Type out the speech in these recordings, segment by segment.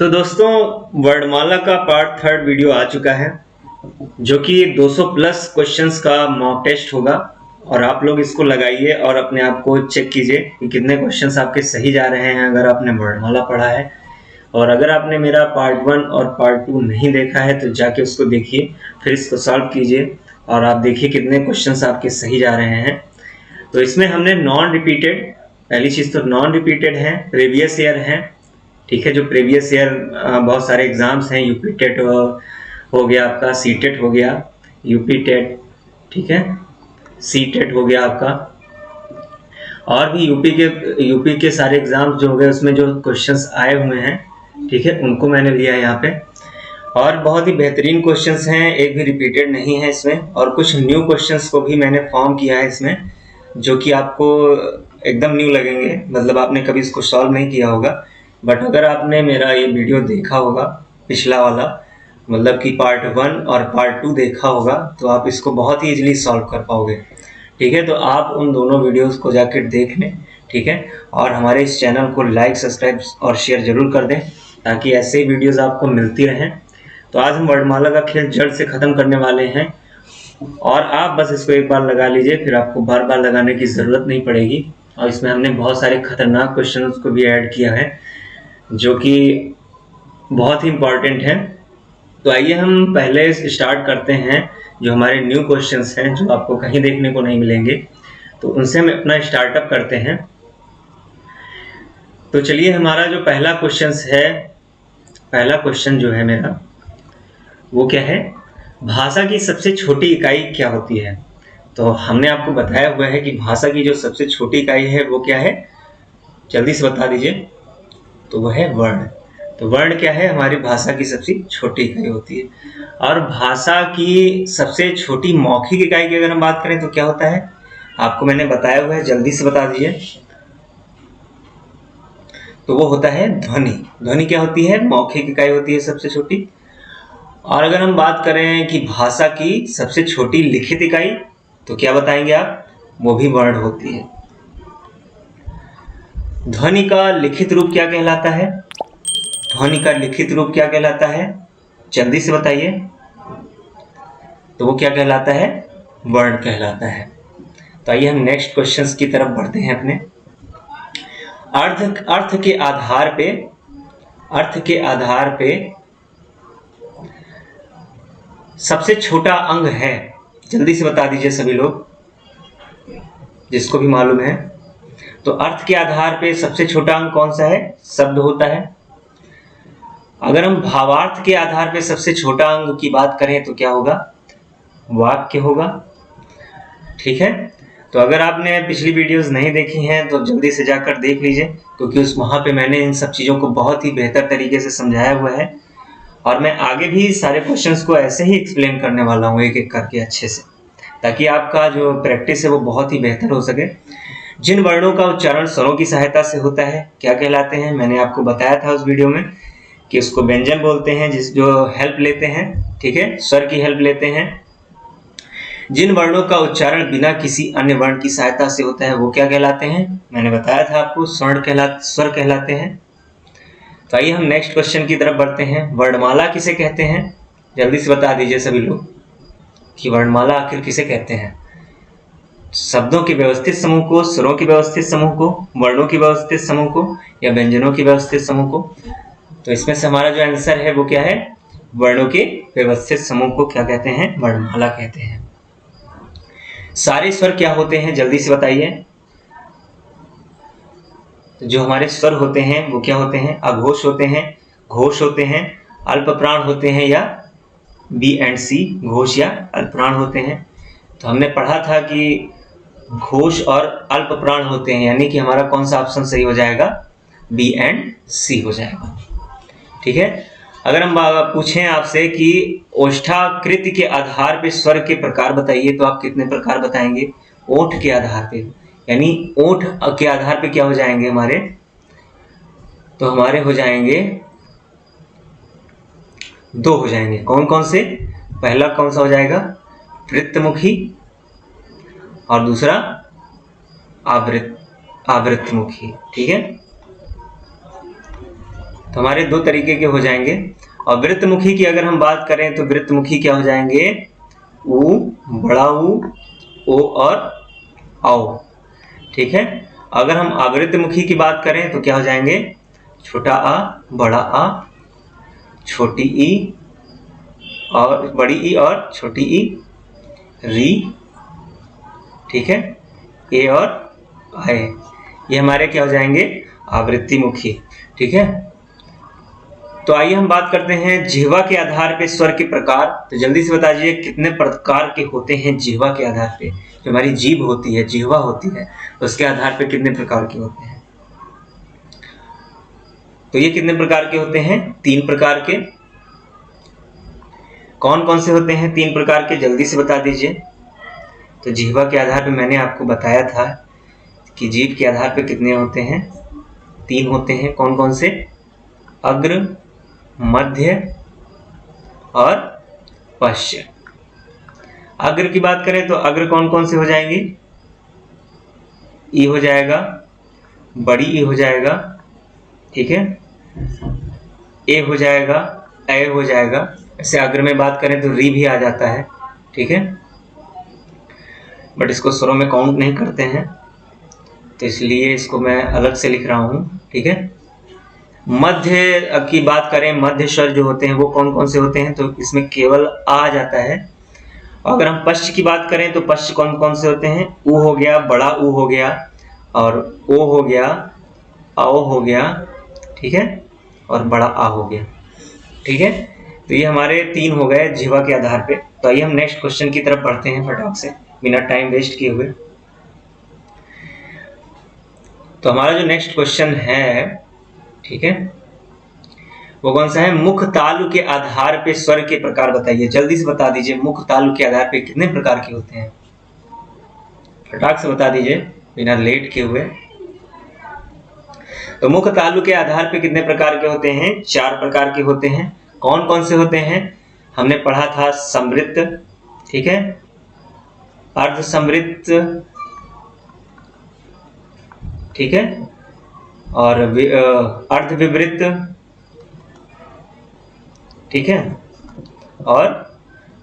तो दोस्तों, वर्णमाला का पार्ट थर्ड वीडियो आ चुका है, जो कि 200 प्लस क्वेश्चंस का मॉक टेस्ट होगा। और आप लोग इसको लगाइए और अपने आप को चेक कीजिए कि कितने क्वेश्चंस आपके सही जा रहे हैं अगर आपने वर्णमाला पढ़ा है। और अगर आपने मेरा पार्ट 1 और पार्ट 2 नहीं देखा है तो जाके उसको देखिए, फिर इसको सॉल्व कीजिए और आप देखिए कितने क्वेश्चंस आपके सही जा रहे हैं। तो इसमें हमने नॉन रिपीटेड, पहली चीज़ तो नॉन रिपीटेड है, प्रीवियस ईयर है। ठीक है, जो प्रीवियस ईयर बहुत सारे एग्जाम्स हैं, यूपी टेट हो गया आपका, सी टेट हो गया, यूपी टेट, ठीक है, सी टेट हो गया आपका, और भी यूपी के सारे एग्जाम्स जो हो गए उसमें जो क्वेश्चंस आए हुए हैं, ठीक है, उनको मैंने लिया है यहाँ पे। और बहुत ही बेहतरीन क्वेश्चंस हैं, एक भी रिपीटेड नहीं है इसमें। और कुछ न्यू क्वेश्चंस को भी मैंने फॉर्म किया है इसमें, जो कि आपको एकदम न्यू लगेंगे, मतलब आपने कभी इसको सॉल्व नहीं किया होगा। बट अगर आपने मेरा ये वीडियो देखा होगा, पिछला वाला, मतलब कि पार्ट 1 और पार्ट 2 देखा होगा, तो आप इसको बहुत ही इजीली सॉल्व कर पाओगे। ठीक है, तो आप उन दोनों वीडियोस को जाकर देख लें, ठीक है। और हमारे इस चैनल को लाइक, सब्सक्राइब और शेयर जरूर कर दें, ताकि ऐसे ही वीडियोस आपको मिलती रहें। तो आज हम वर्णमाला का खेल जड़ से ख़त्म करने वाले हैं, और आप बस इसको एक बार लगा लीजिए, फिर आपको बार बार लगाने की ज़रूरत नहीं पड़ेगी। और इसमें हमने बहुत सारे खतरनाक क्वेश्चन को भी ऐड किया है, जो कि बहुत ही इम्पॉर्टेंट है। तो आइए हम पहले स्टार्ट करते हैं जो हमारे न्यू क्वेश्चंस हैं, जो आपको कहीं देखने को नहीं मिलेंगे, तो उनसे हम अपना स्टार्टअप करते हैं। तो चलिए, हमारा जो पहला क्वेश्चन जो है मेरा, वो क्या है, भाषा की सबसे छोटी इकाई क्या होती है। तो हमने आपको बताया हुआ है कि भाषा की जो सबसे छोटी इकाई है वो क्या है, जल्दी से बता दीजिए। तो वह है वर्ण। तो वर्ण क्या है, हमारी भाषा की सबसे छोटी इकाई होती है। और भाषा की सबसे छोटी मौखिक इकाई की अगर हम बात करें तो क्या होता है, आपको मैंने बताया हुआ है, जल्दी से बता दीजिए। तो वो होता है ध्वनि। ध्वनि क्या होती है, मौखिक इकाई होती है सबसे छोटी। और अगर हम बात करें कि भाषा की सबसे छोटी लिखित इकाई, तो क्या बताएंगे आप, वो भी वर्ण होती है। ध्वनि का लिखित रूप क्या कहलाता है, ध्वनि का लिखित रूप क्या कहलाता है, जल्दी से बताइए। तो वो क्या कहलाता है, वर्ण कहलाता है। तो आइए हम नेक्स्ट क्वेश्चंस की तरफ बढ़ते हैं अपने। अर्थ के आधार पे सबसे छोटा अंग है, जल्दी से बता दीजिए सभी लोग, जिसको भी मालूम है। तो अर्थ के आधार पे सबसे छोटा अंग कौन सा है, शब्द होता है। अगर हम भावार्थ के आधार पे सबसे छोटा अंग की बात करें तो क्या होगा, वाक्य होगा। ठीक है, तो अगर आपने पिछली वीडियोस नहीं देखी हैं तो जल्दी से जाकर देख लीजिए, क्योंकि वहाँ पे मैंने इन सब चीज़ों को बहुत ही बेहतर तरीके से समझाया हुआ है। और मैं आगे भी सारे क्वेश्चंस को ऐसे ही एक्सप्लेन करने वाला हूँ, एक एक करके अच्छे से, ताकि आपका जो प्रैक्टिस है वो बहुत ही बेहतर हो सके। जिन वर्णों का उच्चारण स्वरों की सहायता से होता है क्या कहलाते हैं, मैंने आपको बताया था उस वीडियो में कि उसको व्यंजन बोलते हैं, जो हेल्प लेते हैं, ठीक है, स्वर की हेल्प लेते हैं। जिन वर्णों का उच्चारण बिना किसी अन्य वर्ण की सहायता से होता है वो क्या कहलाते हैं, मैंने बताया था आपको, स्वर कहलाते हैं। तो आइए हम नेक्स्ट क्वेश्चन की तरफ बढ़ते हैं। वर्णमाला किसे कहते हैं, जल्दी से बता दीजिए सभी लोग कि वर्णमाला आखिर किसे कहते हैं। शब्दों के व्यवस्थित समूह को, स्वरों के व्यवस्थित समूह को, वर्णों के व्यवस्थित समूह को, या व्यंजनों के व्यवस्थित समूह को। तो इसमें से हमारा जो आंसर है वो क्या है, वर्णों के व्यवस्थित समूह को क्या कहते हैं, वर्णमाला कहते हैं। सारे स्वर क्या होते हैं, जल्दी से बताइए। तो जो हमारे स्वर होते हैं वो क्या होते हैं, अघोष होते हैं, घोष होते हैं, अल्प प्राण होते हैं, या बी एंड सी, घोष या अल्प प्राण होते हैं। तो हमने पढ़ा था कि घोष और अल्प प्राण होते हैं, यानी कि हमारा कौन सा ऑप्शन सही हो जाएगा, बी एंड सी हो जाएगा। ठीक है, अगर हम पूछें आपसे कि ओष्ठाकृति के आधार पे स्वर के प्रकार बताइए, तो आप कितने प्रकार बताएंगे, ओठ के आधार पे, यानी ओठ के आधार पे क्या हो जाएंगे हमारे, तो हमारे हो जाएंगे 2 हो जाएंगे। कौन कौन से, पहला कौन सा हो जाएगा, वृत्तमुखी, और दूसरा आवृत्तमुखी। ठीक है, तो हमारे दो तरीके के हो जाएंगे। और वृत्तमुखी की अगर हम बात करें तो वृत्तमुखी क्या हो जाएंगे, ऊ, बड़ा ऊ, ओ और औ। ठीक है। अगर हम आवृत्तमुखी की बात करें तो क्या हो जाएंगे, छोटा आ, बड़ा आ, छोटी ई और बड़ी ई और छोटी ई, री। ठीक है, ए और आए, ये हमारे क्या हो जाएंगे, आवृत्तिमुखी। ठीक है। तो आइए हम बात करते हैं जिह्वा के आधार पे स्वर के प्रकार। तो जल्दी से बता दीजिए कितने प्रकार के होते हैं जिह्वा के आधार पे। जो हमारी जीभ होती है, जिह्वा होती है, उसके आधार पे कितने प्रकार के होते हैं। तो ये कितने प्रकार के होते हैं, 3 प्रकार के। कौन कौन से होते हैं 3 प्रकार के, जल्दी से बता दीजिए। तो जिह्वा के आधार पे मैंने आपको बताया था कि जीभ के आधार पे कितने होते हैं, 3 होते हैं। कौन कौन से, अग्र, मध्य और पश्च। अग्र की बात करें तो अग्र कौन कौन से हो जाएंगे, ई हो जाएगा, बड़ी ई हो जाएगा, ठीक है, ए हो जाएगा, ए हो जाएगा। ऐसे अग्र में बात करें तो री भी आ जाता है। ठीक है, बट इसको स्वरों में काउंट नहीं करते हैं, तो इसलिए इसको मैं अलग से लिख रहा हूं। ठीक है। मध्य की बात करें, मध्य स्वर जो होते हैं वो कौन कौन से होते हैं, तो इसमें केवल आ जाता है। अगर हम पश्च की बात करें तो पश्च कौन कौन से होते हैं, ऊ हो गया, बड़ा ऊ हो गया, और ओ हो गया, आओ हो गया, ठीक है, और बड़ा आ हो गया। ठीक है, तो ये हमारे 3 हो गए जिह्वा के आधार पे। तो आइए हम नेक्स्ट क्वेश्चन की तरफ बढ़ते हैं फटाक से, बिना टाइम वेस्ट किए हुए। तो हमारा जो नेक्स्ट क्वेश्चन है, ठीक है, वो कौन सा है, मुख तालु के आधार पे स्वर के प्रकार बताइए। जल्दी से बता दीजिए, मुख तालु के आधार पे कितने प्रकार के होते हैं, फटाक से बता दीजिए बिना लेट किए हुए। तो मुख तालु के आधार पे कितने प्रकार के होते हैं, 4 प्रकार के होते हैं। कौन कौन से होते हैं, हमने पढ़ा था समृत, ठीक है, अर्ध समृत, ठीक है, और अर्ध विवृत, ठीक है, और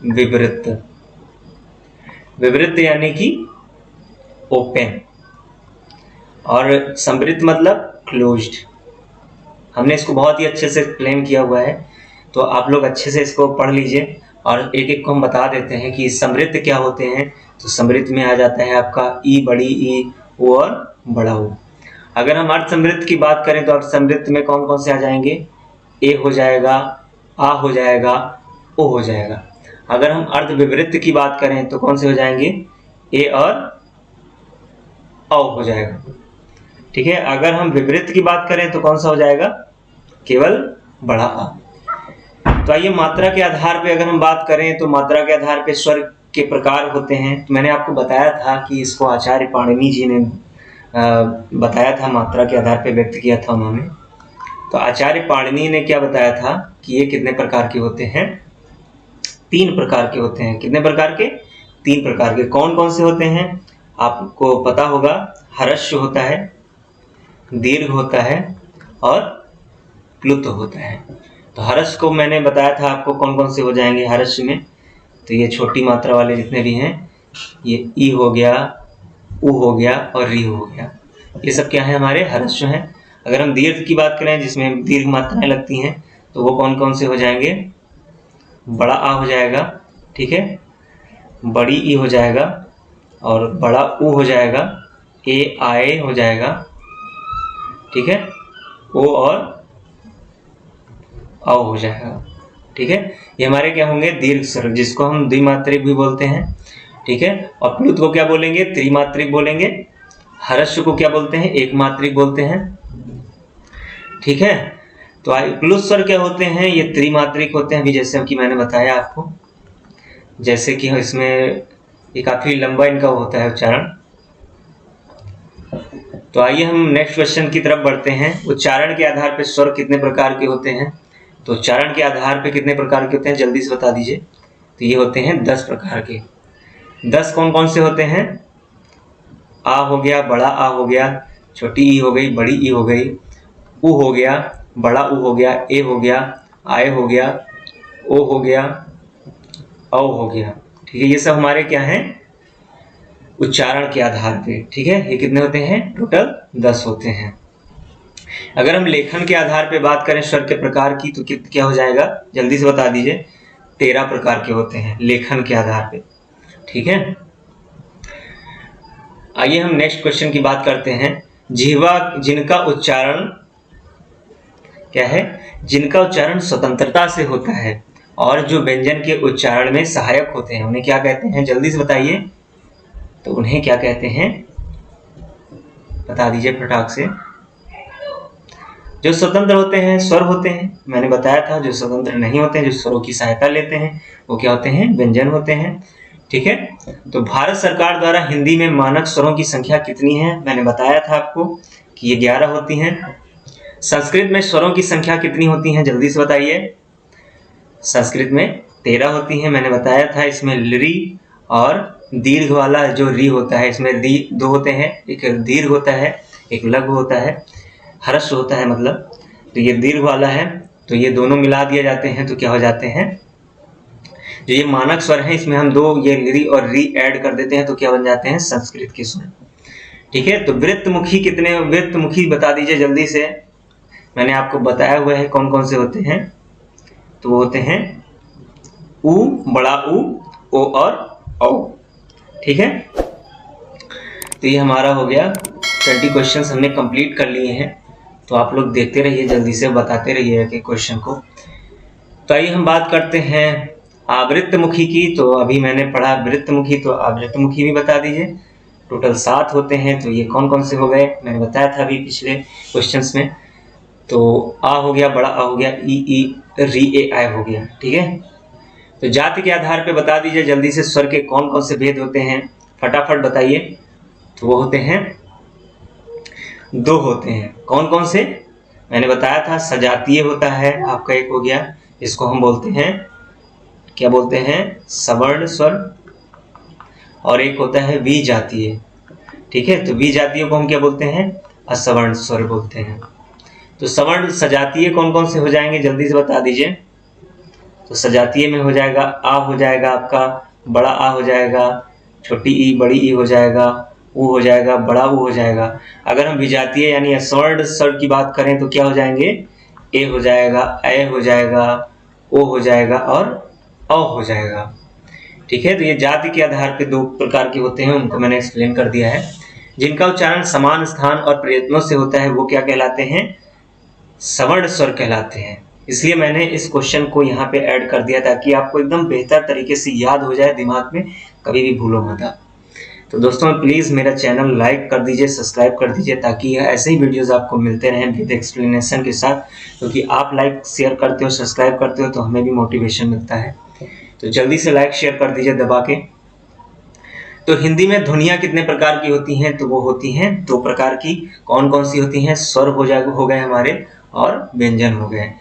विवृत। विवृत यानी कि ओपन, और समृत मतलब क्लोज्ड। हमने इसको बहुत ही अच्छे से एक्सप्लेन किया हुआ है, तो आप लोग अच्छे से इसको पढ़ लीजिए। और एक एक को हम बता देते हैं कि समृत क्या होते हैं। तो समृत में आ जाता है आपका ई, बड़ी ई, ओ और बड़ा ओ। अगर हम अर्ध समृत की बात करें तो अर्ध समृत में कौन कौन से आ जाएंगे, ए हो जाएगा, आ हो जाएगा, ओ हो जाएगा। अगर हम अर्ध विवृत की बात करें तो कौन से हो जाएंगे, ए और औ हो जाएगा। ठीक है, अगर हम विवृत की बात करें तो कौन सा हो जाएगा, केवल बड़ा आ। तो आइए मात्रा के आधार पे अगर हम बात करें तो मात्रा के आधार पे स्वर के प्रकार होते हैं। तो मैंने आपको बताया था कि इसको आचार्य पाणिनि जी ने बताया था, मात्रा के आधार पे व्यक्त किया था उन्होंने। तो आचार्य पाणिनि ने क्या बताया था कि ये कितने प्रकार के होते हैं, 3 प्रकार के होते हैं। कितने प्रकार के, 3 प्रकार के। कौन कौन से होते हैं, आपको पता होगा, हर्ष होता है, दीर्घ होता है और प्लुत होता है। तो हर्ष को मैंने बताया था आपको कौन कौन से हो जाएंगे हर्ष में। तो ये छोटी मात्रा वाले जितने भी हैं, ये ई हो गया, उ हो गया और री हो गया, ये सब क्या है, हमारे हर्ष हैं। अगर हम दीर्घ की बात करें जिसमें दीर्घ मात्राएं लगती हैं, तो वो कौन कौन से हो जाएंगे, बड़ा आ हो जाएगा, ठीक है, बड़ी ई हो जाएगा और बड़ा ऊ हो जाएगा, ए आए हो जाएगा, ठीक है, ओ और औ हो जाएगा। ठीक है, ये हमारे क्या होंगे, दीर्घ स्वर, जिसको हम द्विमात्रिक भी बोलते हैं। ठीक है, और प्लुत को क्या बोलेंगे, त्रिमात्रिक बोलेंगे। हर्ष को क्या बोलते हैं, एक मात्रिक बोलते हैं। ठीक है, तो प्लुत स्वर क्या होते हैं, ये त्रिमात्रिक होते हैं, अभी जैसे कि मैंने बताया आपको, जैसे कि इसमें ये काफी लंबा इनका होता है उच्चारण। तो आइए हम नेक्स्ट क्वेश्चन की तरफ बढ़ते हैं। उच्चारण के आधार पर स्वर कितने प्रकार के होते हैं, तो उच्चारण के आधार पे कितने प्रकार के होते हैं, जल्दी से बता दीजिए। तो ये होते हैं 10 प्रकार के। 10 कौन कौन से होते हैं, आ हो गया, बड़ा आ हो गया, छोटी ई हो गई, बड़ी ई हो गई, उ हो गया, बड़ा ऊ हो गया, ए हो गया, आय हो गया, ओ हो गया, औ हो गया। ठीक है, ये सब हमारे क्या हैं, उच्चारण के आधार पे। ठीक है, ये कितने होते हैं, टोटल 10 होते हैं। अगर हम लेखन के आधार पे बात करें स्वर के प्रकार की तो क्या हो जाएगा, जल्दी से बता दीजिए। 13 प्रकार के होते हैं लेखन के आधार पे। ठीक है, आइए हम नेक्स्ट क्वेश्चन की बात करते हैं। जिह्वा जिनका उच्चारण क्या है, जिनका उच्चारण स्वतंत्रता से होता है और जो व्यंजन के उच्चारण में सहायक होते हैं, उन्हें क्या कहते हैं, जल्दी से बताइए। तो उन्हें क्या कहते हैं, बता दीजिए फटाक से। जो स्वतंत्र होते हैं स्वर होते हैं, मैंने बताया था। जो स्वतंत्र नहीं होते हैं, जो स्वरों की सहायता लेते हैं, वो क्या होते हैं, व्यंजन होते हैं। ठीक है, तो भारत सरकार द्वारा हिंदी में मानक स्वरों की संख्या कितनी है, मैंने बताया था आपको कि ये 11 होती हैं। संस्कृत में स्वरों की संख्या कितनी होती है, जल्दी से बताइए। संस्कृत में 13 होती है, मैंने बताया था। इसमें री और दीर्घ वाला जो री होता है, इसमें री 2 होते हैं, एक दीर्घ होता है, एक लघु होता है, ह्रस्व होता है मतलब। तो ये दीर्घ वाला है, तो ये दोनों मिला दिए जाते हैं तो क्या हो जाते हैं, जो ये मानक स्वर है इसमें हम 2 ये री और री ऐड कर देते हैं तो क्या बन जाते हैं, संस्कृत के स्वर। ठीक है, तो वृत्तमुखी कितने, वृत्तमुखी बता दीजिए जल्दी से। मैंने आपको बताया हुआ है कौन कौन से होते हैं। तो वो होते हैं उ, बड़ा उ, ओ और औ। ठीक है, तो ये हमारा हो गया 20 क्वेश्चंस हमने कंप्लीट कर लिए हैं। तो आप लोग देखते रहिए, जल्दी से बताते रहिए कि क्वेश्चन को। तो आइए हम बात करते हैं आवृत्तमुखी की। तो अभी मैंने पढ़ा वृत्तमुखी, तो आवृत्तमुखी भी बता दीजिए। टोटल 7 होते हैं। तो ये कौन कौन से हो गए, मैंने बताया था अभी पिछले क्वेश्चंस में। तो आ हो गया, बड़ा आ हो गया, ई री ए आय हो गया। ठीक है, तो जाति के आधार पे बता दीजिए जल्दी से स्वर के कौन कौन से भेद होते हैं, फटाफट बताइए। तो वो होते हैं 2 होते हैं। कौन कौन से, मैंने बताया था। सजातीय होता है आपका, एक हो गया, इसको हम बोलते हैं, क्या बोलते हैं, सवर्ण स्वर। और एक होता है विजातीय। ठीक है, तो विजातीय को हम क्या बोलते हैं, असवर्ण स्वर बोलते हैं। तो सवर्ण सजातीय कौन कौन से हो जाएंगे, जल्दी से बता दीजिए। तो सजातीय में हो जाएगा आ हो जाएगा आपका, बड़ा आ हो जाएगा, छोटी ई बड़ी ई हो जाएगा, ऊ हो जाएगा, बड़ा ऊ हो जाएगा। अगर हम विजातीय यानी असवर्ण स्वर की बात करें तो क्या हो जाएंगे, ए हो जाएगा, ए हो जाएगा, ओ हो जाएगा और औ हो जाएगा। ठीक है, तो ये जाति के आधार पे 2 प्रकार के होते हैं, उनको मैंने एक्सप्लेन कर दिया है। जिनका उच्चारण समान स्थान और प्रयत्नों से होता है वो क्या कहलाते हैं, सवर्ण स्वर कहलाते हैं। इसलिए मैंने इस क्वेश्चन को यहाँ पे ऐड कर दिया ताकि आपको एकदम बेहतर तरीके से याद हो जाए, दिमाग में कभी भी भूलो मत। तो दोस्तों प्लीज़ मेरा चैनल लाइक कर दीजिए, सब्सक्राइब कर दीजिए, ताकि ऐसे ही वीडियोस आपको मिलते रहें विद एक्सप्लेनेशन के साथ। क्योंकि आप लाइक शेयर करते हो, सब्सक्राइब करते हो तो हमें भी मोटिवेशन मिलता है। तो जल्दी से लाइक शेयर कर दीजिए दबा के। तो हिंदी में ध्वनियाँ कितने प्रकार की होती हैं, तो वो होती हैं 2 प्रकार की। कौन कौन सी होती हैं, स्वर हो गए हमारे और व्यंजन हो गए।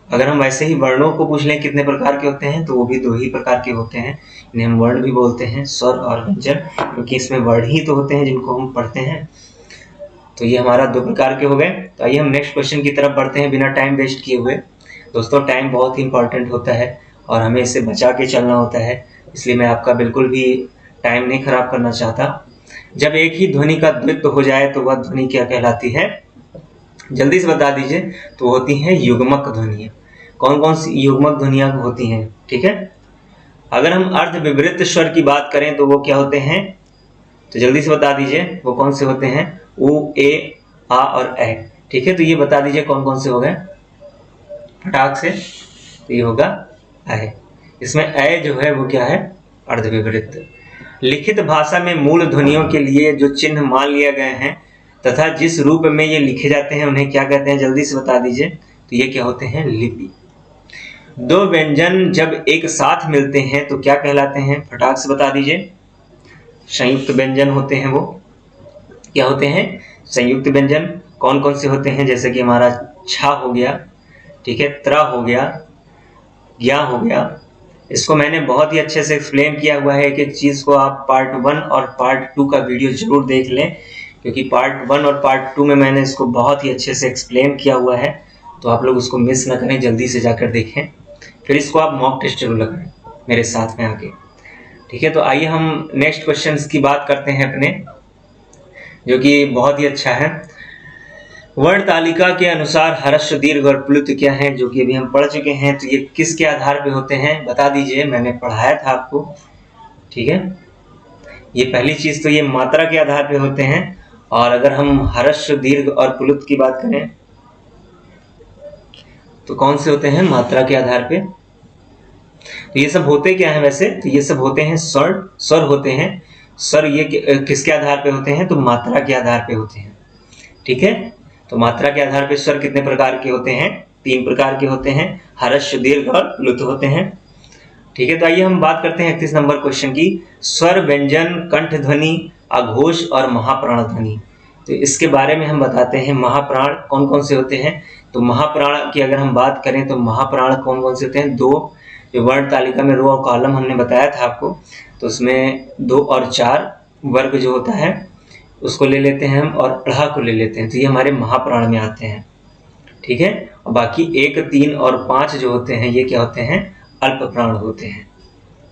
अगर हम वैसे ही वर्णों को पूछ लें कितने प्रकार के होते हैं, तो वो भी 2 ही प्रकार के होते हैं। इन्हें हम वर्ण भी बोलते हैं, स्वर और व्यंजन, क्योंकि इसमें वर्ण ही तो होते हैं जिनको हम पढ़ते हैं। तो ये हमारा 2 प्रकार के हो गए। तो आइए हम नेक्स्ट क्वेश्चन की तरफ बढ़ते हैं बिना टाइम वेस्ट किए हुए। दोस्तों टाइम बहुत ही इंपॉर्टेंट होता है और हमें इसे बचा के चलना होता है, इसलिए मैं आपका बिल्कुल भी टाइम नहीं खराब करना चाहता। जब एक ही ध्वनि का द्वित्व हो जाए तो वह ध्वनि क्या कहलाती है, जल्दी से बता दीजिए। तो होती हैं युग्मक ध्वनियाँ। कौन कौन सी युग्मक ध्वनियाँ होती हैं, ठीक है। अगर हम अर्ध विवृत स्वर की बात करें तो वो क्या होते हैं, तो जल्दी से बता दीजिए वो कौन से होते हैं, उ, ए, आ और ए। ठीक है, तो ये बता दीजिए कौन कौन से हो गए फटाक से। तो ये होगा ए। इसमें ए जो है वो क्या है, अर्ध विवृत। लिखित भाषा में मूल ध्वनियों के लिए जो चिन्ह मान लिए गए हैं तथा जिस रूप में ये लिखे जाते हैं उन्हें क्या कहते हैं, जल्दी से बता दीजिए। तो ये क्या होते हैं, लिपि। 2 व्यंजन जब एक साथ मिलते हैं तो क्या कहलाते हैं, फटाक से बता दीजिए। संयुक्त व्यंजन होते हैं। वो क्या होते हैं, संयुक्त व्यंजन। कौन कौन से होते हैं, जैसे कि हमारा छा हो गया, ठीक है, त्रा हो गया, ज्ञा हो गया। इसको मैंने बहुत ही अच्छे से एक्सप्लेन किया हुआ है। एक एक चीज़ को आप पार्ट 1 और पार्ट 2 का वीडियो जरूर देख लें, क्योंकि पार्ट 1 और पार्ट 2 में मैंने इसको बहुत ही अच्छे से एक्सप्लेन किया हुआ है। तो आप लोग उसको मिस ना करें, जल्दी से जाकर देखें, फिर इसको आप मॉक टेस्ट जरूर लगाएं मेरे साथ में आके। ठीक है, तो आइए हम नेक्स्ट क्वेश्चन की बात करते हैं अपने, जो कि बहुत ही अच्छा है। वर्ण तालिका के अनुसार ह्रस्व दीर्घ और प्लुत क्या है, जो कि अभी हम पढ़ चुके हैं। तो ये किसके आधार पे होते हैं बता दीजिए, मैंने पढ़ाया था आपको। ठीक है, ये पहली चीज तो ये मात्रा के आधार पे होते हैं। और अगर हम ह्रस्व दीर्घ और प्लुत की बात करें तो कौन से होते हैं, मात्रा के आधार पे। तो ये सब होते क्या है वैसे, तो ये सब होते हैं स्वर होते हैं। स्वर ये किसके आधार पे होते हैं, तो मात्रा के आधार पे होते हैं। ठीक है, तो मात्रा के आधार पे स्वर कितने प्रकार के होते हैं, 3 प्रकार के होते हैं, ह्रस्व दीर्घ और प्लुत होते हैं। ठीक है, तो आइए हम बात करते हैं 31 नंबर क्वेश्चन की। स्वर, व्यंजन, कंठ ध्वनि, अघोष और महाप्राण ध्वनि। तो इसके बारे में हम बताते हैं। महाप्राण कौन कौन से होते हैं, तो महाप्राण की अगर हम बात करें तो महाप्राण कौन कौन से होते हैं, 2 जो वर्ण तालिका में रो और कॉलम हमने बताया था आपको, तो उसमें 2 और 4 वर्ग जो होता है उसको ले लेते हैं हम, और अढ़ा को ले लेते हैं, तो ये हमारे महाप्राण में आते हैं। ठीक है, और बाकी 1, 3 और 5 जो होते हैं ये क्या होते हैं, अल्प प्राण होते हैं।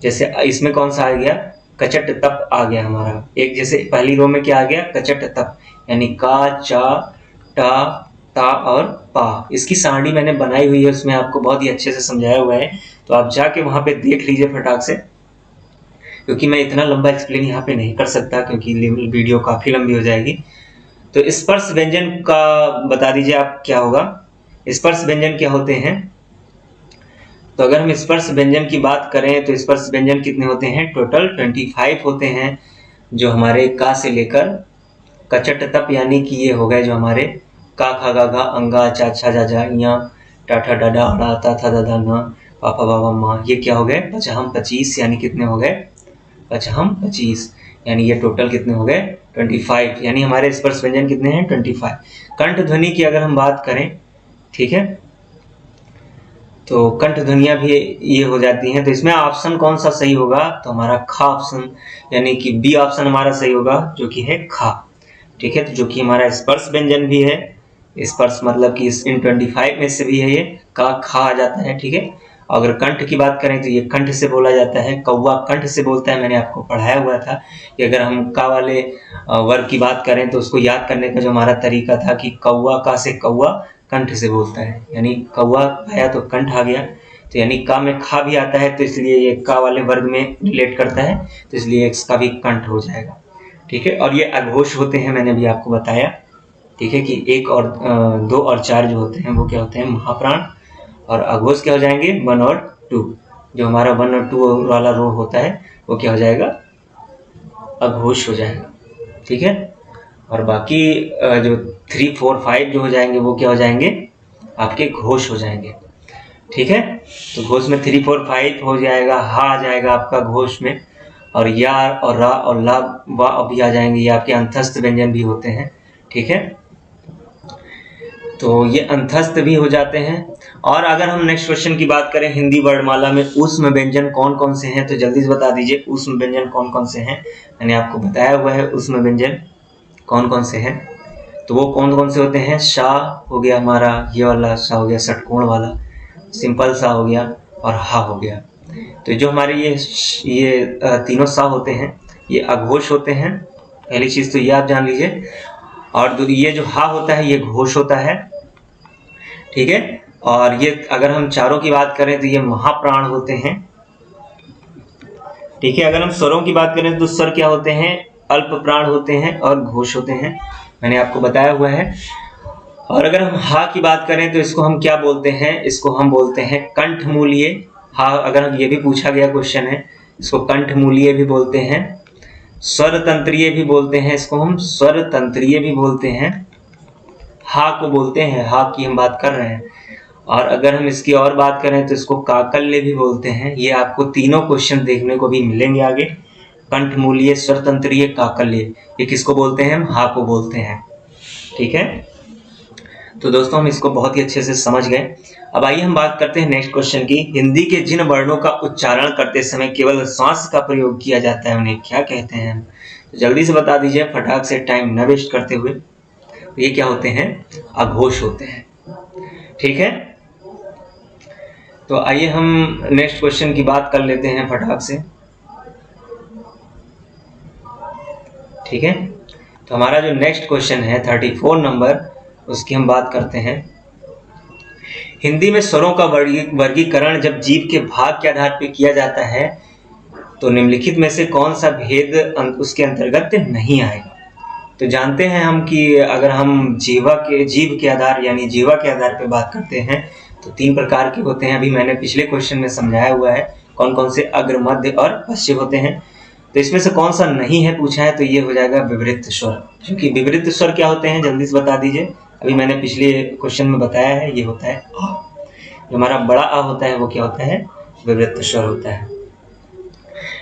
जैसे इसमें कौन सा आ गया, कचट तप आ गया हमारा एक, जैसे पहली रो में क्या आ गया, कचट तप, यानी का, चा, टा, ता और पा। इसकी सारणी मैंने बनाई हुई है, उसमें आपको बहुत ही अच्छे से समझाया हुआ है, तो आप जाके वहां पे देख लीजिए फटाक से, क्योंकि मैं इतना लंबा एक्सप्लेन यहाँ पे नहीं कर सकता, क्योंकि वीडियो काफी लंबी हो जाएगी। तो स्पर्श व्यंजन का बता दीजिए आप क्या होगा, स्पर्श व्यंजन क्या होते हैं। तो अगर हम स्पर्श व्यंजन की बात करें तो स्पर्श व्यंजन कितने होते हैं, टोटल 25 होते हैं, जो हमारे का से लेकर कचट तप, यानी कि ये हो गए जो हमारे का, खा, गा, घा, अंगा, चा, छा, जा, जा, इया, टाठा, डाडा, अड़ा, ता, था, दादा, ना, पापा, बाबा, माँ, ये क्या हो गए, पचहम 25, यानी कितने हो गए, पचहम 25, यानी ये टोटल कितने हो गए 25, यानी हमारे स्पर्श व्यंजन कितने हैं 25। कंठ ध्वनि की अगर हम बात करें, ठीक है, तो कंठ ध्वनियां भी ये हो जाती हैं। तो इसमें ऑप्शन कौन सा सही होगा, तो हमारा खा ऑप्शन, यानी कि बी ऑप्शन हमारा सही होगा, जो कि है खा। ठीक है, तो जो कि हमारा स्पर्श व्यंजन भी है, स्पर्श मतलब कि इन 25 में से भी है, ये का, खा आ जाता है। ठीक है, अगर कंठ की बात करें तो ये कंठ से बोला जाता है, कौवा कंठ से बोलता है, मैंने आपको पढ़ाया हुआ था कि अगर हम का वाले वर्ग की बात करें तो उसको याद करने का जो हमारा तरीका था कि कौवा का से कौवा कंठ से बोलता है, यानी कौवा आया तो कंठ आ गया, तो यानी का में खा भी आता है, तो इसलिए ये का वाले वर्ग में रिलेट करता है, तो इसलिए इसका भी कंठ हो जाएगा। ठीक है, और ये अघोष होते हैं, मैंने भी आपको बताया। ठीक है, कि 1 और 2 और 4 जो होते हैं वो क्या होते हैं, महाप्राण, और अघोष क्या हो जाएंगे 1 और 2, जो हमारा 1 और 2 वाला रो होता है वो क्या हो जाएगा, अघोष हो जाएगा। ठीक है, और बाकी जो 3, 4, 5 जो हो जाएंगे वो क्या हो जाएंगे, आपके घोष हो जाएंगे। ठीक है, तो घोष में 3, 4, 5 हो जाएगा, हा आ जाएगा आपका घोष में, और या और रा और ला, वा भी आ जाएंगे, ये आपके अंतस्थ व्यंजन भी होते हैं। ठीक है, तो ये अंतस्थ भी हो जाते हैं। और अगर हम नेक्स्ट क्वेश्चन की बात करें, हिंदी वर्णमाला में ऊष्म व्यंजन कौन कौन से हैं, तो जल्दी से बता दीजिए ऊष्म व्यंजन कौन कौन से हैं। मैंने आपको बताया हुआ है ऊष्म व्यंजन कौन कौन से हैं, तो वो कौन कौन से होते हैं, शा हो गया हमारा, ये वाला शा हो गया षटकोण वाला, सिंपल सा हो गया, और हा हो गया। तो जो हमारे ये तीनों सा होते हैं ये अघोष होते हैं, पहली चीज तो ये आप जान लीजिए। और ये जो हा होता है ये घोष होता है। ठीक है, और ये अगर हम चारों की बात करें तो ये महाप्राण होते हैं। ठीक है, अगर हम स्वरों की बात करें तो स्वर क्या होते हैं, अल्प प्राण होते हैं और घोष होते हैं, मैंने आपको बताया हुआ है। और अगर हम हा की बात करें तो इसको हम क्या बोलते हैं, इसको हम बोलते हैं कंठमूलीय। हा अगर ये भी पूछा गया क्वेश्चन है, इसको कंठमूलीय भी बोलते हैं, स्वर तंत्रीय भी बोलते हैं, इसको हम स्वर तंत्रीय भी बोलते हैं, हा को बोलते हैं, हा की हम बात कर रहे हैं। और अगर हम इसकी और बात करें तो इसको काकल्य भी बोलते हैं। ये आपको तीनों क्वेश्चन देखने को भी मिलेंगे आगे, कंठमूलीय, स्वर तंत्रीय, काकल्य, ये किसको बोलते हैं, हम हा को बोलते हैं। ठीक है, तो दोस्तों हम इसको बहुत ही अच्छे से समझ गए। अब आइए हम बात करते हैं नेक्स्ट क्वेश्चन की। हिंदी के जिन वर्णों का उच्चारण करते समय केवल श्वास का प्रयोग किया जाता है उन्हें क्या कहते हैं, तो जल्दी से बता दीजिए फटाक से, टाइम न वेस्ट करते हुए। ये क्या होते हैं, अघोष होते हैं। ठीक है, तो आइए हम नेक्स्ट क्वेश्चन की बात कर लेते हैं फटाक से। ठीक है, तो हमारा जो नेक्स्ट क्वेश्चन है 34 नंबर, उसकी हम बात करते हैं। हिंदी में स्वरों का वर्गीकरण जब जीव के भाग के आधार पर किया जाता है तो निम्नलिखित में से कौन सा भेद उसके अंतर्गत नहीं आएगा। तो जानते हैं हम कि अगर हम जीव के आधार यानी जीवा के आधार पर बात करते हैं तो 3 प्रकार के होते हैं। अभी मैंने पिछले क्वेश्चन में समझाया हुआ है कौन कौन से अग्र, मध्य और पश्चिम होते हैं। तो इसमें से कौन सा नहीं है पूछा है, तो ये हो जाएगा विवृत स्वर। क्योंकि विवृत स्वर क्या होते हैं जल्दी से बता दीजिए। अभी मैंने पिछले क्वेश्चन में बताया है, ये होता है आ। जो हमारा बड़ा आ होता है वो क्या होता है, विवृत स्वर होता है।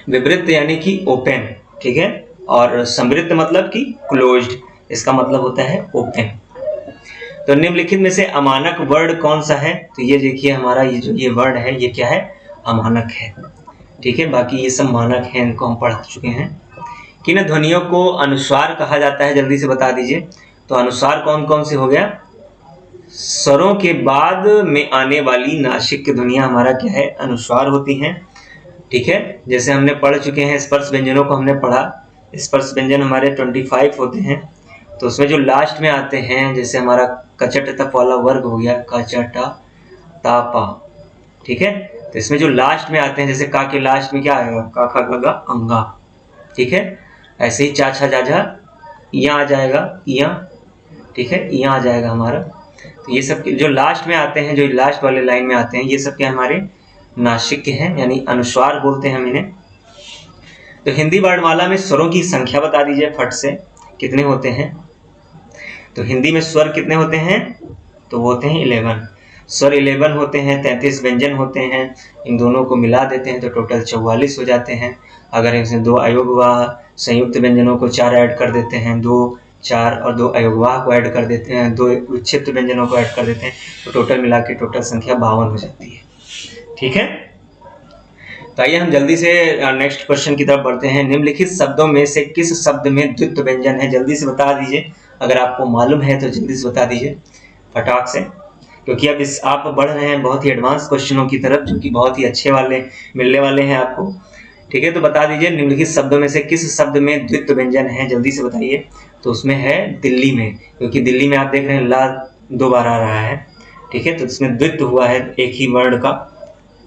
विवृत यानी कि ओपन, ठीक है, और समृद्ध मतलब कि क्लोज्ड, इसका मतलब होता है ओपन। तो निम्नलिखित में से अमानक वर्ड कौन सा है, तो ये देखिए हमारा ये जो ये वर्ड है ये क्या है, अमानक है। ठीक है, बाकी ये सब मानक हैं, इनको हम पढ़ चुके हैं। किन ध्वनियों को अनुस्वार कहा जाता है, जल्दी से बता दीजिए। तो अनुस्वार कौन कौन से हो गया, स्वरों के बाद में आने वाली नासिक की ध्वनियां हमारा क्या है, अनुस्वार होती हैं। ठीक है, जैसे हमने पढ़ चुके हैं स्पर्श व्यंजनों को हमने पढ़ा। स्पर्श व्यंजन हमारे 25 होते हैं। तो उसमें जो लास्ट में आते हैं, जैसे हमारा कचट तप वाला वर्ग हो गया, कचट तापा। ठीक है, तो इसमें जो लास्ट में आते हैं, जैसे का के लास्ट में क्या आएगा, का खा गा अंगा। ठीक है, ऐसे ही चा छा जा झा यहाँ आ जाएगा, यहाँ। ठीक है, यहाँ आ जाएगा हमारा। तो ये सब जो लास्ट में आते हैं, जो लास्ट वाले लाइन में आते हैं, ये सब क्या हमारे नासिक के हैं, यानी अनुस्वार बोलते हैं हम इन्हें। तो हिंदी वर्णमाला में स्वरों की संख्या बता दीजिए फट से, कितने होते हैं। तो हिंदी में स्वर कितने होते हैं, तो वो होते हैं 11 स्वर, 11 होते हैं। 33 व्यंजन होते हैं। इन दोनों को मिला देते हैं तो टोटल 44 हो जाते हैं। अगर इसमें 2 अयोगवाह संयुक्त व्यंजनों को 4 ऐड कर देते हैं, 2 4 और 2 अयोगवाह को ऐड कर देते हैं, 2 विक्षिप्त व्यंजनों को ऐड कर देते हैं, तो टोटल मिला के टोटल संख्या 52 हो जाती है। ठीक है, तो आइए हम जल्दी से नेक्स्ट क्वेश्चन की तरफ बढ़ते हैं। निम्नलिखित शब्दों में से किस शब्द में द्वित्व व्यंजन है, जल्दी से बता दीजिए। अगर आपको मालूम है तो जल्दी से बता दीजिए फटाक से, क्योंकि अब आप बढ़ रहे हैं बहुत ही एडवांस क्वेश्चनों की तरफ, जो कि बहुत ही अच्छे वाले मिलने वाले हैं आपको। ठीक है, तो बता दीजिए निम्नलिखित शब्दों में से किस शब्द में द्वित्व व्यंजन है, जल्दी से बताइए। तो उसमें है दिल्ली में, क्योंकि दिल्ली में आप देख रहे हैं ला 2 बार आ रहा है। ठीक है, तो इसमें द्वित्व हुआ है एक ही वर्ण का।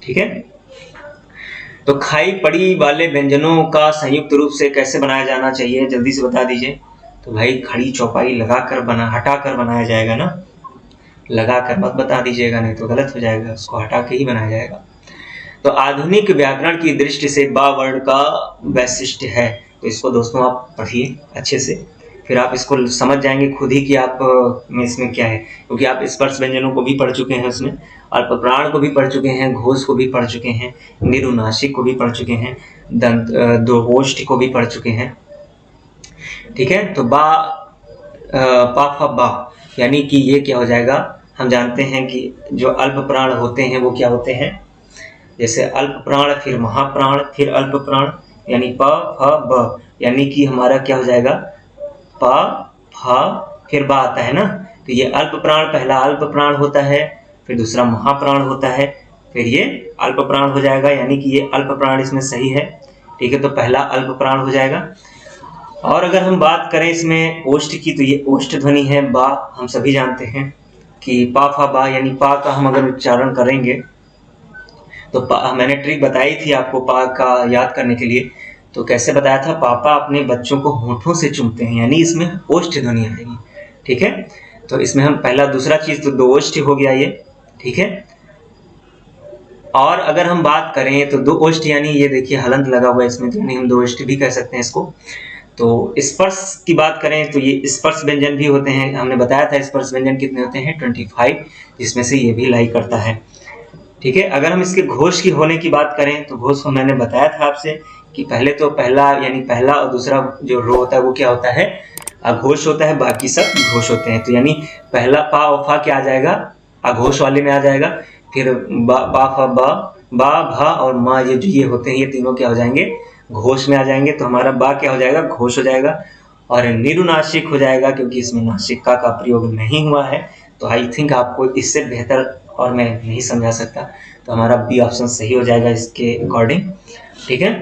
ठीक है, तो खाई पड़ी वाले व्यंजनों का संयुक्त रूप से कैसे बनाया जाना चाहिए, जल्दी से बता दीजिए। तो भाई खड़ी चौपाई लगाकर हटाकर बनाया जाएगा ना, लगाकर मत बता दीजिएगा, नहीं तो गलत हो जाएगा, उसको हटा के ही बनाया जाएगा। तो आधुनिक व्याकरण की दृष्टि से बा वर्ण का वैशिष्ट्य है। तो इसको दोस्तों आप पढ़िए अच्छे से, फिर आप इसको समझ जाएंगे खुद ही कि आप में इसमें क्या है। क्योंकि आप स्पर्श व्यंजनों को भी पढ़ चुके हैं, उसमें अल्पप्राण को भी पढ़ चुके हैं, घोष को भी पढ़ चुके हैं, निरुनासिक को भी पढ़ चुके हैं, दंत दोहोष्ठ को भी पढ़ चुके हैं। ठीक है, तो बा पा फा बा यानी कि ये क्या हो जाएगा, हम जानते हैं कि जो अल्प प्राण होते हैं वो क्या होते हैं, जैसे अल्प प्राण फिर महाप्राण फिर अल्प प्राण, यानी प फ ब, यानी कि हमारा क्या हो जाएगा, प फ फिर बा आता है ना। तो ये अल्प प्राण, पहला अल्प प्राण होता है, फिर दूसरा महाप्राण होता है, फिर ये अल्प प्राण हो जाएगा, यानी कि ये अल्प प्राण इसमें सही है। ठीक है, तो पहला अल्प प्राण हो जाएगा। और अगर हम बात करें इसमें ओष्ठ की, तो ये ओष्ठ ध्वनि है बा। हम सभी जानते हैं कि पा फा बा, यानी पा का हम अगर उच्चारण करेंगे तो मैंने ट्रिक बताई थी आपको पा का याद करने के लिए। तो कैसे बताया था, पापा अपने बच्चों को होठों से चूमते हैं, यानी इसमें ओष्ठ ध्वनि आएगी। ठीक है, तो इसमें हम पहला दूसरा चीज तो 2 ओष्ठ हो गया ये। ठीक है, और अगर हम बात करें तो 2 ओष्ठ, यानी ये देखिए हलंत लगा हुआ है इसमें, तो यानी हम 2 ओष्ठ भी कह सकते हैं इसको। तो स्पर्श की बात करें तो ये स्पर्श व्यंजन भी होते हैं। हमने बताया था स्पर्श व्यंजन कितने होते हैं, 25, जिसमें से ये भी लाई करता है। ठीक है, अगर हम इसके घोष की होने की बात करें तो घोष को मैंने बताया था आपसे कि पहले तो पहला यानी पहला और दूसरा जो रो होता है वो क्या होता है, अघोष होता है, बाकी सब घोष होते हैं। तो यानी पहला पा और फा क्या आ जाएगा, अघोष वाले में आ जाएगा। फिर बा फा बा भा और मा, ये होते हैं, ये तीनों क्या हो जाएंगे, घोष में आ जाएंगे। तो हमारा बा क्या हो जाएगा, घोष हो जाएगा। और निरुनासिक हो जाएगा, क्योंकि इसमें नासिका का प्रयोग नहीं हुआ है, तो आई थिंक आपको इससे बेहतर और मैं नहीं समझा सकता, तो हमारा बी ऑप्शन सही हो जाएगा इसके अकॉर्डिंग। ठीक है,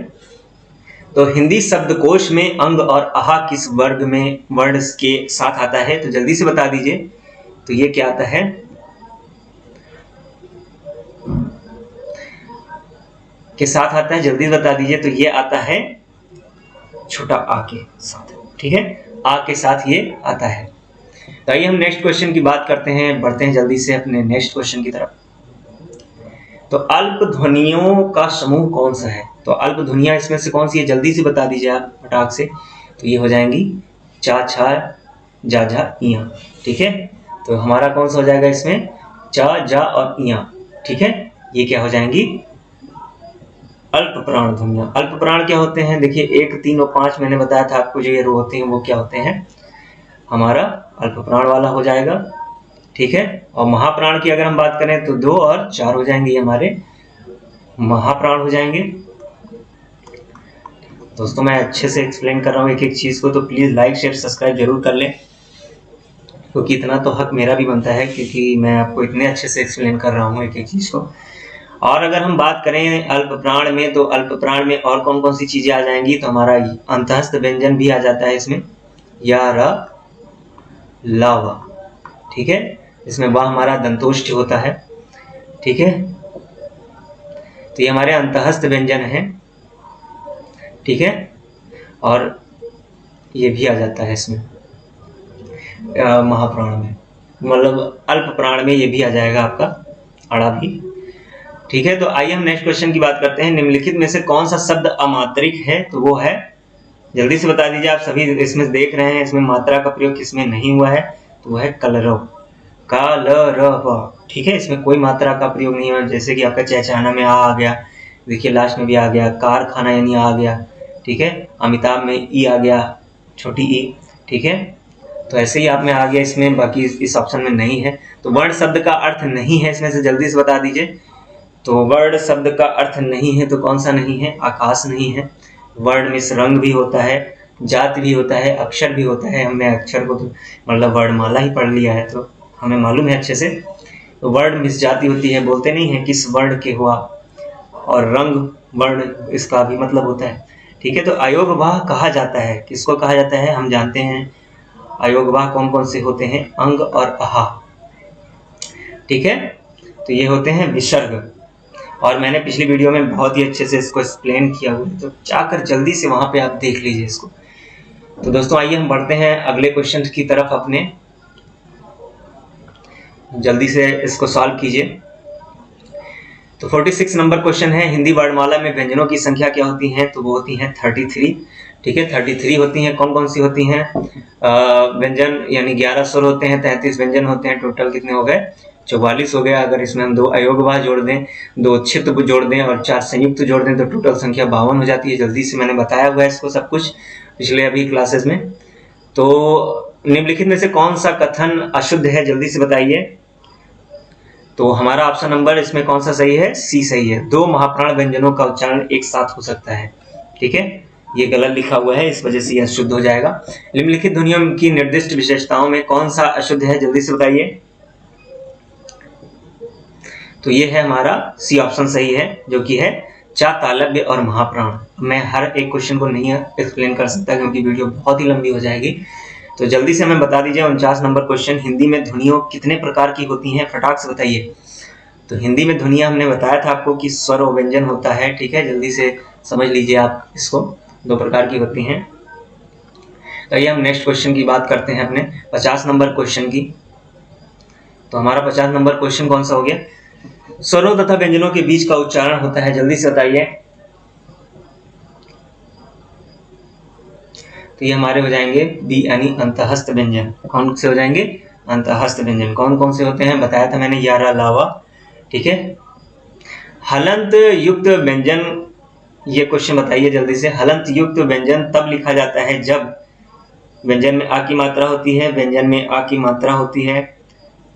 तो हिंदी शब्दकोश में अंग और आहा किस वर्ग में वर्ड के साथ आता है, तो जल्दी से बता दीजिए। तो ये क्या आता है, के साथ आता है, जल्दी बता दीजिए। तो ये आता है छोटा आ के साथ। ठीक है, आ के साथ ये आता है। तो आइए हम नेक्स्ट क्वेश्चन की बात करते हैं, बढ़ते हैं जल्दी से अपने नेक्स्ट क्वेश्चन की तरफ। तो अल्प ध्वनियों का समूह कौन सा है, तो अल्प ध्वनियां इसमें से कौन सी है, जल्दी से बता दीजिए आप फटाक से। तो ये हो जाएंगी चा छा जा झा इया। ठीक है, तो हमारा कौन सा हो जाएगा इसमें, चा जा और इया। ठीक है, ये क्या हो जाएंगी, अल्प प्राण ध्वनियां। अल्प प्राण क्या होते हैं, देखिए 1, 3 और 5 मैंने बताया था आपको, जो ये रो होते हैं वो क्या होते हैं, हमारा अल्प प्राण वाला हो जाएगा। ठीक है, और महाप्राण की अगर हम बात करें तो 2 और 4 हो जाएंगे, ये हमारे महाप्राण हो जाएंगे। दोस्तों मैं अच्छे से एक्सप्लेन कर रहा हूँ एक एक चीज को, तो प्लीज लाइक शेयर सब्सक्राइब जरूर कर लें, क्योंकि इतना तो हक मेरा भी बनता है, क्योंकि मैं आपको इतने अच्छे से एक्सप्लेन कर रहा हूँ एक एक चीज को। और अगर हम बात करें अल्प प्राण में, तो अल्प प्राण में और कौन कौन सी चीजें आ जाएंगी, तो हमारा अंतःस्थ व्यंजन भी आ जाता है इसमें, या र ला वा। ठीक है, इसमें वह हमारा दंतोष्ठ होता है। ठीक है, तो ये हमारे अंतःस्थ व्यंजन है। ठीक है, और ये भी आ जाता है इसमें महाप्राण में, मतलब अल्प प्राण में ये भी आ जाएगा आपका अड़ा भी। ठीक है, तो आइए हम नेक्स्ट क्वेश्चन की बात करते हैं। निम्नलिखित में से कौन सा शब्द अमात्रिक है, तो वो है, जल्दी से बता दीजिए। आप सभी इसमें देख रहे हैं, इसमें मात्रा का प्रयोग किसमें नहीं हुआ है, तो वो है कलरव, कलरव। ठीक है, इसमें कोई मात्रा का प्रयोग नहीं हुआ, जैसे कि आपका चहचहाना में आ गया, देखिए लास्ट में भी आ गया, कारखाना यानी आ गया। ठीक है, अमिताभ में ई आ गया, छोटी ई। ठीक है, तो ऐसे ही आप में आ गया इसमें, बाकी इस ऑप्शन में नहीं है। तो वर्ण शब्द का अर्थ नहीं है इसमें से, जल्दी से बता दीजिए। तो वर्ण शब्द का अर्थ नहीं है, तो कौन सा नहीं है, आकाश नहीं है। वर्ण में रंग भी होता है, जात भी होता है, अक्षर भी होता है। हमने अक्षर को तो मतलब वर्णमाला ही पढ़ लिया है, तो हमें मालूम है अच्छे से। तो वर्ण मिस जाति होती है, बोलते नहीं है किस वर्ण के हुआ, और रंग वर्ण इसका भी मतलब होता है। ठीक है, तो अयोगवाह कहा जाता है, किसको कहा जाता है, हम जानते हैं अयोगवाह कौन कौन से होते हैं, अंग और आहा। ठीक है, तो ये होते हैं विसर्ग, और मैंने पिछली वीडियो में बहुत ही अच्छे से इसको एक्सप्लेन किया हुआ है, तो जाकर जल्दी से वहां पे आप देख लीजिए इसको। तो दोस्तों आइए हम बढ़ते हैं अगले क्वेश्चन की तरफ अपने, जल्दी से इसको सॉल्व कीजिए। तो 46 नंबर क्वेश्चन है, हिंदी वर्णमाला में व्यंजनों की संख्या क्या होती है, तो वो होती है 33। ठीक है, 33 होती हैं। कौन कौन सी होती हैं, व्यंजन यानी 11 स्वर होते हैं, 33 व्यंजन होते हैं। टोटल कितने हो गए, 44 हो गया। अगर इसमें हम 2 अयोगवाह जोड़ दें, 2 छिद्र जोड़ दें और 4 संयुक्त जोड़ दें, तो टोटल संख्या 52 हो जाती है। जल्दी से मैंने बताया हुआ है इसको सब कुछ पिछले अभी क्लासेस में। तो निम्नलिखित में से कौन सा कथन अशुद्ध है, जल्दी से बताइए। तो हमारा ऑप्शन नंबर इसमें कौन सा सही है, सी सही है। 2 महाप्राण व्यंजनों का उच्चारण एक साथ हो सकता है। ठीक है, ये गलत लिखा हुआ है, इस वजह से यह अशुद्ध हो जाएगा। निम्नलिखित ध्वनियों की निर्दिष्ट विशेषताओं में कौन सा अशुद्ध है, जल्दी से बताइए। तो ये है हमारा सी ऑप्शन सही है, जो कि है चा, तालव्य और महाप्राण। मैं हर एक क्वेश्चन को नहीं एक्सप्लेन कर सकता, क्योंकि वीडियो बहुत ही लंबी हो जाएगी। तो जल्दी से हमें बता दीजिए 49 नंबर क्वेश्चन, हिंदी में ध्वनियों कितने प्रकार की होती हैं, फटाक से बताइए। तो हिंदी में ध्वनियां हमने बताया था आपको कि स्वर और व्यंजन होता है। ठीक है, जल्दी से समझ लीजिए आप इसको, 2 प्रकार की होती हैं। तो आइए हम नेक्स्ट क्वेश्चन की बात करते हैं अपने 50 नंबर क्वेश्चन की। तो हमारा 50 नंबर क्वेश्चन कौन सा हो गया, स्वरों तथा व्यंजनों के बीच का उच्चारण होता है, जल्दी से बताइए। तो ये हमारे हो जाएंगे बी यानी अंतःस्थ व्यंजन। कौन से हो जाएंगे, अंतःस्थ व्यंजन। कौन कौन से होते हैं बताया था मैंने, यारा लावा। ठीक है, हलंत युक्त व्यंजन, ये क्वेश्चन बताइए जल्दी से। हलंत युक्त व्यंजन तब लिखा जाता है जब व्यंजन में आ की मात्रा होती है, व्यंजन में आ की मात्रा होती है।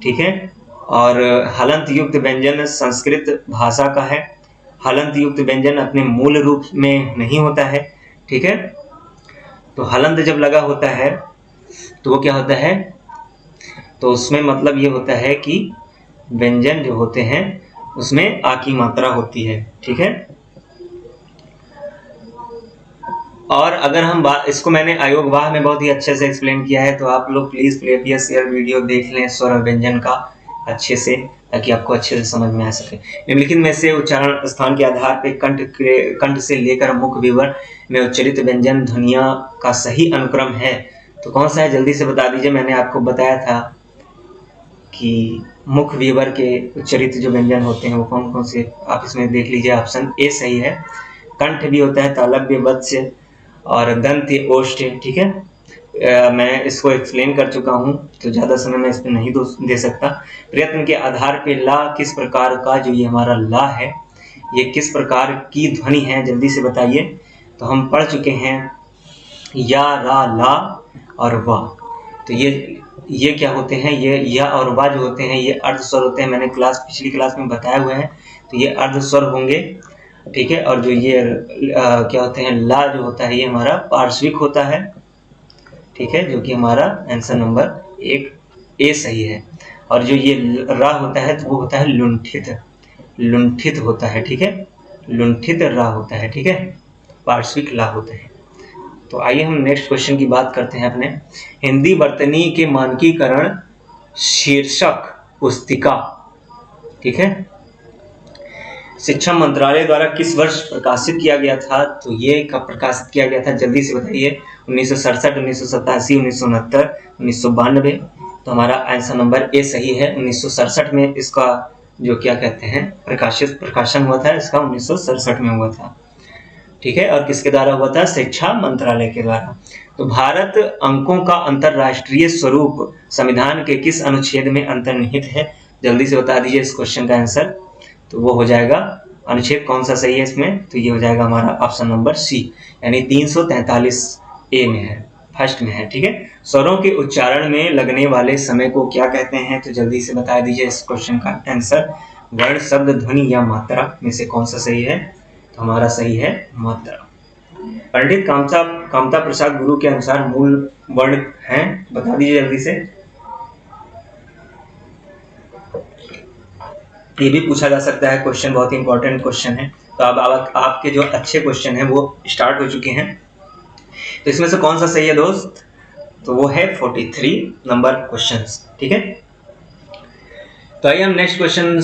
ठीक है, और हलंत युक्त व्यंजन संस्कृत भाषा का है। हलंत युक्त व्यंजन अपने मूल रूप में नहीं होता है। ठीक है, तो हलंत जब लगा होता है तो वो क्या होता है, तो उसमें मतलब ये होता है कि व्यंजन जो होते हैं उसमें आ की मात्रा होती है, ठीक है। और अगर हम इसको मैंने अयोग वाह में बहुत ही अच्छे से एक्सप्लेन किया है, तो आप लोग प्लीज प्रीवियस ईयर वीडियो देख लें स्वर और व्यंजन का अच्छे से, ताकि आपको अच्छे से समझ में आ सके। निम्नलिखित में से उच्चारण स्थान के आधार पर कंठ से लेकर मुख विवर में उच्चरित व्यंजन ध्वनिया का सही अनुक्रम है, तो कौन सा है जल्दी से बता दीजिए। मैंने आपको बताया था कि मुख विवर के उच्चरित जो व्यंजन होते हैं वो कौन कौन से, आप इसमें देख लीजिए। ऑप्शन ए सही है। कंठ भी होता है तालव्य, वत्स्य और दंत्य, ओष्ठ, ठीक है। मैं इसको एक्सप्लेन कर चुका हूँ, तो ज़्यादा समय मैं इस पर नहीं दे सकता। प्रयत्न के आधार पे ला किस प्रकार का, जो ये हमारा ला है ये किस प्रकार की ध्वनि है, जल्दी से बताइए। तो हम पढ़ चुके हैं या, रा, ला और वा। तो ये क्या होते हैं, ये या और वा जो होते हैं ये अर्ध स्वर होते हैं। मैंने पिछली क्लास में बताया हुआ है। तो ये अर्ध स्वर होंगे, ठीक है। और जो ये क्या होते हैं, ला जो होता है ये हमारा पार्श्विक होता है, ठीक है, जो कि हमारा आंसर नंबर 1 ए सही है। और जो ये रा होता है तो वो होता है लुंठित, लुंठित होता है, ठीक है, लुंठित रा होता है, ठीक है, पार्श्विक ला होता है। तो आइए हम नेक्स्ट क्वेश्चन की बात करते हैं अपने। हिंदी वर्तनी के मानकीकरण शीर्षक पुस्तिका, ठीक है, शिक्षा मंत्रालय द्वारा किस वर्ष प्रकाशित किया गया था। तो ये कब प्रकाशित किया गया था, जल्दी से बताइए। 1967, 1987, 1969, 1992। तो हमारा आंसर नंबर ए सही है। 1967 में इसका जो क्या कहते हैं प्रकाशन हुआ था, इसका 1967 में हुआ था, ठीक है। और किसके द्वारा हुआ था, शिक्षा मंत्रालय के द्वारा। तो भारत अंकों का अंतरराष्ट्रीय स्वरूप संविधान के किस अनुच्छेद में अंतर्निहित है, जल्दी से बता दीजिए इस क्वेश्चन का आंसर। तो वो हो जाएगा, अनुच्छेद कौन सा सही है इसमें, तो ये हो जाएगा हमारा ऑप्शन नंबर सी, यानी 343 ए में है, फर्स्ट में है, ठीक है। स्वरों के उच्चारण में लगने वाले समय को क्या कहते हैं, तो जल्दी से बता दीजिए इस क्वेश्चन का आंसर। वर्ण, शब्द, ध्वनि या मात्रा में से कौन सा सही है, तो हमारा सही है मात्रा। पंडित कामता प्रसाद गुरु के अनुसार मूल वर्ण हैं, बता दीजिए जल्दी से। ये भी पूछा जा सकता है क्वेश्चन, बहुत ही इंपॉर्टेंट क्वेश्चन है। तो अब आपके जो अच्छे क्वेश्चन हैं वो स्टार्ट हो चुके हैं। तो इसमें से कौन सा सही है दोस्त, तो वो है 43 नंबर क्वेश्चंस, ठीक है। तो आइए हम नेक्स्ट क्वेश्चन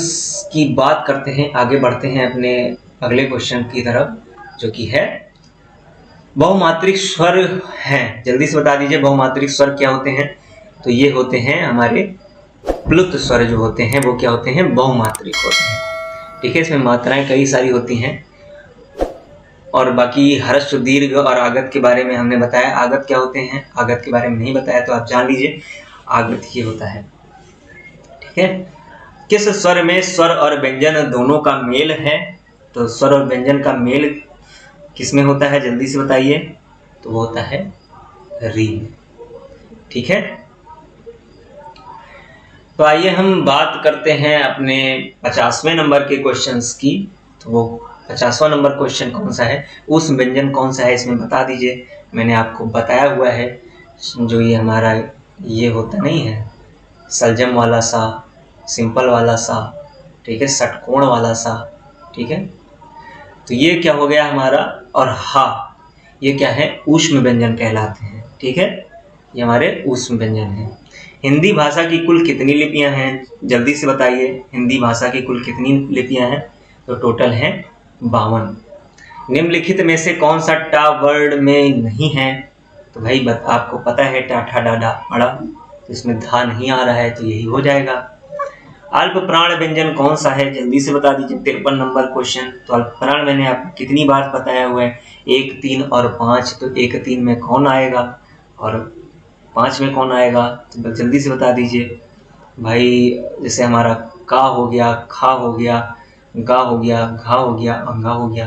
की बात करते हैं, आगे बढ़ते हैं अपने अगले क्वेश्चन की तरफ, जो कि है बहुमात्रिक स्वर हैं। जल्दी से बता दीजिए बहुमात्रिक स्वर क्या होते हैं। तो ये होते हैं हमारे प्लुत स्वर जो होते हैं वो क्या होते हैं, बहुमात्रिक होते हैं, ठीक है। इसमें मात्राएं कई सारी होती हैं। और बाकी हर्ष, दीर्घ और आगत के बारे में हमने बताया। आगत क्या होते हैं, आगत के बारे में नहीं बताया, तो आप जान लीजिए आगत ये होता है, ठीक है। किस स्वर में स्वर और व्यंजन दोनों का मेल है, तो स्वर और व्यंजन का मेल किस में होता है, जल्दी से बताइए। तो वो होता है री, ठीक है। तो आइए हम बात करते हैं अपने 50वें नंबर के क्वेश्चंस की। तो वो 50वां नंबर क्वेश्चन कौन सा है, उस व्यंजन कौन सा है इसमें बता दीजिए। मैंने आपको बताया हुआ है, जो ये हमारा ये होता नहीं है, सलजम वाला सा, सिंपल वाला सा, ठीक है, षटकोण वाला सा, ठीक है। तो ये क्या हो गया हमारा, और हा, ये क्या है, ऊष्म व्यंजन कहलाते हैं, ठीक है, ये हमारे ऊष्म व्यंजन हैं। हिंदी भाषा की कुल कितनी लिपियां हैं, जल्दी से बताइए। हिंदी भाषा की कुल कितनी लिपियां हैं, तो टोटल हैं 52। निम्नलिखित में से कौन सा टा वर्ड में नहीं है, तो भाई आपको पता है टाठा डाडा अड़ा, तो इसमें धा नहीं आ रहा है, तो यही हो जाएगा। अल्प प्राण व्यंजन कौन सा है, जल्दी से बता दीजिए। 53 नंबर क्वेश्चन। तो अल्प प्राण मैंने आपको कितनी बार बताया हुआ है, 1, 3 और 5। तो 1, 3 में कौन आएगा और 5 में कौन आएगा, तो जल्दी से बता दीजिए भाई। जैसे हमारा का हो गया, खा हो गया, गा हो गया, घा हो गया, अंगा हो गया।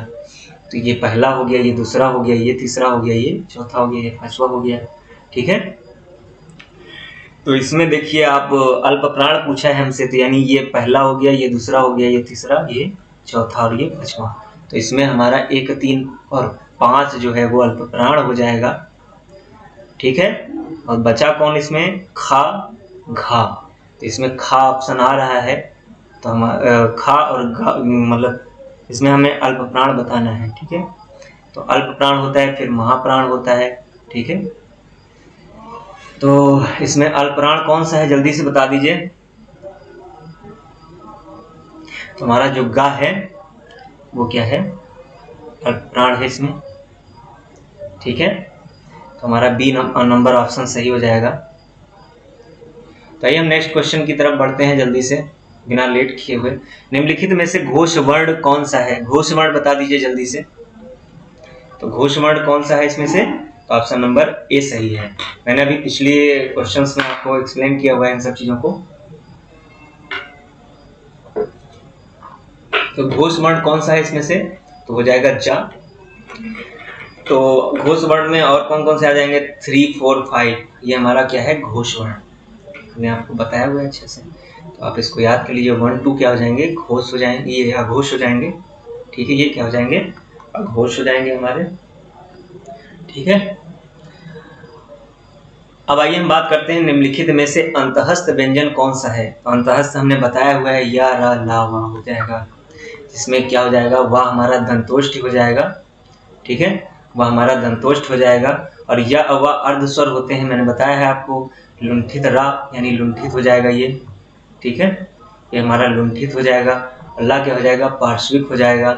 तो ये पहला हो गया, ये दूसरा हो गया, ये तीसरा हो गया, ये चौथा हो गया, ये पांचवा हो गया, ठीक है। तो इसमें देखिए आप अल्प प्राण पूछा है हमसे, तो यानी ये पहला हो गया, ये दूसरा हो गया, ये तीसरा, ये चौथा और ये पांचवा। तो इसमें हमारा 1, 3 और 5 जो है वो अल्प प्राण हो जाएगा, ठीक है। और बचा कौन इसमें, खा, घा, तो इसमें खा ऑप्शन आ रहा है, तो हम खा और घा मतलब इसमें हमें अल्प प्राण बताना है। ठीक है, तो अल्प प्राण होता है, फिर महाप्राण होता है। ठीक है, तो इसमें अल्प प्राण कौन सा है जल्दी से बता दीजिए। तो हमारा जो गा है वो क्या है, अल्प प्राण है इसमें। ठीक है, तो हमारा बी नंबर ऑप्शन सही हो जाएगा। तो आइए हम नेक्स्ट क्वेश्चन की तरफ बढ़ते हैं जल्दी से बिना लेट किए हुए। निम्नलिखित में से घोष वर्ण कौन सा है, घोष वर्ण बता दीजिए जल्दी से। तो घोष वर्ण कौन सा है इसमें से, तो ऑप्शन नंबर ए सही है। मैंने अभी पिछले क्वेश्चंस में आपको एक्सप्लेन किया हुआ है इन सब चीजों को। तो घोष वर्ण कौन सा है इसमें से, तो हो जाएगा जा। तो घोष वर्ण में और कौन कौन से आ जाएंगे, 3, 4, 5, ये हमारा क्या है घोष वर्ण, मैंने आपको बताया हुआ है अच्छे से। तो आप इसको याद कर लीजिए, 1, 2 क्या हो जाएंगे, घोष हो जाएंगे, ये अघोष हो जाएंगे। ठीक है, ये क्या हो जाएंगे, अघोष हो जाएंगे हमारे। ठीक है, अब आइए हम बात करते हैं निम्नलिखित में से अंतःस्थ व्यंजन कौन सा है। तो अंतःस्थ हमने बताया हुआ है या रा ला वा हो जाएगा, जिसमें क्या हो जाएगा, वह हमारा दंतोष्ठ हो जाएगा। ठीक है, वह हमारा दंतोष्ठ हो जाएगा। और या अ अर्ध स्वर होते हैं, मैंने बताया है आपको, लुंठित रा यानी लुंठित हो जाएगा ये। ठीक है, ये हमारा लुंठित हो जाएगा। अल्लाह क्या हो जाएगा, पार्श्विक हो जाएगा।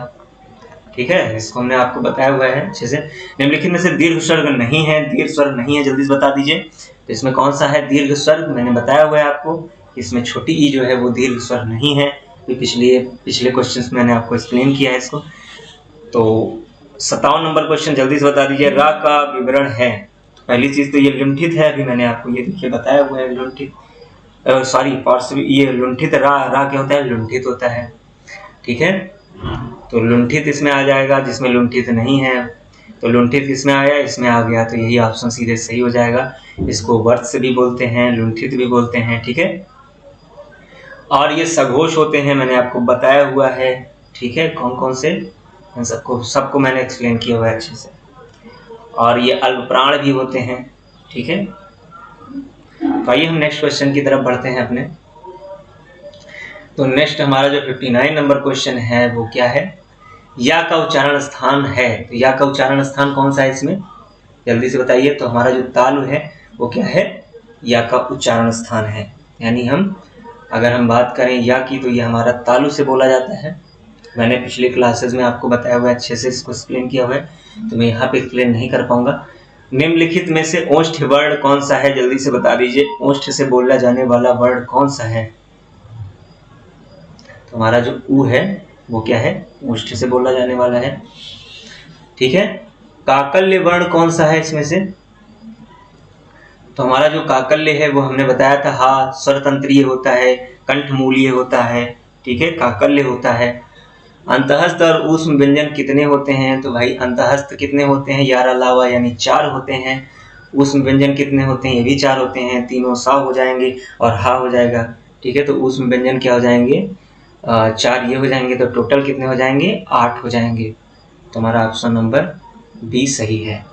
ठीक है, इसको हमने आपको बताया हुआ है अच्छे से। निम्नलिखित में से दीर्घ स्वर्ग नहीं है, दीर्घ स्वर्ग नहीं है, जल्दी से बता दीजिए। तो इसमें कौन सा है दीर्घ स्वर्ग, मैंने बताया हुआ है आपको, इसमें छोटी ई जो है वो दीर्घ स्वर्ग नहीं है। पिछले क्वेश्चंस में मैंने आपको एक्सप्लेन किया है इसको। तो 57 नंबर क्वेश्चन जल्दी से बता दीजिए, रा का विवरण है। पहली चीज तो ये लुंठित है, अभी मैंने आपको ये देखिए बताया हुआ है लुंठित, सॉरी पार्श्विक, ये लुंठित रा क्या होता है, लुंठित होता है। ठीक है, तो लुंठित इसमें आ जाएगा, जिसमें लुंठित नहीं है। तो लुंठित इसमें आया, इसमें आ गया, तो यही ऑप्शन सीधे सही हो जाएगा। इसको वर्त से भी बोलते हैं, लुंठित भी बोलते हैं। ठीक है, और ये सघोष होते हैं, मैंने आपको बताया हुआ है। ठीक है, कौन कौन से, सबको मैंने एक्सप्लेन किया हुआ है अच्छे से। और ये अल्प प्राण भी होते हैं। ठीक है, तो आइए हम नेक्स्ट क्वेश्चन की तरफ बढ़ते हैं अपने। तो नेक्स्ट हमारा जो 59 नंबर क्वेश्चन है वो क्या है, या का उच्चारण स्थान है। तो या का उच्चारण स्थान कौन सा है इसमें, जल्दी से बताइए। तो हमारा जो तालु है वो क्या है, या का उच्चारण स्थान है। यानी अगर हम बात करें या की, तो ये हमारा तालु से बोला जाता है। मैंने पिछले क्लासेस में आपको बताया हुआ है, अच्छे से इसको एक्सप्लेन किया हुआ है, तो मैं यहाँ पे एक्सप्लेन नहीं कर पाऊंगा। निम्नलिखित में से ओष्ठ वर्ण कौन सा है, जल्दी से बता दीजिए। ओष्ठ से बोला जाने वाला वर्ण कौन सा है, तो हमारा जो ऊ है वो क्या है, ओष्ठ से बोला जाने वाला है। ठीक है, काकल्य वर्ण कौन सा है इसमें से, तो हमारा जो काकल्य है वो हमने बताया था, हा स्वरतंत्रीय होता है, कंठमूलीय होता है। ठीक है, काकल्य होता है। अंतःस्थ और ऊष्म व्यंजन कितने होते हैं, तो भाई अंतःस्थ कितने होते हैं, यारा लावा यानी 4 होते हैं। ऊष्म व्यंजन कितने होते हैं, ये भी 4 होते हैं, तीनों सा हो जाएंगे और हा हो जाएगा। ठीक है, तो ऊष्म व्यंजन क्या हो जाएंगे, 4 ये हो जाएंगे, तो टोटल कितने हो जाएंगे, 8 हो जाएंगे। तो हमारा ऑप्शन नंबर बी सही है।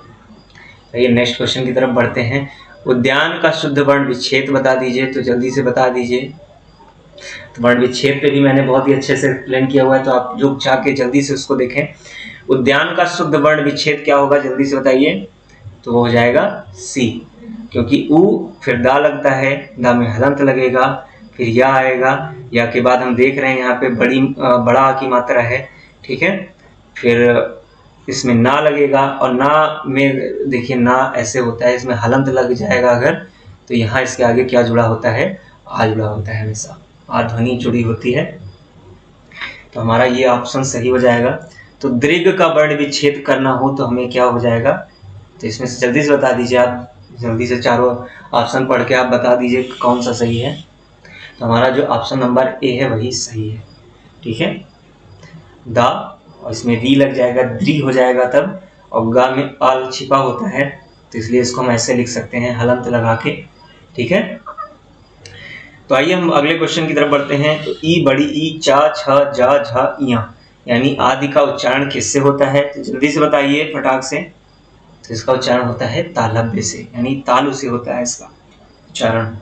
ये नेक्स्ट क्वेश्चन की तरफ बढ़ते हैं। उद्यान का शुद्ध वर्ण विच्छेद बता दीजिए, तो जल्दी से बता दीजिए। तो वर्ण विच्छेद पे भी मैंने बहुत ही अच्छे से एक्सप्लेन किया हुआ है, तो आप जो जाके जल्दी से उसको देखें। उद्यान का शुद्ध वर्ण विच्छेद क्या होगा, जल्दी से बताइए। तो वो हो जाएगा सी, क्योंकि ऊ फिर दा लगता है, दा में हलंत लगेगा, फिर या आएगा, या के बाद हम देख रहे हैं यहाँ पे बड़ा की मात्रा है। ठीक है, फिर इसमें ना लगेगा, और ना में देखिए ना ऐसे होता है, इसमें हलंत लग जाएगा अगर, तो यहाँ इसके आगे क्या जुड़ा होता है, आ जुड़ा होता है, हमेशा आ ध्वनि जुड़ी होती है। तो हमारा ये ऑप्शन सही हो जाएगा। तो दीर्घ का वर्ण विच्छेद करना हो तो हमें क्या हो जाएगा, तो इसमें से जल्दी से बता दीजिए आप, जल्दी से चारों ऑप्शन पढ़ के आप बता दीजिए कौन सा सही है। तो हमारा जो ऑप्शन नंबर ए है वही सही है। ठीक है, दा और इसमें री लग जाएगा, द्री हो जाएगा तब, और गा में अल छिपा होता है, तो इसलिए इसको हम ऐसे लिख सकते हैं हलंत लगा के। ठीक है, तो आइए हम अगले क्वेश्चन की तरफ बढ़ते हैं। तो ई बड़ी ई चा छ जा झा इया यानी आदि का उच्चारण किससे होता है, तो जल्दी से बताइए फटाक से। तो इसका उच्चारण होता है तालव्य से, यानी तालु से होता है इसका उच्चारण।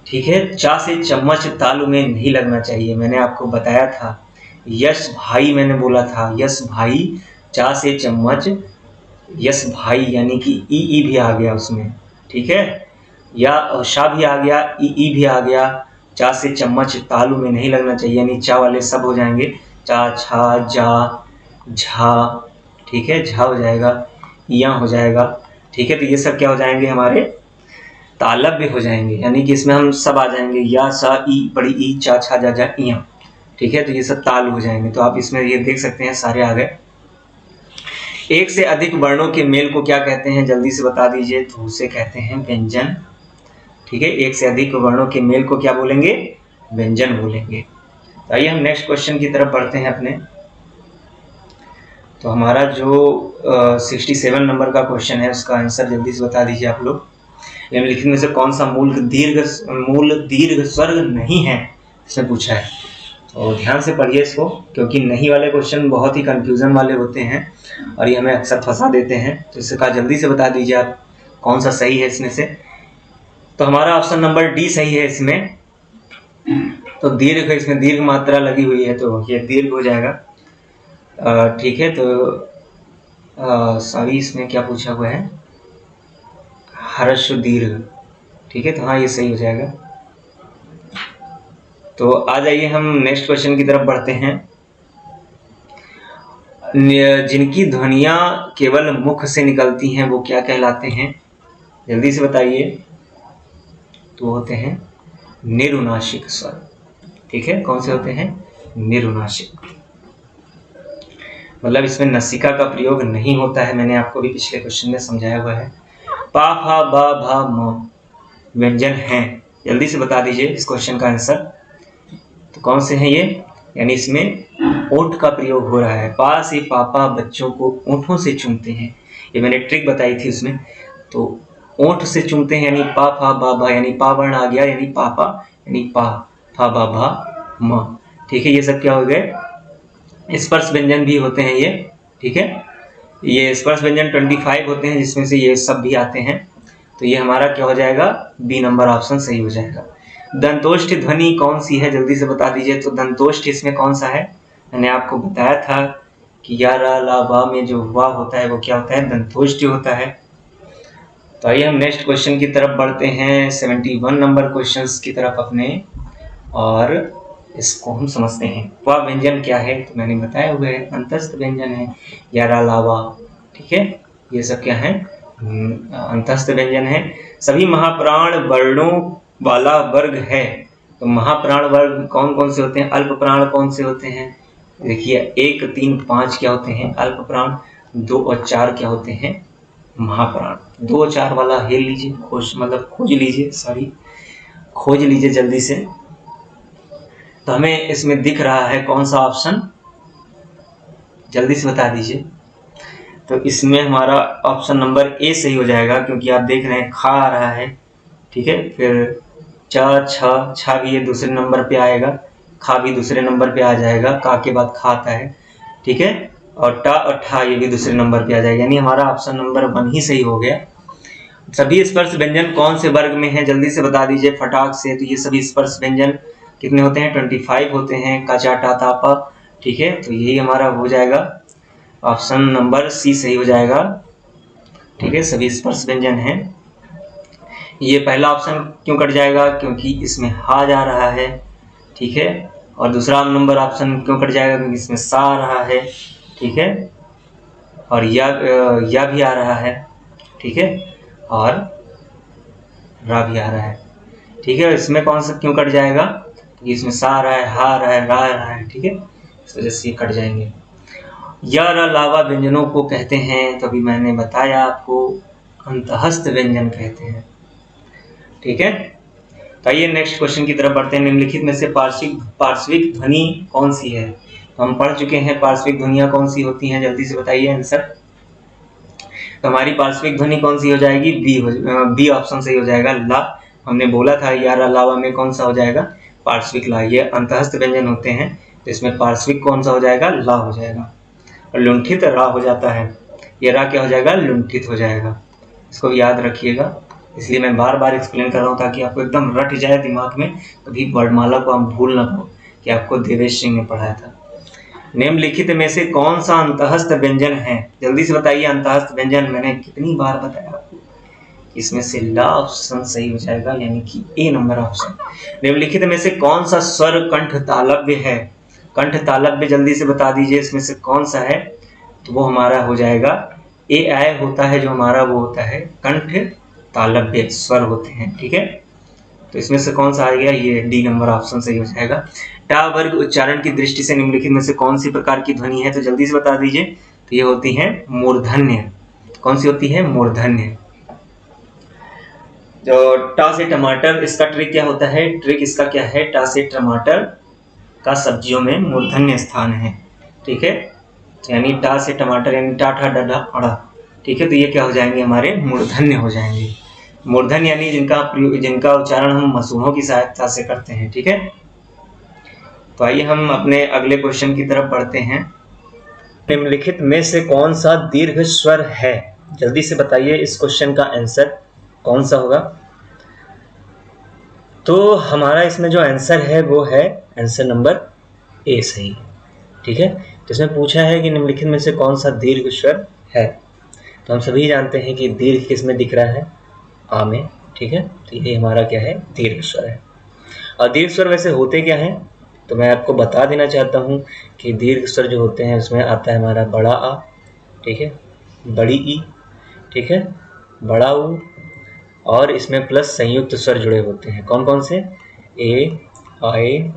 ठीक है। चा से चम्मच तालू में नहीं लगना चाहिए, मैंने आपको बताया था। यश भाई मैंने बोला था, यश भाई, चा से चम्मच, यश भाई यानी कि ई भी आ गया उसमें, ठीक है। या शा भी आ गया, ई भी आ गया। चा से चम्मच तालू में नहीं लगना चाहिए, यानी चा वाले सब हो जाएंगे, चा, छा, जा, झा, ठीक है, झा हो जाएगा, या हो जाएगा, ठीक है। तो ये सब क्या हो जाएंगे, हमारे तालव्य हो जाएंगे, यानी कि इसमें हम सब आ जाएंगे, या, सा, ई, बड़ी ई, चा, छा, जा, इया, ठीक है। तो ये सब ताल हो जाएंगे। तो आप इसमें ये देख सकते हैं सारे आ गए। एक से अधिक वर्णों के मेल को क्या कहते हैं, जल्दी से बता दीजिए। तो उसे कहते हैं व्यंजन, ठीक है। एक से अधिक वर्णों के मेल को क्या बोलेंगे, व्यंजन बोलेंगे। तो आइए हम नेक्स्ट क्वेश्चन की तरफ बढ़ते हैं अपने। तो हमारा जो 67 नंबर का क्वेश्चन है, उसका आंसर जल्दी से बता दीजिए आप लोग। निम्नलिखित में से कौन सा मूल दीर्घ स्वर्ग नहीं है, इसमें पूछा है। तो ध्यान से पढ़िए इसको, क्योंकि नहीं वाले क्वेश्चन बहुत ही कंफ्यूजन वाले होते हैं और ये हमें अक्सर फंसा देते हैं। तो इसका जल्दी से बता दीजिए आप कौन सा सही है इसमें से। तो हमारा ऑप्शन नंबर डी सही है इसमें। तो दीर्घ, इसमें दीर्घ मात्रा लगी हुई है, तो ये दीर्घ हो जाएगा, ठीक है। तो सॉरी, इसमें क्या पूछा हुआ है, हर्ष दीर्घ, ठीक है। तो हाँ, ये सही हो जाएगा। तो आ जाइए हम नेक्स्ट क्वेश्चन की तरफ बढ़ते हैं। जिनकी ध्वनियां केवल मुख से निकलती हैं वो क्या कहलाते हैं, जल्दी से बताइए। तो होते हैं निरुनासिक स्वर, ठीक है। कौन से होते हैं, निरुनासिक, मतलब इसमें नसिका का प्रयोग नहीं होता है, मैंने आपको भी पिछले क्वेश्चन में समझाया हुआ है। पा, फा, बा, भा, म व्यंजन हैं, जल्दी से बता दीजिए इस क्वेश्चन का आंसर। तो कौन से हैं ये, यानी इसमें ओठ का प्रयोग हो रहा है। पा से पापा बच्चों को ओठों से चूमते हैं, ये मैंने ट्रिक बताई थी उसमें। तो ओठ से चूमते हैं, यानी पा, फा, बा, भा, यानी पा वर्ण आ गया, यानी पापा, यानी पा, फा, बा, भा, म, ठीक है। ये सब क्या हो गए, स्पर्श व्यंजन भी होते हैं ये, ठीक है। ये स्पर्श व्यंजन 25 होते हैं, जिसमें से ये सब भी आते हैं। तो ये हमारा क्या हो जाएगा, बी नंबर ऑप्शन सही हो जाएगा। दंतोष्ठ ध्वनि कौन सी है, जल्दी से बता दीजिए। तो दंतोष्ठ इसमें कौन सा है, मैंने आपको बताया था कि या, रा, ला, वा में जो वा होता है वो क्या होता है, दंतोष्ठ होता है। तो आइए हम नेक्स्ट क्वेश्चन की तरफ बढ़ते हैं, 71 नंबर क्वेश्चन की तरफ अपने, और इसको हम समझते हैं। वह व्यंजन क्या है, तो मैंने बताया हुआ है, अंतस्थ व्यंजन है, या, रा, ला, वा, ठीक है। ये सब क्या है, अंतस्थ व्यंजन है। सभी महाप्राण वर्णों वाला वर्ग है। तो महाप्राण वर्ग कौन कौन से होते हैं, अल्प प्राण कौन से होते हैं, देखिए 1, 3, 5 क्या होते हैं अल्प प्राण, 2 और 4 क्या होते हैं महाप्राण। 2 और 4 वाला हेल लीजिए, खोज लीजिए, खोज लीजिए जल्दी से। तो हमें इसमें दिख रहा है कौन सा ऑप्शन, जल्दी से बता दीजिए। तो इसमें हमारा ऑप्शन नंबर ए सही हो जाएगा, क्योंकि आप देख रहे हैं खा आ रहा है, ठीक है। फिर च, छ, छा भी ये दूसरे नंबर पे आएगा, खा भी दूसरे नंबर पे आ जाएगा, का के बाद खा आता है, ठीक है। और टा और ठा ये भी दूसरे नंबर पे आ जाएगा, यानी हमारा ऑप्शन नंबर 1 ही सही हो गया। सभी स्पर्श व्यंजन कौन से वर्ग में है, जल्दी से बता दीजिए फटाक से। तो ये सभी स्पर्श व्यंजन कितने होते हैं, 25 होते हैं, का, चा, टा, ता, पा, ठीक है। तो यही हमारा हो जाएगा, ऑप्शन नंबर सी सही हो जाएगा, ठीक है। सभी स्पर्श व्यंजन हैं। ये पहला ऑप्शन क्यों कट जाएगा, क्योंकि इसमें हा जा रहा है, ठीक है। और दूसरा नंबर ऑप्शन क्यों कट जाएगा, क्योंकि इसमें सा आ रहा है, ठीक है। और या भी आ रहा है, ठीक है, और रा भी आ रहा है, ठीक है। इसमें कौन सा क्यों कट जाएगा, क्योंकि इसमें सा आ रहा है, हा आ रहा है, रा आ रहा है, ठीक है। इस वजह से ये कट जाएंगे। या, रा, लावा व्यंजनों को कहते हैं, तो अभी मैंने बताया आपको, अंतहस्थ व्यंजन कहते हैं, ठीक है। तो आइए नेक्स्ट क्वेश्चन की तरफ बढ़ते हैं। निम्नलिखित में से पार्श्विक ध्वनि कौन सी है, तो हम पढ़ चुके हैं पार्श्विक ध्वनियां कौन सी होती हैं, जल्दी से बताइए आंसर। तो हमारी पार्श्विक ध्वनि कौन सी हो जाएगी, बी ऑप्शन सही हो जाएगा, ला। हमने बोला था या, रा, लावा में कौन सा हो जाएगा, पार्श्विक ला। ये अंतहस्थ व्यंजन होते हैं, तो इसमें पार्श्विक कौन सा हो जाएगा, ला हो जाएगा। और लुंठित रा हो जाता है, ये रा क्या हो जाएगा, लुंठित हो जाएगा, इसको याद रखिएगा। इसलिए मैं बार बार एक्सप्लेन कर रहा हूँ ताकि आपको एकदम रट जाए दिमाग में, कभी वर्णमाला को आप भूल ना पाओ कि आपको देवेश सिंह ने पढ़ाया था। निम्नलिखित में से कौन सा अंतःस्थ व्यंजन है? जल्दी से बताइए अंतःस्थ व्यंजन। मैंने कितनी बार बताया आपको, इसमें से ला ऑप्शन सही हो जाएगा, यानी कि ए नंबर ऑप्शन। निम्नलिखित में से कौन सा स्वर कंठ तालव्य है? कंठ तालव्य जल्दी से बता दीजिए, इसमें से कौन सा है? तो वो हमारा हो जाएगा ए आय होता है जो हमारा, वो होता है कंठ तालव्य स्वर होते हैं। ठीक है, तो इसमें से कौन सा आ गया? ये डी नंबर ऑप्शन सही हो जाएगा। टा वर्ग उच्चारण की दृष्टि से निम्नलिखित में से कौन सी प्रकार की ध्वनि है? तो जल्दी से बता दीजिए। तो ये होती है मूर्धन्य। कौन सी होती है? मूर्धन्य। जो टा से टमाटर, इसका ट्रिक क्या होता है? ट्रिक इसका क्या है? टा से टमाटर का सब्जियों में मूर्धन्य स्थान है। ठीक है, यानी टा से टमाटर यानी टा ठा डा अड़ा। ठीक है, तो ये क्या हो जाएंगे? हमारे मूर्धन्य हो जाएंगे। मूर्धन्य यानी जिनका उच्चारण हम मसूड़ों की सहायता से करते हैं। ठीक है, तो आइए हम अपने अगले क्वेश्चन की तरफ बढ़ते हैं। निम्नलिखित में से कौन सा दीर्घ स्वर है? जल्दी से बताइए इस क्वेश्चन का आंसर कौन सा होगा? तो हमारा इसमें जो आंसर है वो है आंसर नंबर ए सही है। ठीक है, तो इसमें पूछा है कि निम्नलिखित में से कौन सा दीर्घ स्वर है। तो हम सभी जानते हैं कि दीर्घ किस में दिख रहा है? आ में। ठीक है, तो ये हमारा क्या है? दीर्घ स्वर है। और दीर्घ स्वर वैसे होते क्या हैं? तो मैं आपको बता देना चाहता हूँ कि दीर्घ स्वर जो होते हैं उसमें आता है हमारा बड़ा आ, ठीक है, बड़ी ई, ठीक है, बड़ा ऊ, और इसमें प्लस संयुक्त स्वर जुड़े होते हैं। कौन कौन से? ए, आए,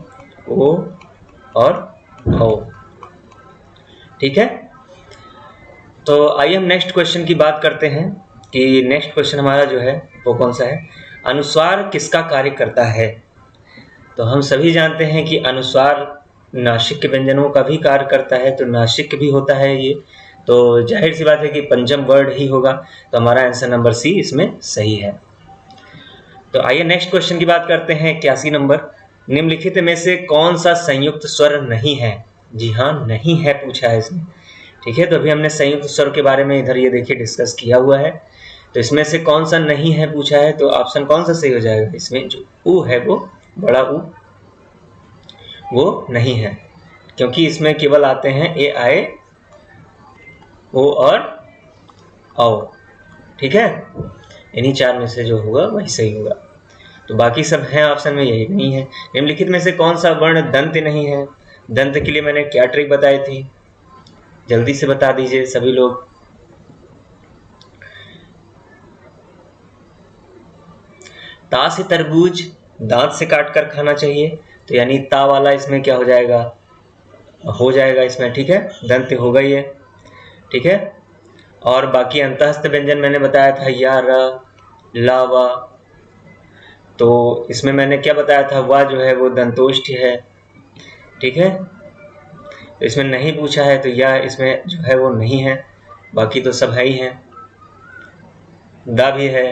ओ और औ। ठीक है, तो आइए हम नेक्स्ट क्वेश्चन की बात करते हैं कि नेक्स्ट क्वेश्चन हमारा जो है वो कौन सा है? अनुस्वार किसका कार्य करता है? तो हम सभी जानते हैं कि अनुस्वार नासिक के व्यंजनों का भी कार्य करता है, तो नासिक भी होता है ये, तो जाहिर सी बात है कि पंचम वर्ड ही होगा। तो हमारा आंसर नंबर सी इसमें सही है। तो आइए नेक्स्ट क्वेश्चन की बात करते हैं। 81 नंबर। निम्नलिखित में से कौन सा संयुक्त स्वर नहीं है? जी हाँ, नहीं है पूछा है इसमें। ठीक है, तो अभी हमने संयुक्त स्वर के बारे में इधर ये देखिए डिस्कस किया हुआ है। तो इसमें से कौन सा नहीं है पूछा है, तो ऑप्शन कौन सा सही हो जाएगा? इसमें जो ऊ है वो बड़ा ऊ, वो नहीं है, क्योंकि इसमें केवल आते हैं ए आए, ओ और औ। ठीक है, इन्हीं चार में से जो होगा वही सही होगा। तो बाकी सब हैं ऑप्शन में, यही नहीं है। निम्नलिखित में से कौन सा वर्ण दंत नहीं है? दंत के लिए मैंने क्या ट्रिक बताई थी? जल्दी से बता दीजिए सभी लोग। ता से तरबूज दांत से काट कर खाना चाहिए, तो यानी ता वाला इसमें क्या हो जाएगा? हो जाएगा इसमें। ठीक है, दंत होगा ये। ठीक है, और बाकी अंतःस्थ व्यंजन मैंने बताया था या, र, ला, वा। तो इसमें मैंने क्या बताया था? वा जो है वो दंतोष्ठ है। ठीक है, तो इसमें नहीं पूछा है, तो या इसमें जो है वो नहीं है, बाकी तो सब है ही है। दा भी है,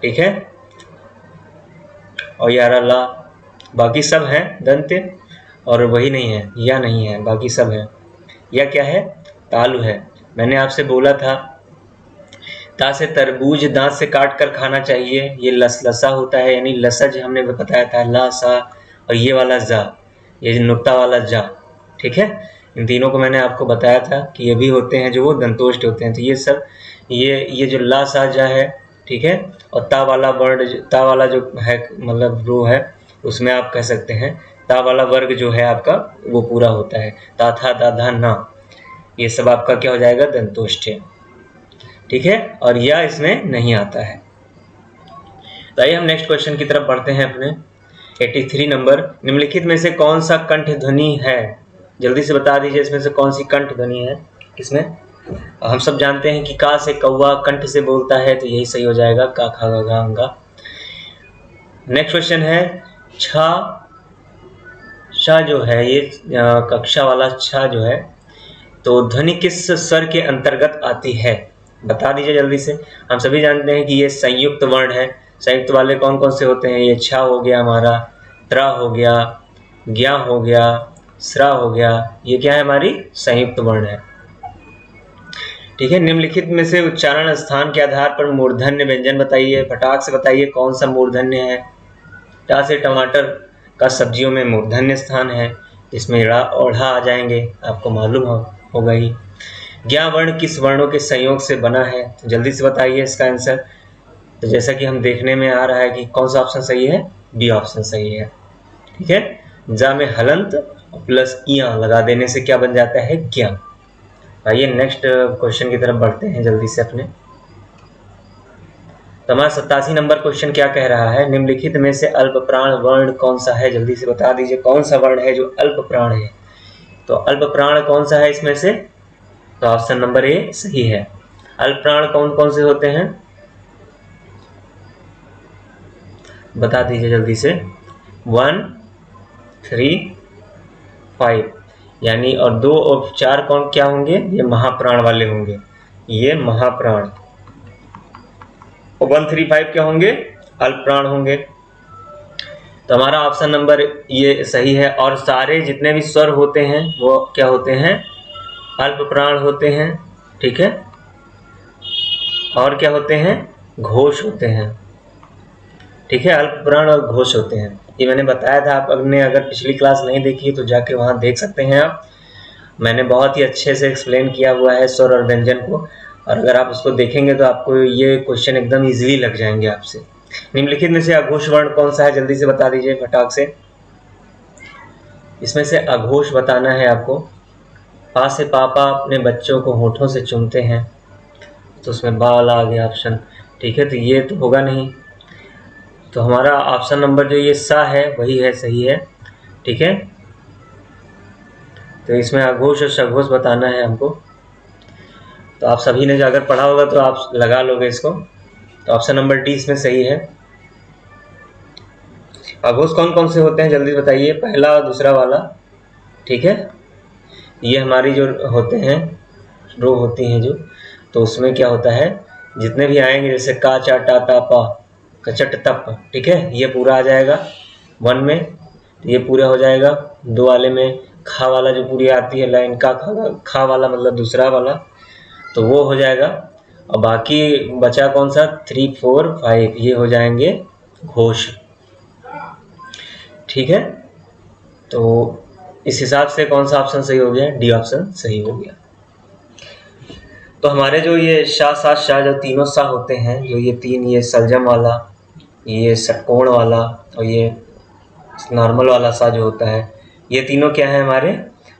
ठीक है, और यारा ला, बाकी सब है दंत, और वही नहीं है, या नहीं है, बाकी सब है। या क्या है? तालु है। मैंने आपसे बोला था ता से तरबूज दांत से काट कर खाना चाहिए, ये लसा होता है, यानी लसज हमने बताया था, ला सा, और ये वाला जा, ये नुक्ता वाला जा। ठीक है, इन तीनों को मैंने आपको बताया था कि ये भी होते हैं जो वो दंतोष्ठ होते हैं। तो ये सब ये जो ला सा जा है, ठीक है, और ता वाला वर्ड, ता वाला जो है मतलब रो है, उसमें आप कह सकते हैं ता वाला वर्ग जो है आपका वो पूरा होता है। ता था दा धा ना, ये सब आपका क्या हो जाएगा? दंतोष्ठ है। ठीक है, और या इसमें नहीं आता है। तो आइए हम नेक्स्ट क्वेश्चन की तरफ बढ़ते हैं अपने। 83 नंबर। निम्नलिखित में से कौन सा कंठ ध्वनि है? जल्दी से बता दीजिए इसमें से कौन सी कंठ ध्वनि है किसमें? हम सब जानते हैं कि का से कौवा कंठ से बोलता है, तो यही सही हो जाएगा, का खा गा घा अंगा। नेक्स्ट क्वेश्चन है छा। छा जो है ये कक्षा वाला छा जो है, तो ध्वनि किस स्वर के अंतर्गत आती है? बता दीजिए जल्दी से। हम सभी जानते हैं कि ये संयुक्त वर्ण है। संयुक्त वाले कौन कौन से होते हैं? ये छा हो गया हमारा, त्रा हो गया, ज्ञा हो गया, स्रा हो गया, ये क्या है? हमारी संयुक्त वर्ण है। ठीक है, निम्नलिखित में से उच्चारण स्थान के आधार पर मूर्धन्य व्यंजन बताइए। फटाक से बताइए कौन सा मूर्धन्य है। टा से टमाटर का सब्जियों में मूर्धन्य स्थान है, इसमें ड़ा ओढ़ा आ जाएंगे, आपको मालूम होगा ही। ज्ञा वर्ण किस वर्णों के संयोग से बना है, तो जल्दी से बताइए इसका आंसर। तो जैसा कि हम देखने में आ रहा है कि कौन सा ऑप्शन सही है, बी ऑप्शन सही है। ठीक है, जा में हलंत प्लस इया लगा देने से क्या बन जाता है, ज्ञा। आइए नेक्स्ट क्वेश्चन की तरफ बढ़ते हैं जल्दी से अपने। तो हमारा 87 नंबर क्वेश्चन क्या कह रहा है, निम्नलिखित में से अल्प प्राण वर्ण कौन सा है, जल्दी से बता दीजिए कौन सा वर्ण है जो अल्प प्राण है। तो अल्प प्राण कौन सा है इसमें से, तो ऑप्शन नंबर ए सही है। अल्प प्राण कौन कौन से होते हैं, बता दीजिए जल्दी से। 1, 3, 5 यानी, और 2 और 4 कौन क्या होंगे, ये महाप्राण वाले होंगे, ये महाप्राण। 1, 3, 5 क्या होंगे, अल्प प्राण होंगे। तो हमारा ऑप्शन नंबर ये सही है। और सारे जितने भी स्वर होते हैं वो क्या होते हैं, अल्प प्राण होते हैं। ठीक है, और क्या होते हैं, घोष होते हैं। ठीक है, अल्प प्राण और घोष होते हैं, ये मैंने बताया था। आपने अगर पिछली क्लास नहीं देखी तो जाके वहां देख सकते हैं आप। मैंने बहुत ही अच्छे से एक्सप्लेन किया हुआ है स्वर और व्यंजन को, और अगर आप उसको देखेंगे तो आपको ये क्वेश्चन एकदम इजीली लग जाएंगे आपसे। निम्नलिखित में से अघोष वर्ण कौन सा है, जल्दी से बता दीजिए फटाक से। इसमें से अघोष बताना है आपको। पा से पापा अपने बच्चों को होठों से चूमते हैं, तो उसमें बा वाला आ गया ऑप्शन। ठीक है, तो ये तो होगा नहीं, तो हमारा ऑप्शन नंबर जो ये सा है वही है, सही है। ठीक है, तो इसमें अघोष और सघोष बताना है हमको। तो आप सभी ने अगर पढ़ा होगा तो आप लगा लोगे इसको। तो ऑप्शन नंबर डी इसमें सही है। अघोष कौन कौन से होते हैं जल्दी बताइए, पहला और दूसरा वाला। ठीक है, ये हमारी जो होते हैं रो होती हैं जो, तो उसमें क्या होता है, जितने भी आएंगे जैसे का चा टा ता पा कचट तप, ठीक है, ये पूरा आ जाएगा 1 में, तो ये पूरा हो जाएगा। 2 वाले में खा वाला जो पूरी आती है लाइन, का खा वाला मतलब दूसरा वाला, तो वो हो जाएगा। और बाकी बचा कौन सा, 3, 4, 5, ये हो जाएंगे घोष। ठीक है, तो इस हिसाब से कौन सा ऑप्शन सही हो गया, डी ऑप्शन सही हो गया। तो हमारे जो ये शाह सा शाह जो तीनों सा होते हैं, जो ये 3, ये सलजम वाला, ये षटकोण वाला और ये नॉर्मल वाला सा जो होता है, ये तीनों क्या है, हमारे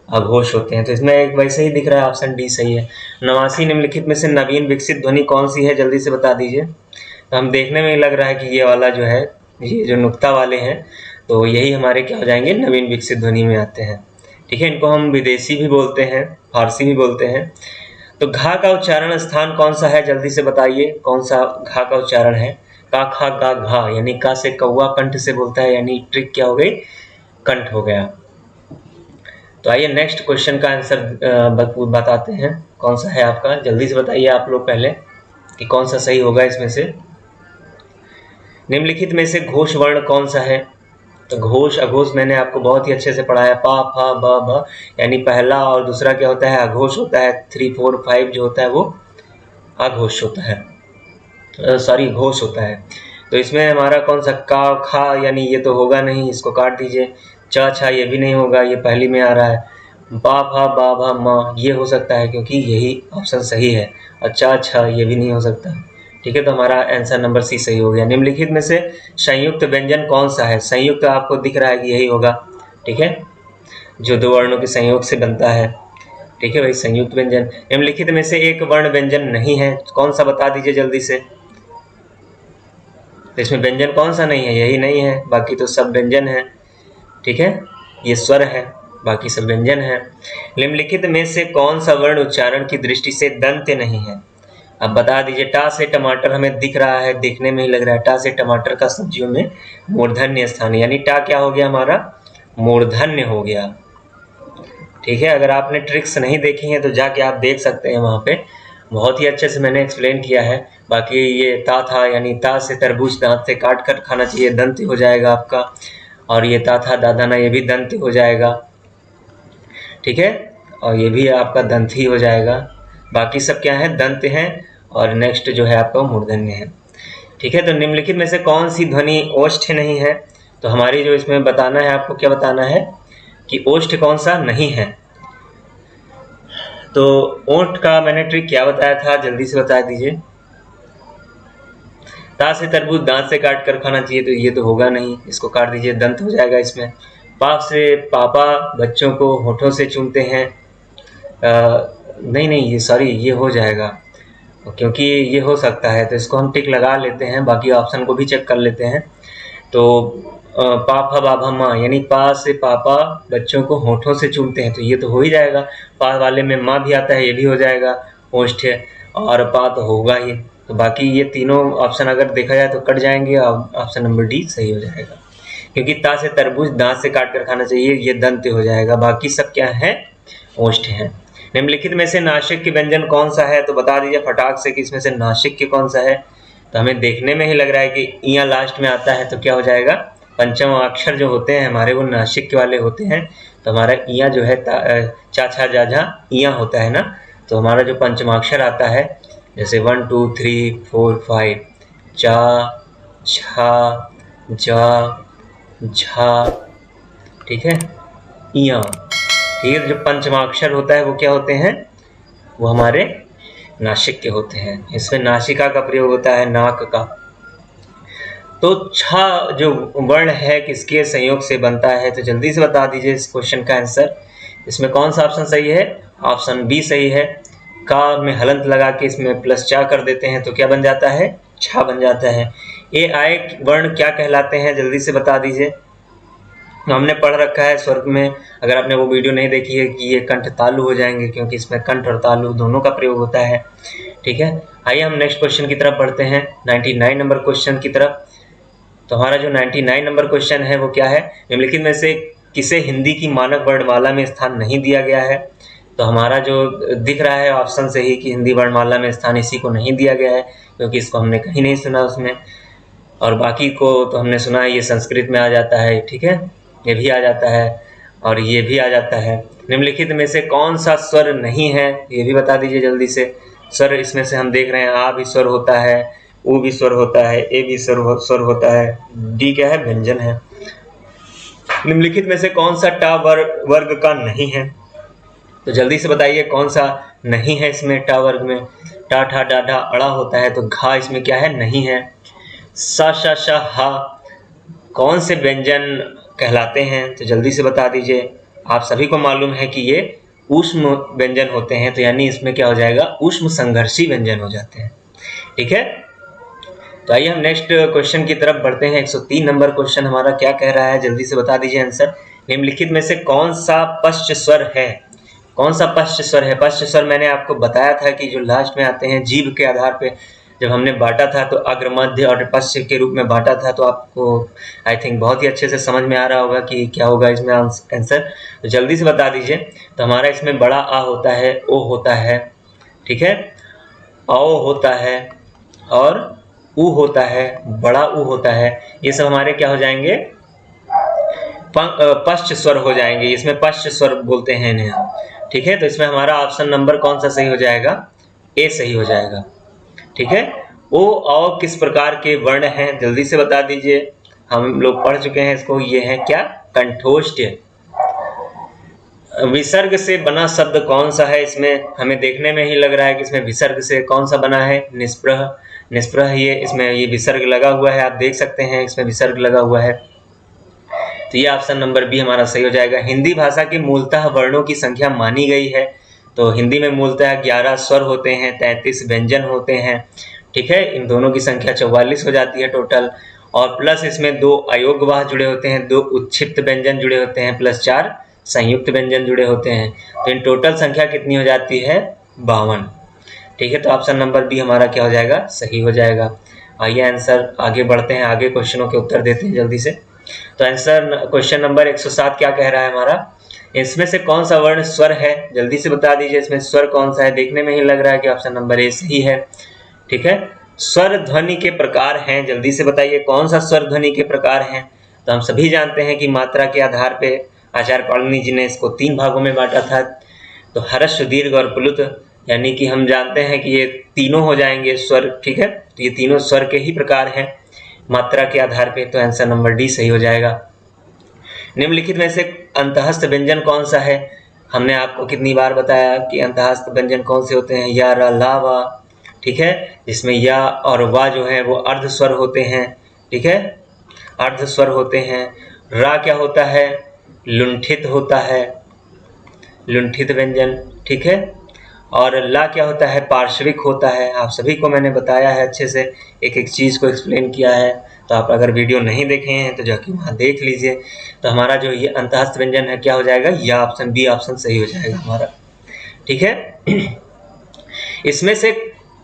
अघोष होते हैं। तो इसमें एक वैसे ही दिख रहा है, ऑप्शन डी सही है। 89 निम्नलिखित में से नवीन विकसित ध्वनि कौन सी है, जल्दी से बता दीजिए। तो हम देखने में ही लग रहा है कि ये वाला जो है, ये जो नुक्ता वाले हैं, तो यही हमारे क्या हो जाएंगे, नवीन विकसित ध्वनि में आते हैं। ठीक है, इनको हम विदेशी भी बोलते हैं, फारसी भी बोलते हैं। तो घा का उच्चारण स्थान कौन सा है, जल्दी से बताइए कौन सा घा का उच्चारण है। का खा गा घा, यानी का से कौवा कंठ से बोलता है, यानी ट्रिक क्या हो गई, कंठ हो गया। तो आइए नेक्स्ट क्वेश्चन का आंसर बताते हैं कौन सा है आपका, जल्दी से बताइए आप लोग पहले कि कौन सा सही होगा इसमें से। निम्नलिखित में से घोष वर्ण कौन सा है, तो घोष अघोष मैंने आपको बहुत ही अच्छे से पढ़ाया। पा फा ब भ, यानी पहला और दूसरा क्या होता है, अघोष होता है। 3, 4, 5 जो होता है वो अघोष होता है, सॉरी घोष होता है। तो इसमें हमारा कौन सा, का खा, यानी ये तो होगा नहीं, इसको काट दीजिए। चा छा ये भी नहीं होगा, ये पहली में आ रहा है। बा भा बा भा मा, ये हो सकता है क्योंकि यही ऑप्शन सही है। और चा छा ये भी नहीं हो सकता। ठीक है, तो हमारा आंसर नंबर सी सही हो गया। निम्नलिखित में से संयुक्त व्यंजन कौन सा है, संयुक्त आपको दिख रहा है कि यही होगा। ठीक है, जो 2 वर्णों के संयोग से बनता है। ठीक है भाई, संयुक्त व्यंजन। निम्नलिखित में से एक वर्ण व्यंजन नहीं है, कौन सा बता दीजिए जल्दी से। तो इसमें व्यंजन कौन सा नहीं है, यही नहीं है, बाकी तो सब व्यंजन है। ठीक है, ये स्वर है, बाकी सब व्यंजन है। निम्नलिखित में से कौन सा वर्ण उच्चारण की दृष्टि से दंत्य नहीं है, अब बता दीजिए। टा से टमाटर हमें दिख रहा है, देखने में ही लग रहा है टा से टमाटर का सब्जियों में मूर्धन्य स्थान, यानी टा क्या हो गया हमारा, मूर्धन्य हो गया। ठीक है, अगर आपने ट्रिक्स नहीं देखी हैं तो जाके आप देख सकते हैं, वहाँ पे बहुत ही अच्छे से मैंने एक्सप्लेन किया है। बाकी ये ता था, यानी ता से तरबूज दांत से काट कर खाना चाहिए, दंत हो जाएगा आपका। और ये ता था दादाना, ये भी दंत हो जाएगा। ठीक है, और ये भी आपका दंत ही हो जाएगा, बाकी सब क्या है, दंत हैं, और नेक्स्ट जो है आपका मूर्धन्य है। ठीक है, तो निम्नलिखित में से कौन सी ध्वनि ओष्ठ नहीं है? तो हमारी जो इसमें बताना है, आपको क्या बताना है कि ओष्ठ कौन सा नहीं है। तो ओष्ठ का मैंने ट्रिक क्या बताया था, जल्दी से बता दीजिए। ता से तरबूज दांत से काट कर खाना चाहिए, तो ये तो होगा नहीं, इसको काट दीजिए, दंत हो जाएगा इसमें। पाप से पापा बच्चों को होठों से चूमते हैं, नहीं नहीं ये सॉरी ये हो जाएगा, क्योंकि ये हो सकता है, तो इसको हम टिक लगा लेते हैं, बाकी ऑप्शन को भी चेक कर लेते हैं। तो पापा बाबा माँ, यानी पा से पापा बच्चों को होठों से चूमते हैं, तो ये तो हो ही जाएगा। पा वाले में माँ भी आता है, ये भी हो जाएगा ओष्ठ, और पा तो होगा ही। तो बाकी ये तीनों ऑप्शन अगर देखा जाए तो कट जाएंगे, और ऑप्शन नंबर डी सही हो जाएगा, क्योंकि ता से तरबूज दांत से काट कर खाना चाहिए, ये दंत हो जाएगा, बाकी सब क्या है, ओष्ठ है। निम्नलिखित में से नासिक के व्यंजन कौन सा है? तो बता दीजिए फटाक से कि इसमें से नासिक के कौन सा है। तो हमें देखने में ही लग रहा है कि इया लास्ट में आता है, तो क्या हो जाएगा, पंचम अक्षर जो होते हैं हमारे वो नासिक के वाले होते हैं। तो हमारा इया जो है चा छा जा झा इया होता है ना, तो हमारा जो पंचमाक्षर आता है, जैसे 1 2 3 4 5, चा छा जा झा, ठीक है, इया, ठीक है। जो पंचमाक्षर होता है वो क्या होते हैं, वो हमारे नासिक के होते हैं। इसमें नासिका का प्रयोग होता है, नाक का। तो छा जो वर्ण है किसके संयोग से बनता है? तो जल्दी से बता दीजिए इस क्वेश्चन का आंसर। इसमें कौन सा ऑप्शन सही है? ऑप्शन बी सही है। का में हलंत लगा के इसमें प्लस चा कर देते हैं, तो क्या बन जाता है, छा बन जाता है। ए आय वर्ण क्या कहलाते हैं? जल्दी से बता दीजिए। हमने पढ़ रखा है स्वर्ग में, अगर आपने वो वीडियो नहीं देखी है, कि ये कंठ तालु हो जाएंगे, क्योंकि इसमें कंठ और तालु दोनों का प्रयोग होता है। ठीक है, आइए हम नेक्स्ट क्वेश्चन की तरफ बढ़ते हैं, 99 नंबर क्वेश्चन की तरफ। तो हमारा जो 99 नंबर क्वेश्चन है वो क्या है, निम्नलिखित में से किसे हिंदी की मानक वर्णमाला में स्थान नहीं दिया गया है? तो हमारा जो दिख रहा है ऑप्शन से ही कि हिंदी वर्णमाला में स्थान इसी को नहीं दिया गया है, क्योंकि इसको हमने कहीं नहीं सुना उसमें, और बाकी को तो हमने सुना है ये संस्कृत में आ जाता है, ठीक है, ये भी आ जाता है और ये भी आ जाता है। निम्नलिखित में से कौन सा स्वर नहीं है, ये भी बता दीजिए जल्दी से। स्वर इसमें से हम देख रहे हैं, आ भी स्वर होता है, ऊ भी स्वर होता है, ए भी स्वर होता है, डी क्या है, व्यंजन है। निम्नलिखित में से कौन सा टा वर्ग का नहीं है? तो जल्दी से बताइए कौन सा नहीं है इसमें टा वर्ग में। टा ठा डा ढा अड़ा होता है, तो घा इसमें क्या है, नहीं है। सा शा शा हा कौन से व्यंजन कहलाते हैं? तो जल्दी से बता दीजिए। आप सभी को मालूम है कि ये ऊष्म व्यंजन होते हैं, तो यानी इसमें क्या हो जाएगा, ऊष्म संघर्षी व्यंजन हो जाते हैं। ठीक है, तो आइए हम नेक्स्ट क्वेश्चन की तरफ बढ़ते हैं। 103 नंबर क्वेश्चन हमारा क्या कह रहा है, जल्दी से बता दीजिए आंसर। निम्नलिखित में से कौन सा पश्च स्वर है? कौन सा पश्च स्वर है? पश्च स्वर मैंने आपको बताया था कि जो लास्ट में आते हैं जीभ के आधार पे, जब हमने बांटा था तो अग्र मध्य और पश्च के रूप में बांटा था, तो आपको आई थिंक बहुत ही अच्छे से समझ में आ रहा होगा कि क्या होगा इसमें आंसर। तो जल्दी से बता दीजिए। तो हमारा इसमें बड़ा आ होता है, ओ होता है, ठीक है, औ होता है और ऊ होता है, बड़ा ऊ होता है, ये सब हमारे क्या हो जाएंगे, पश्च स्वर हो जाएंगे। इसमें पश्च स्वर बोलते हैं इन्हें हम। ठीक है, तो इसमें हमारा ऑप्शन नंबर कौन सा सही हो जाएगा, ए सही हो जाएगा। ठीक है, ओ औ किस प्रकार के वर्ण हैं, जल्दी से बता दीजिए। हम लोग पढ़ चुके हैं इसको, ये है क्या, कंठोष्ठ। विसर्ग से बना शब्द कौन सा है? इसमें हमें देखने में ही लग रहा है कि इसमें विसर्ग से कौन सा बना है, निष्प्रह। निष्प्रह ये इसमें ये विसर्ग लगा हुआ है, आप देख सकते हैं इसमें विसर्ग लगा हुआ है, तो ये ऑप्शन नंबर बी हमारा सही हो जाएगा। हिंदी भाषा के मूलतः वर्णों की संख्या मानी गई है, तो हिंदी में मूलतः 11 स्वर होते हैं, 33 व्यंजन होते हैं। ठीक है, इन दोनों की संख्या 44 हो जाती है टोटल, और प्लस इसमें 2 अयोगवाह जुड़े होते हैं, 2 उच्छिष्ट व्यंजन जुड़े होते हैं, प्लस 4 संयुक्त व्यंजन जुड़े होते हैं। तो इन टोटल संख्या कितनी हो जाती है, 52। ठीक है, तो ऑप्शन नंबर बी हमारा क्या हो जाएगा, सही हो जाएगा। आइए आंसर आगे बढ़ते हैं, आगे क्वेश्चनों के उत्तर देते हैं जल्दी से। तो आंसर क्वेश्चन नंबर 107 क्या कह रहा है हमारा, इसमें से कौन सा वर्ण स्वर है, जल्दी से बता दीजिए। इसमें स्वर कौन सा है, देखने में ही लग रहा है कि ऑप्शन नंबर ए सही है। ठीक है, स्वर ध्वनि के प्रकार हैं, जल्दी से बताइए कौन सा स्वर ध्वनि के प्रकार हैं। तो हम सभी जानते हैं कि मात्रा के आधार पे आचार्य पाणिनि जी ने इसको 3 भागों में बांटा था, तो हर्ष दीर्घ और प्लुत। यानी कि हम जानते हैं कि ये तीनों हो जाएंगे स्वर, ठीक है। तो ये तीनों स्वर के ही प्रकार हैं मात्रा के आधार पे, तो आंसर नंबर डी सही हो जाएगा। निम्नलिखित में से अंतःस्थ व्यंजन कौन सा है? हमने आपको कितनी बार बताया कि अंतःस्थ व्यंजन कौन से होते हैं, या, रा, ला, वा, ठीक है, जिसमें या और वा जो है वो अर्ध स्वर होते हैं, ठीक है, अर्ध स्वर होते हैं। रा क्या होता है? लुंठित होता है, लुंठित व्यंजन, ठीक है। और ला क्या होता है? पार्श्विक होता है। आप सभी को मैंने बताया है अच्छे से, एक एक चीज़ को एक्सप्लेन किया है, तो आप अगर वीडियो नहीं देखे हैं तो जाके वहाँ देख लीजिए। तो हमारा जो ये अंतःस्थ व्यंजन है क्या हो जाएगा? या ऑप्शन बी ऑप्शन सही हो जाएगा हमारा, ठीक है। इसमें से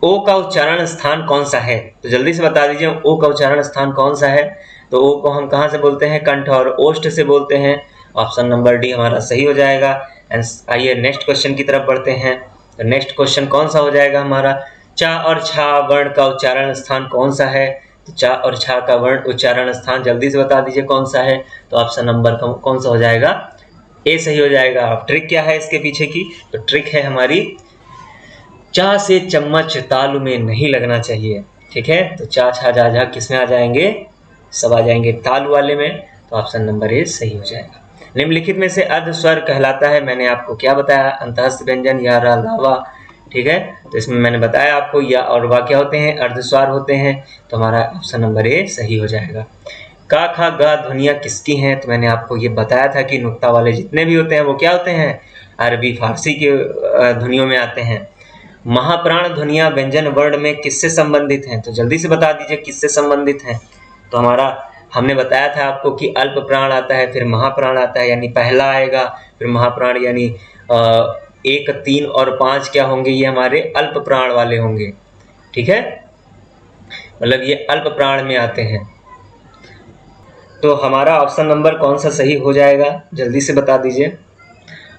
ओ का उच्चारण स्थान कौन सा है? तो जल्दी से बता दीजिए ओ का उच्चारण स्थान कौन सा है। तो ओ को हम कहाँ से बोलते हैं? कंठ और ओष्ठ से बोलते हैं। ऑप्शन नंबर डी हमारा सही हो जाएगा। आइए नेक्स्ट क्वेश्चन की तरफ बढ़ते हैं। तो नेक्स्ट क्वेश्चन कौन सा हो जाएगा हमारा? चा और छा वर्ण का उच्चारण स्थान कौन सा है? तो चा और छा का वर्ण उच्चारण स्थान जल्दी से बता दीजिए कौन सा है। तो ऑप्शन नंबर कौन सा हो जाएगा? ए सही हो जाएगा। अब ट्रिक क्या है इसके पीछे की? तो ट्रिक है हमारी, चा से चम्मच तालु में नहीं लगना चाहिए, ठीक है। तो चा छा जा झा किस में आ जाएंगे? सब आ जाएंगे तालु वाले में। तो ऑप्शन नंबर ए सही हो जाएगा। निम्नलिखित में से अर्ध स्वर कहलाता है, मैंने आपको क्या बताया? अंतःस्थ व्यंजन, या, रा, ला, वा, ठीक है। तो इसमें मैंने बताया आपको या और वा क्या होते हैं? अर्ध स्वर होते हैं। तो हमारा ऑप्शन नंबर ए सही हो जाएगा। का, खा, गा ध्वनियाँ किसकी हैं? तो मैंने आपको ये बताया था कि नुक्ता वाले जितने भी होते हैं वो क्या होते हैं? अरबी फारसी के ध्वनियों में आते हैं। महाप्राण ध्वनियाँ व्यंजन वर्ण में किससे संबंधित हैं? तो जल्दी से बता दीजिए किससे संबंधित हैं। तो हमारा हमने बताया था आपको कि अल्प प्राण आता है, फिर महाप्राण आता है, यानी पहला आएगा, फिर महाप्राण, यानी 1, 3 और 5 क्या होंगे? ये हमारे अल्प प्राण वाले होंगे, ठीक है, मतलब ये अल्प प्राण में आते हैं। तो हमारा ऑप्शन नंबर कौन सा सही हो जाएगा? जल्दी से बता दीजिए।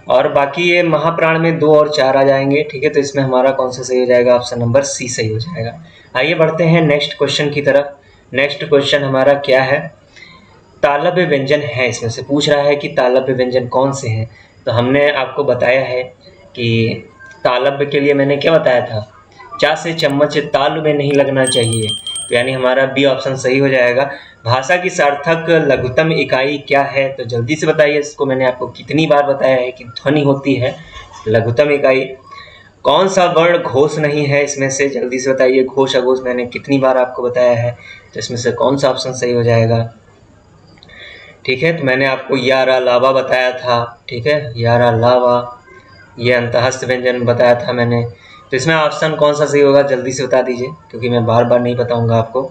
और बाकी ये महाप्राण में 2 और 4 आ जाएंगे, ठीक है। तो इसमें हमारा कौन सा सही हो जाएगा? ऑप्शन नंबर सी सही हो जाएगा। आइए बढ़ते हैं नेक्स्ट क्वेश्चन की तरफ। नेक्स्ट क्वेश्चन हमारा क्या है? तालव्य व्यंजन है, इसमें से पूछ रहा है कि तालव्य व्यंजन कौन से हैं। तो हमने आपको बताया है कि तालव्य के लिए मैंने क्या बताया था? चा से चम्मच तालु में नहीं लगना चाहिए। तो यानी हमारा बी ऑप्शन सही हो जाएगा। भाषा की सार्थक लघुत्तम इकाई क्या है? तो जल्दी से बताइए, इसको मैंने आपको कितनी बार बताया है कि ध्वनि होती है लघुत्तम इकाई। कौन सा वर्ण घोष नहीं है इसमें से? जल्दी से बताइए। घोष अघोष मैंने कितनी बार आपको बताया है, तो इसमें से कौन सा ऑप्शन सही हो जाएगा? ठीक है, तो मैंने आपको या, रा, लावा बताया था, ठीक है, या, रा, लावा, ये अंतःस्थ व्यंजन बताया था मैंने। तो इसमें ऑप्शन कौन सा सही होगा? जल्दी से बता दीजिए, क्योंकि मैं बार बार नहीं बताऊंगा आपको,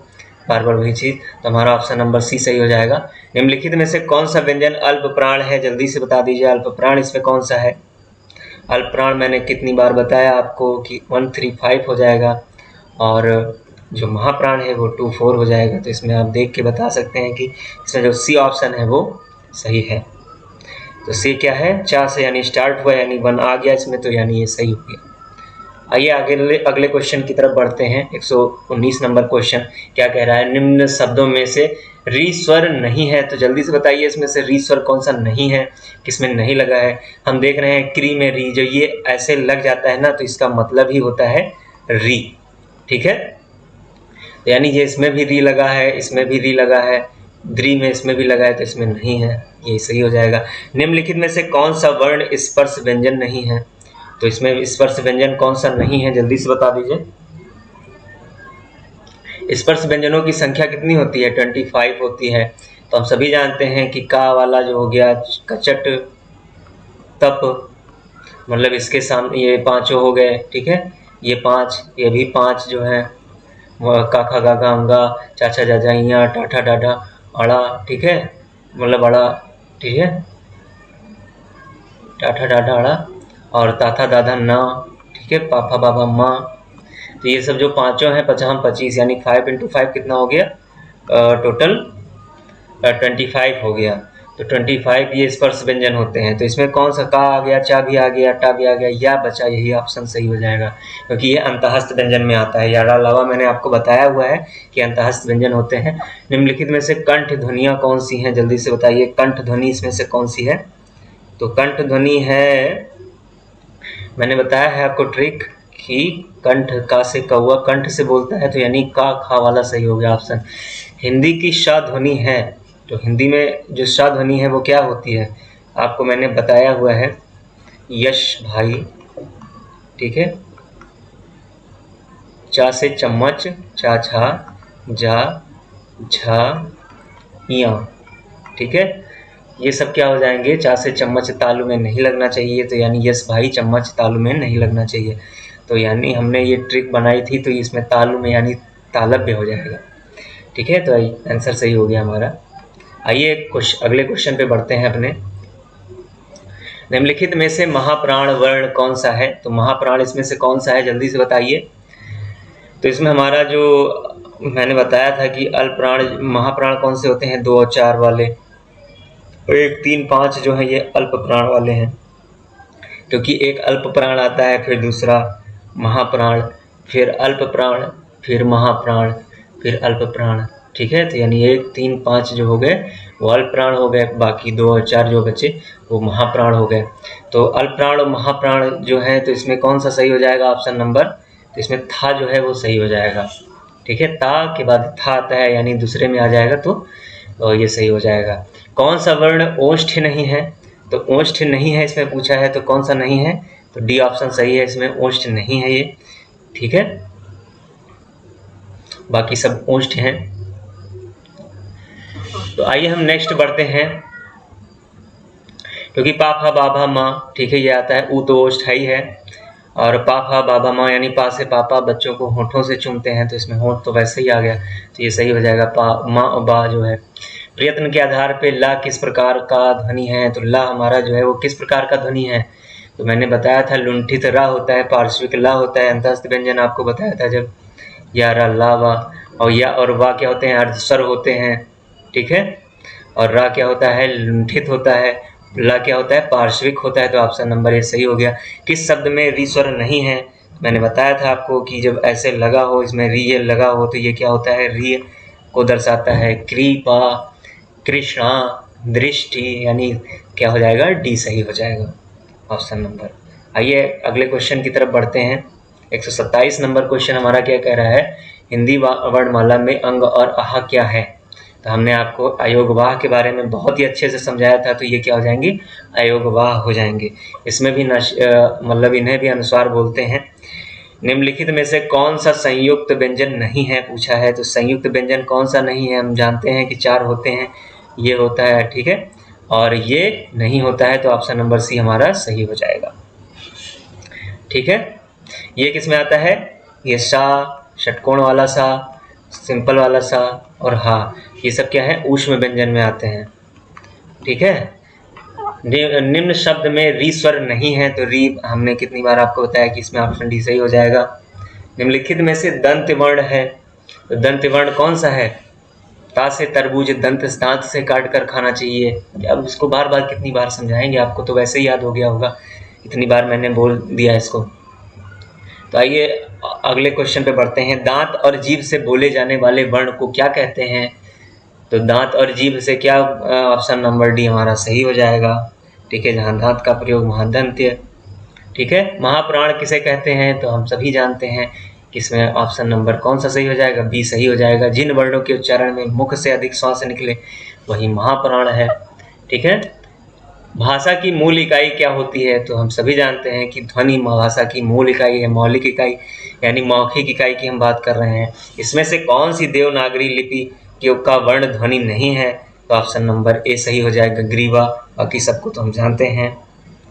बार बार वही चीज़। तो हमारा ऑप्शन नंबर सी सही हो जाएगा। निम्नलिखित में से कौन सा व्यंजन अल्प प्राण है? जल्दी से बता दीजिए, अल्प प्राण इसमें कौन सा है? अल्प प्राण मैंने कितनी बार बताया आपको कि 135 हो जाएगा, और जो महाप्राण है वो 24 हो जाएगा। तो इसमें आप देख के बता सकते हैं कि इसमें जो सी ऑप्शन है वो सही है। तो सी क्या है? 4 से यानी स्टार्ट हुआ, यानी 1 आ गया इसमें, तो यानी ये सही हो गया। आइए अगले क्वेश्चन की तरफ बढ़ते हैं। 119 नंबर क्वेश्चन क्या कह रहा है? निम्न शब्दों में से री स्वर नहीं है। तो जल्दी से बताइए इसमें से री स्वर कौन सा नहीं है, किसमें नहीं लगा है। हम देख रहे हैं क्री में री, जो ये ऐसे लग जाता है ना, तो इसका मतलब ही होता है री, ठीक है। तो यानी ये इसमें भी री लगा है, इसमें भी री लगा है, द्री में इसमें भी लगा है, तो इसमें नहीं है, ये सही हो जाएगा। निम्नलिखित में से कौन सा वर्ण स्पर्श व्यंजन नहीं है? तो इसमें स्पर्श व्यंजन कौन सा नहीं है? जल्दी से बता दीजिए। स्पर्श व्यंजनों की संख्या कितनी होती है? 25 होती है। तो हम सभी जानते हैं कि का वाला जो हो गया, कचट, तप, मतलब इसके सामने ये 5 हो गए, ठीक है, ये 5, ये भी 5 जो है, का, खा, गा, गा, अंगा, चाचा, जाजा, इया, टाठा, डाढ़ा, अड़ा, ठीक है, मतलब अड़ा, ठीक है, टाठा, डाढ़ा, अड़ा, और ताथा, दादा, ना, ठीक है, पापा, बाबा, माँ। तो ये सब जो 5 हैं, 50 25, यानी 5 × 5 कितना हो गया? टोटल 25 हो गया। तो 25 ये स्पर्श व्यंजन होते हैं। तो इसमें कौन सा? का आ गया, चा भी आ गया, टा भी आ गया, या बचा, यही ऑप्शन सही हो जाएगा, क्योंकि ये अंतःस्थ व्यंजन में आता है। यारा अलावा मैंने आपको बताया हुआ है कि अंतःस्थ व्यंजन होते हैं। निम्नलिखित में से कंठ ध्वनियाँ कौन सी हैं? जल्दी से बताइए, कंठ ध्वनि इसमें से कौन सी है? तो कंठ ध्वनि है, मैंने बताया है आपको ट्रिक, कि कंठ, का से कौवा कंठ से बोलता है, तो यानी का खा वाला सही हो गया ऑप्शन। हिंदी की श ध्वनि है, तो हिंदी में जो श ध्वनि है वो क्या होती है, आपको मैंने बताया हुआ है, यश भाई, ठीक है। चा से चम्मच, चा छा, जा झा या, ठीक है। ये सब क्या हो जाएंगे, चा से चम्मच तालु में नहीं लगना चाहिए, तो यानी यस भाई चम्मच तालु में नहीं लगना चाहिए। तो यानी हमने ये ट्रिक बनाई थी, तो इसमें तालु में यानी तालव्य हो जाएगा, ठीक है। तो आंसर सही हो गया हमारा। आइए अगले क्वेश्चन पे बढ़ते हैं अपने। निम्नलिखित में से महाप्राण वर्ण कौन सा है, तो महाप्राण इसमें से कौन सा है, जल्दी से बताइए। तो इसमें हमारा जो मैंने बताया था कि अल्पप्राण महाप्राण कौन से होते हैं, 2 और 4 वाले, और 1, 3, 5 जो है ये अल्प प्राण वाले हैं, क्योंकि एक अल्प प्राण आता है, फिर दूसरा महाप्राण, फिर अल्प प्राण, फिर महाप्राण, फिर अल्प प्राण, ठीक है। तो यानी 1, 3, 5 जो हो गए वो अल्प प्राण हो गए, बाकी 2 और 4 जो बचे वो महाप्राण हो गए। तो अल्प प्राण और महाप्राण जो है, तो इसमें कौन सा सही हो जाएगा, ऑप्शन नंबर, तो इसमें था जो है वो सही हो जाएगा, ठीक है। ता के बाद था आता है, यानी दूसरे में आ जाएगा, तो ये सही हो जाएगा। कौन सा वर्ण ओष्ठ नहीं है, तो ओष्ठ नहीं है इसमें पूछा है, तो कौन सा नहीं है, तो डी ऑप्शन सही है, इसमें ओष्ठ नहीं है ये, ठीक है। बाकी सब ओष्ठ हैं। तो आइए हम नेक्स्ट बढ़ते हैं, क्योंकि पाफा बाबा माँ, ठीक है, ये आता है, ऊ तो ओष्ठ ही है, और पाफा बाबा माँ यानी पा से पापा बच्चों को होठों से चूमते हैं, तो इसमें होठ तो वैसे ही आ गया, तो ये सही हो जाएगा, पा माँ और बा जो है। प्रयत्न के आधार पे ला किस प्रकार का ध्वनि है, तो ला हमारा जो है वो किस प्रकार का ध्वनि है, तो मैंने बताया था लुंठित रा होता है, पार्श्विक ला होता है, अंतस्थ व्यंजन आपको बताया था जब, या रा ला वा, और या और वा क्या होते हैं, अर्धस्वर होते हैं, ठीक है, और रा क्या होता है, लुंठित होता है, ला क्या होता है, पार्श्विक होता है, तो ऑप्शन नंबर ए सही हो गया। किस शब्द में री स्वर नहीं है, मैंने बताया था आपको कि जब ऐसे लगा हो, इसमें री लगा हो, तो ये क्या होता है, री को दर्शाता है, कृपा, कृष्णा, दृष्टि, यानी क्या हो जाएगा, डी सही हो जाएगा, ऑप्शन नंबर। आइए अगले क्वेश्चन की तरफ बढ़ते हैं। 127 नंबर क्वेश्चन हमारा क्या कह रहा है, हिंदी वर्णमाला में अंग और आह क्या है, तो हमने आपको अयोगवाह के बारे में बहुत ही अच्छे से समझाया था, तो ये क्या हो जाएंगे, अयोगवाह हो जाएंगे। इसमें भी मतलब इन्हें भी अनुस्वार बोलते हैं। निम्नलिखित में से कौन सा संयुक्त व्यंजन नहीं है पूछा है, तो संयुक्त व्यंजन कौन सा नहीं है, हम जानते हैं कि 4 होते हैं, ये होता है, ठीक है, और ये नहीं होता है, तो ऑप्शन नंबर सी हमारा सही हो जाएगा, ठीक है। ये किस में आता है, ये सा, षटकोण वाला सा, सिंपल वाला सा, और हा, ये सब क्या है, ऊष्म व्यंजन में आते हैं, ठीक है। निम्न शब्द में री स्वर नहीं है, तो री हमने कितनी बार आपको बताया कि इसमें ऑप्शन डी सही हो जाएगा। निम्नलिखित में से दंत वर्ण है, तो दंत वर्ण कौन सा है, ता से तरबूज, दंत दांत से काट कर खाना चाहिए। अब इसको बार बार कितनी बार समझाएंगे, आपको तो वैसे ही याद हो गया होगा, इतनी बार मैंने बोल दिया इसको। तो आइए अगले क्वेश्चन पे बढ़ते हैं। दांत और जीभ से बोले जाने वाले वर्ण को क्या कहते हैं, तो दांत और जीभ से क्या, ऑप्शन नंबर डी हमारा सही हो जाएगा, ठीक है, जहाँ दांत का प्रयोग वहाँ दंत्य, ठीक है। महाप्राण किसे कहते हैं, तो हम सभी जानते हैं, किसमें ऑप्शन नंबर कौन सा सही हो जाएगा, बी सही हो जाएगा। जिन वर्णों के उच्चारण में मुख से अधिक श्वास निकले वही महाप्राण है, ठीक है। भाषा की मूल इकाई क्या होती है, तो हम सभी जानते हैं कि ध्वनि भाषा की मूल इकाई है, मौलिक इकाई यानी मौखिक इकाई की हम बात कर रहे हैं। इसमें से कौन सी देवनागरी लिपि का वर्ण ध्वनि नहीं है, तो ऑप्शन नंबर ए सही हो जाएगा, ग्रीवा। बाकी सबको तो हम जानते हैं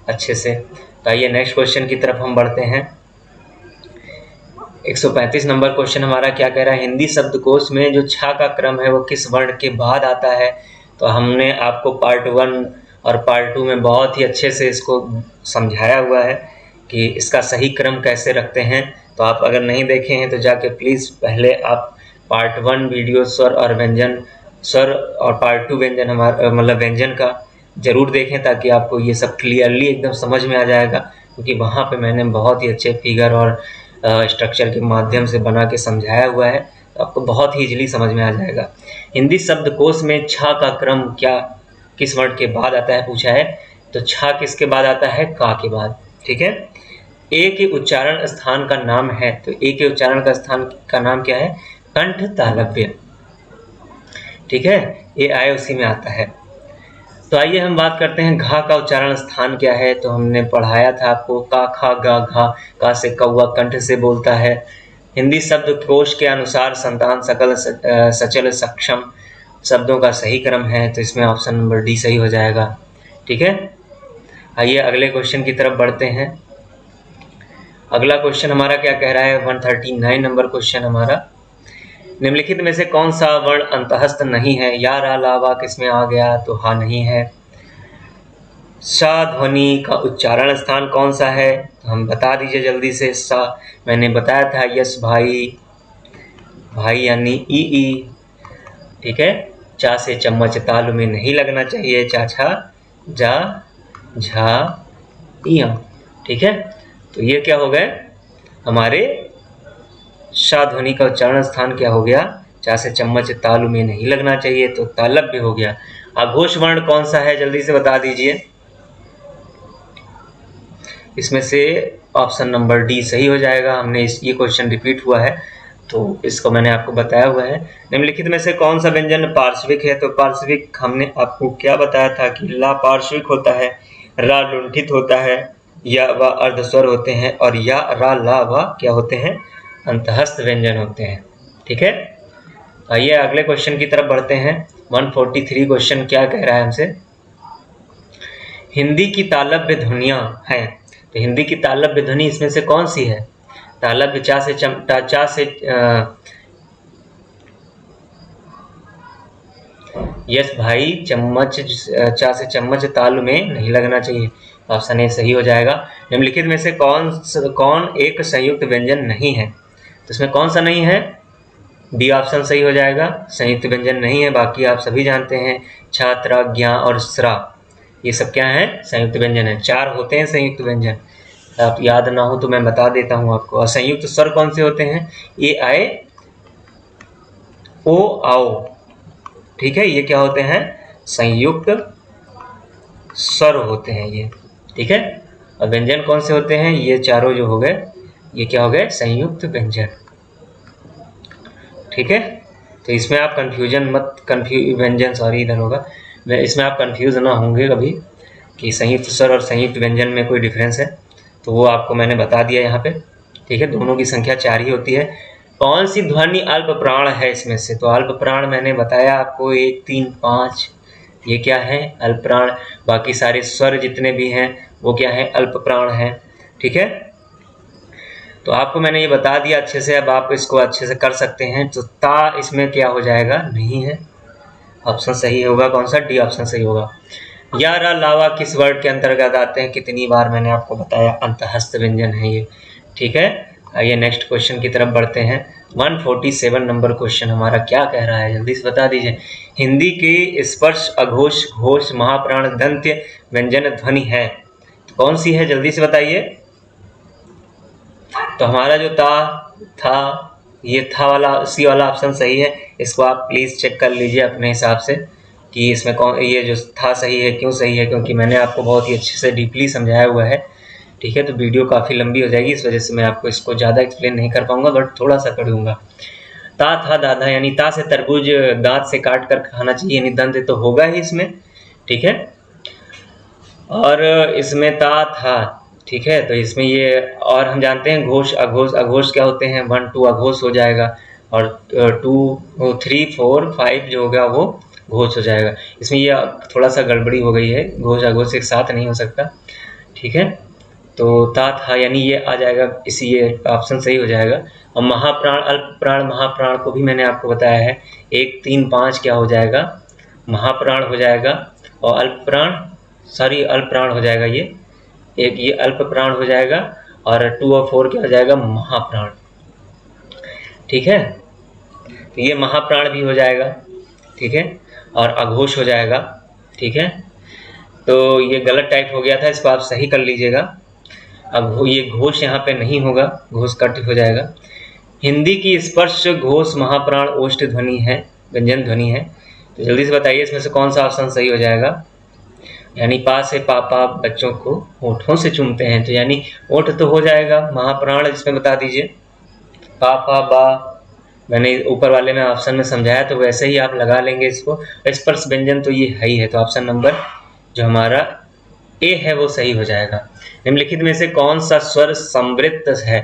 अच्छे से। तो आइए नेक्स्ट क्वेश्चन की तरफ हम बढ़ते हैं। 135 नंबर क्वेश्चन हमारा क्या कह रहा है, हिंदी शब्दकोश में जो छा का क्रम है वो किस वर्ण के बाद आता है, तो हमने आपको पार्ट 1 और पार्ट 2 में बहुत ही अच्छे से इसको समझाया हुआ है कि इसका सही क्रम कैसे रखते हैं। तो आप अगर नहीं देखे हैं तो जाके प्लीज़ पहले आप पार्ट 1 वीडियो स्वर और व्यंजन, स्वर और पार्ट 2 व्यंजन हमारा मतलब व्यंजन का ज़रूर देखें, ताकि आपको ये सब क्लियरली एकदम समझ में आ जाएगा, क्योंकि वहाँ पे मैंने बहुत ही अच्छे फिगर और स्ट्रक्चर के माध्यम से बना के समझाया हुआ है, तो आपको बहुत ही इजीली समझ में आ जाएगा। हिंदी शब्दकोश में छा का क्रम क्या किस वर्ण के बाद आता है पूछा है, तो छा किसके बाद आता है, का के बाद, ठीक है। ए के उच्चारण स्थान का नाम है, तो ए के उच्चारण का स्थान का नाम क्या है? कंठ तालव्य। ठीक है, ये आय उसी में आता है। तो आइए हम बात करते हैं घा का उच्चारण स्थान क्या है। तो हमने पढ़ाया था आपको का खा गा घा, का से कौवा कंठ से बोलता है। हिंदी शब्द कोश के अनुसार संतान सकल सचल सक्षम शब्दों का सही क्रम है, तो इसमें ऑप्शन नंबर डी सही हो जाएगा। ठीक है, आइए अगले क्वेश्चन की तरफ बढ़ते हैं। अगला क्वेश्चन हमारा क्या कह रहा है? 139 नंबर क्वेश्चन हमारा, निम्नलिखित में से कौन सा वर्ण अंतःस्थ नहीं है? या रा ला वा किसमें आ गया? तो हा नहीं है। सा ध्वनि का उच्चारण स्थान कौन सा है? तो हम बता दीजिए जल्दी से। सा मैंने बताया था, यस भाई, भाई यानी ई ई। ठीक है, चा से चम्मच तालु में नहीं लगना चाहिए, चा छा जा झा इया। ठीक है, तो ये क्या हो गए हमारे शा ध्वनि का उच्चारण स्थान क्या हो गया? चा से चम्मच तालु में नहीं लगना चाहिए, तो तालव्य हो गया। अघोष वर्ण कौन सा है? जल्दी से बता दीजिए। इसमें से ऑप्शन नंबर डी सही हो जाएगा। हमने ये क्वेश्चन रिपीट हुआ है, तो इसको मैंने आपको बताया हुआ है। निम्नलिखित में से कौन सा व्यंजन पार्श्विक है? तो पार्श्विक हमने आपको क्या बताया था कि ला पार्श्विक होता है, रा लुंठित होता है, या व अर्धस्वर होते हैं, और या रा ला व क्या होते हैं? अंतःस्थ व्यंजन होते हैं। ठीक है, आइए अगले क्वेश्चन की तरफ बढ़ते हैं। 143 क्वेश्चन क्या कह रहा है हमसे? हिंदी की तालव्य ध्वनियां हैं, तो हिंदी की तालव्य ध्वनि इसमें से कौन सी है? तालव्य चा से यस भाई, चम्मच चा से चम्मच तालु में नहीं लगना चाहिए, ऑप्शन ए सही हो जाएगा। निम्नलिखित में से कौन एक संयुक्त व्यंजन नहीं है? तो इसमें कौन सा नहीं है? बी ऑप्शन सही हो जाएगा, संयुक्त व्यंजन नहीं है। बाकी आप सभी जानते हैं, छात्रा, ज्ञा और स्रा, ये सब क्या है? संयुक्त व्यंजन है। 4 होते हैं संयुक्त व्यंजन, आप याद ना हो तो मैं बता देता हूं आपको। और संयुक्त स्वर कौन से होते हैं? ए आए ओ आओ। ठीक है, ये क्या होते हैं? संयुक्त स्वर होते हैं ये। ठीक है, और व्यंजन कौन से होते हैं? ये चारों जो हो गए, ये क्या हो गए? संयुक्त व्यंजन। ठीक है, तो इसमें आप व्यंजन सॉरी इधर होगा, इसमें आप कंफ्यूज ना होंगे कभी कि संयुक्त स्वर और संयुक्त व्यंजन में कोई डिफरेंस है, तो वो आपको मैंने बता दिया यहाँ पे। ठीक है, दोनों की संख्या 4 ही होती है। कौन सी ध्वनि अल्प प्राण है इसमें से? तो अल्प प्राण मैंने बताया आपको 1, 3, 5, ये क्या है? अल्प प्राण। बाकी सारे स्वर जितने भी हैं वो क्या है? अल्प प्राण है। ठीक है, तो आपको मैंने ये बता दिया अच्छे से, अब आप इसको अच्छे से कर सकते हैं। तो ता इसमें क्या हो जाएगा? नहीं है, ऑप्शन सही होगा कौन सा? डी ऑप्शन सही होगा। या रा लावा किस वर्ड के अंतर्गत आते हैं? कितनी बार मैंने आपको बताया, अंतःस्थ व्यंजन है ये। ठीक है, आइए नेक्स्ट क्वेश्चन की तरफ बढ़ते हैं। 147 नंबर क्वेश्चन हमारा क्या कह रहा है? जल्दी से बता दीजिए। हिंदी की स्पर्श अघोष घोष महाप्राण दंत्य व्यंजन ध्वनि है, तो कौन सी है? जल्दी से बताइए। तो हमारा जो था ये था वाला, सी वाला ऑप्शन सही है। इसको आप प्लीज़ चेक कर लीजिए अपने हिसाब से कि इसमें कौन, ये जो था सही है। क्यों सही है? क्योंकि मैंने आपको बहुत ही अच्छे से डीपली समझाया हुआ है। ठीक है, तो वीडियो काफ़ी लंबी हो जाएगी, इस वजह से मैं आपको इसको ज़्यादा एक्सप्लेन नहीं कर पाऊंगा, बट थोड़ा सा कर दूंगा। ता था दादा, यानी ता से तरबूज दांत से काट कर खाना चाहिए, यानी दंत तो होगा ही इसमें। ठीक है, और इसमें ता था। ठीक है, तो इसमें ये, और हम जानते हैं घोष अघोष, अघोष क्या होते हैं? 1, 2 अघोष हो जाएगा, और 2, 3, 4, 5 जो होगा वो घोष हो जाएगा। इसमें ये थोड़ा सा गड़बड़ी हो गई है, घोष अघोष एक साथ नहीं हो सकता। ठीक है, तो ता था यानी ये आ जाएगा, इसी ये ऑप्शन सही हो जाएगा। और महाप्राण अल्प प्राण महाप्राण को भी मैंने आपको बताया है, 1, 3, 5 क्या हो जाएगा? महाप्राण हो जाएगा, और अल्प प्राण हो जाएगा। ये एक ये अल्प प्राण हो जाएगा, और 2 और 4 क्या हो जाएगा? महाप्राण। ठीक है, तो ये महाप्राण भी हो जाएगा। ठीक है, और अघोष हो जाएगा। ठीक है, तो ये गलत टाइप हो गया था, इसको आप सही कर लीजिएगा। अब ये घोष यहाँ पे नहीं होगा, घोष कट हो जाएगा। हिंदी की स्पर्श घोष महाप्राण ओष्ठ ध्वनि है, व्यंजन ध्वनि है। तो जल्दी से बताइए इसमें से कौन सा ऑप्शन सही हो जाएगा? यानी पा से पापा बच्चों को होठों से चूमते हैं, तो यानी ओठ तो हो जाएगा। महाप्राण इसमें बता दीजिए, पा पा बा, मैंने ऊपर वाले में ऑप्शन में समझाया तो वैसे ही आप लगा लेंगे इसको। स्पर्श व्यंजन तो ये है ही है, तो ऑप्शन नंबर जो हमारा ए है वो सही हो जाएगा। निम्नलिखित में से कौन सा स्वर संवृत्त है?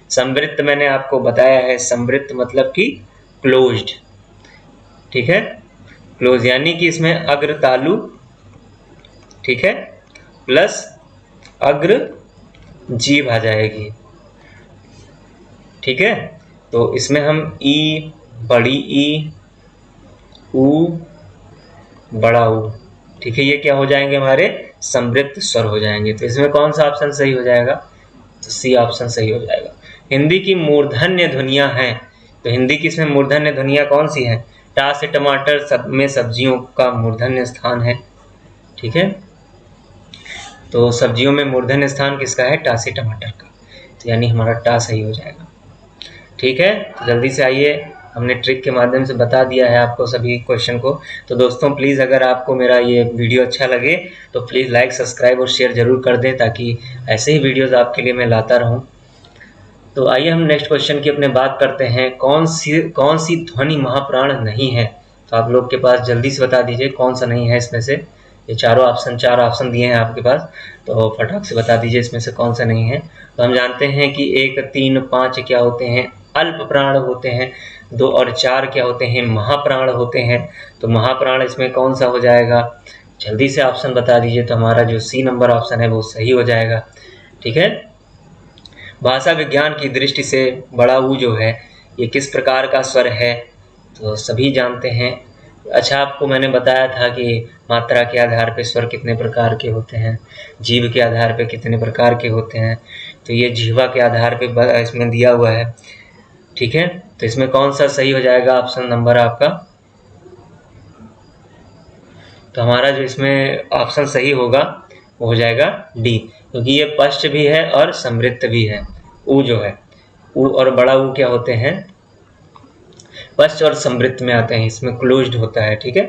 संवृत्त मैंने आपको बताया है, संवृत्त मतलब कि क्लोज्ड, ठीक है, क्लोज, यानी कि इसमें अग्र तालु, ठीक है, प्लस अग्र जीभ आ जाएगी, ठीक है। तो इसमें हम ई, बड़ी ई, ऊ, बड़ा ऊ, ठीक है, ये क्या हो जाएंगे? हमारे संवृत्त स्वर हो जाएंगे। तो इसमें कौन सा ऑप्शन सही हो जाएगा? तो सी ऑप्शन सही हो जाएगा। हिंदी की मूर्धन्य ध्वनियां हैं, तो हिंदी की इसमें मूर्धन्य ध्वनियां कौन सी हैं? टा से टमाटर सब में सब्जियों का मूर्धन्य स्थान है, ठीक है। तो सब्जियों में मूर्धन्य स्थान किसका है? टा से टमाटर का, तो यानी हमारा टा सही हो जाएगा, ठीक है। तो जल्दी से आइए, हमने ट्रिक के माध्यम से बता दिया है आपको सभी क्वेश्चन को। तो दोस्तों प्लीज़ अगर आपको मेरा ये वीडियो अच्छा लगे तो प्लीज़ लाइक, सब्सक्राइब और शेयर जरूर कर दें, ताकि ऐसे ही वीडियोस आपके लिए मैं लाता रहूं। तो आइए हम नेक्स्ट क्वेश्चन की अपने बात करते हैं। कौन सी ध्वनि महाप्राण नहीं है? तो आप लोग के पास जल्दी से बता दीजिए कौन सा नहीं है इसमें से। ये चार ऑप्शन दिए हैं आपके पास, तो फटाक से बता दीजिए इसमें से कौन सा नहीं है। तो हम जानते हैं कि 1, 3, 5 क्या होते हैं? अल्प प्राण होते हैं। 2 और 4 क्या होते हैं? महाप्राण होते हैं। तो महाप्राण इसमें कौन सा हो जाएगा? जल्दी से ऑप्शन बता दीजिए। तो हमारा जो सी नंबर ऑप्शन है वो सही हो जाएगा, ठीक है। भाषा विज्ञान की दृष्टि से बड़ा ऊ जो है ये किस प्रकार का स्वर है? तो सभी जानते हैं। अच्छा, आपको मैंने बताया था कि मात्रा के आधार पे स्वर कितने प्रकार के होते हैं, जीभ के आधार पे कितने प्रकार के होते हैं। तो ये जीवा के आधार पे इसमें दिया हुआ है, ठीक है। तो इसमें कौन सा सही हो जाएगा ऑप्शन नंबर आपका? तो हमारा जो इसमें ऑप्शन सही होगा वो हो जाएगा डी, क्योंकि ये पश्च भी है और समृद्ध भी है। ऊ जो है, ऊ और बड़ा ऊ क्या होते हैं? पश्च और समृद्ध में आते हैं, इसमें क्लोज्ड होता है, ठीक है।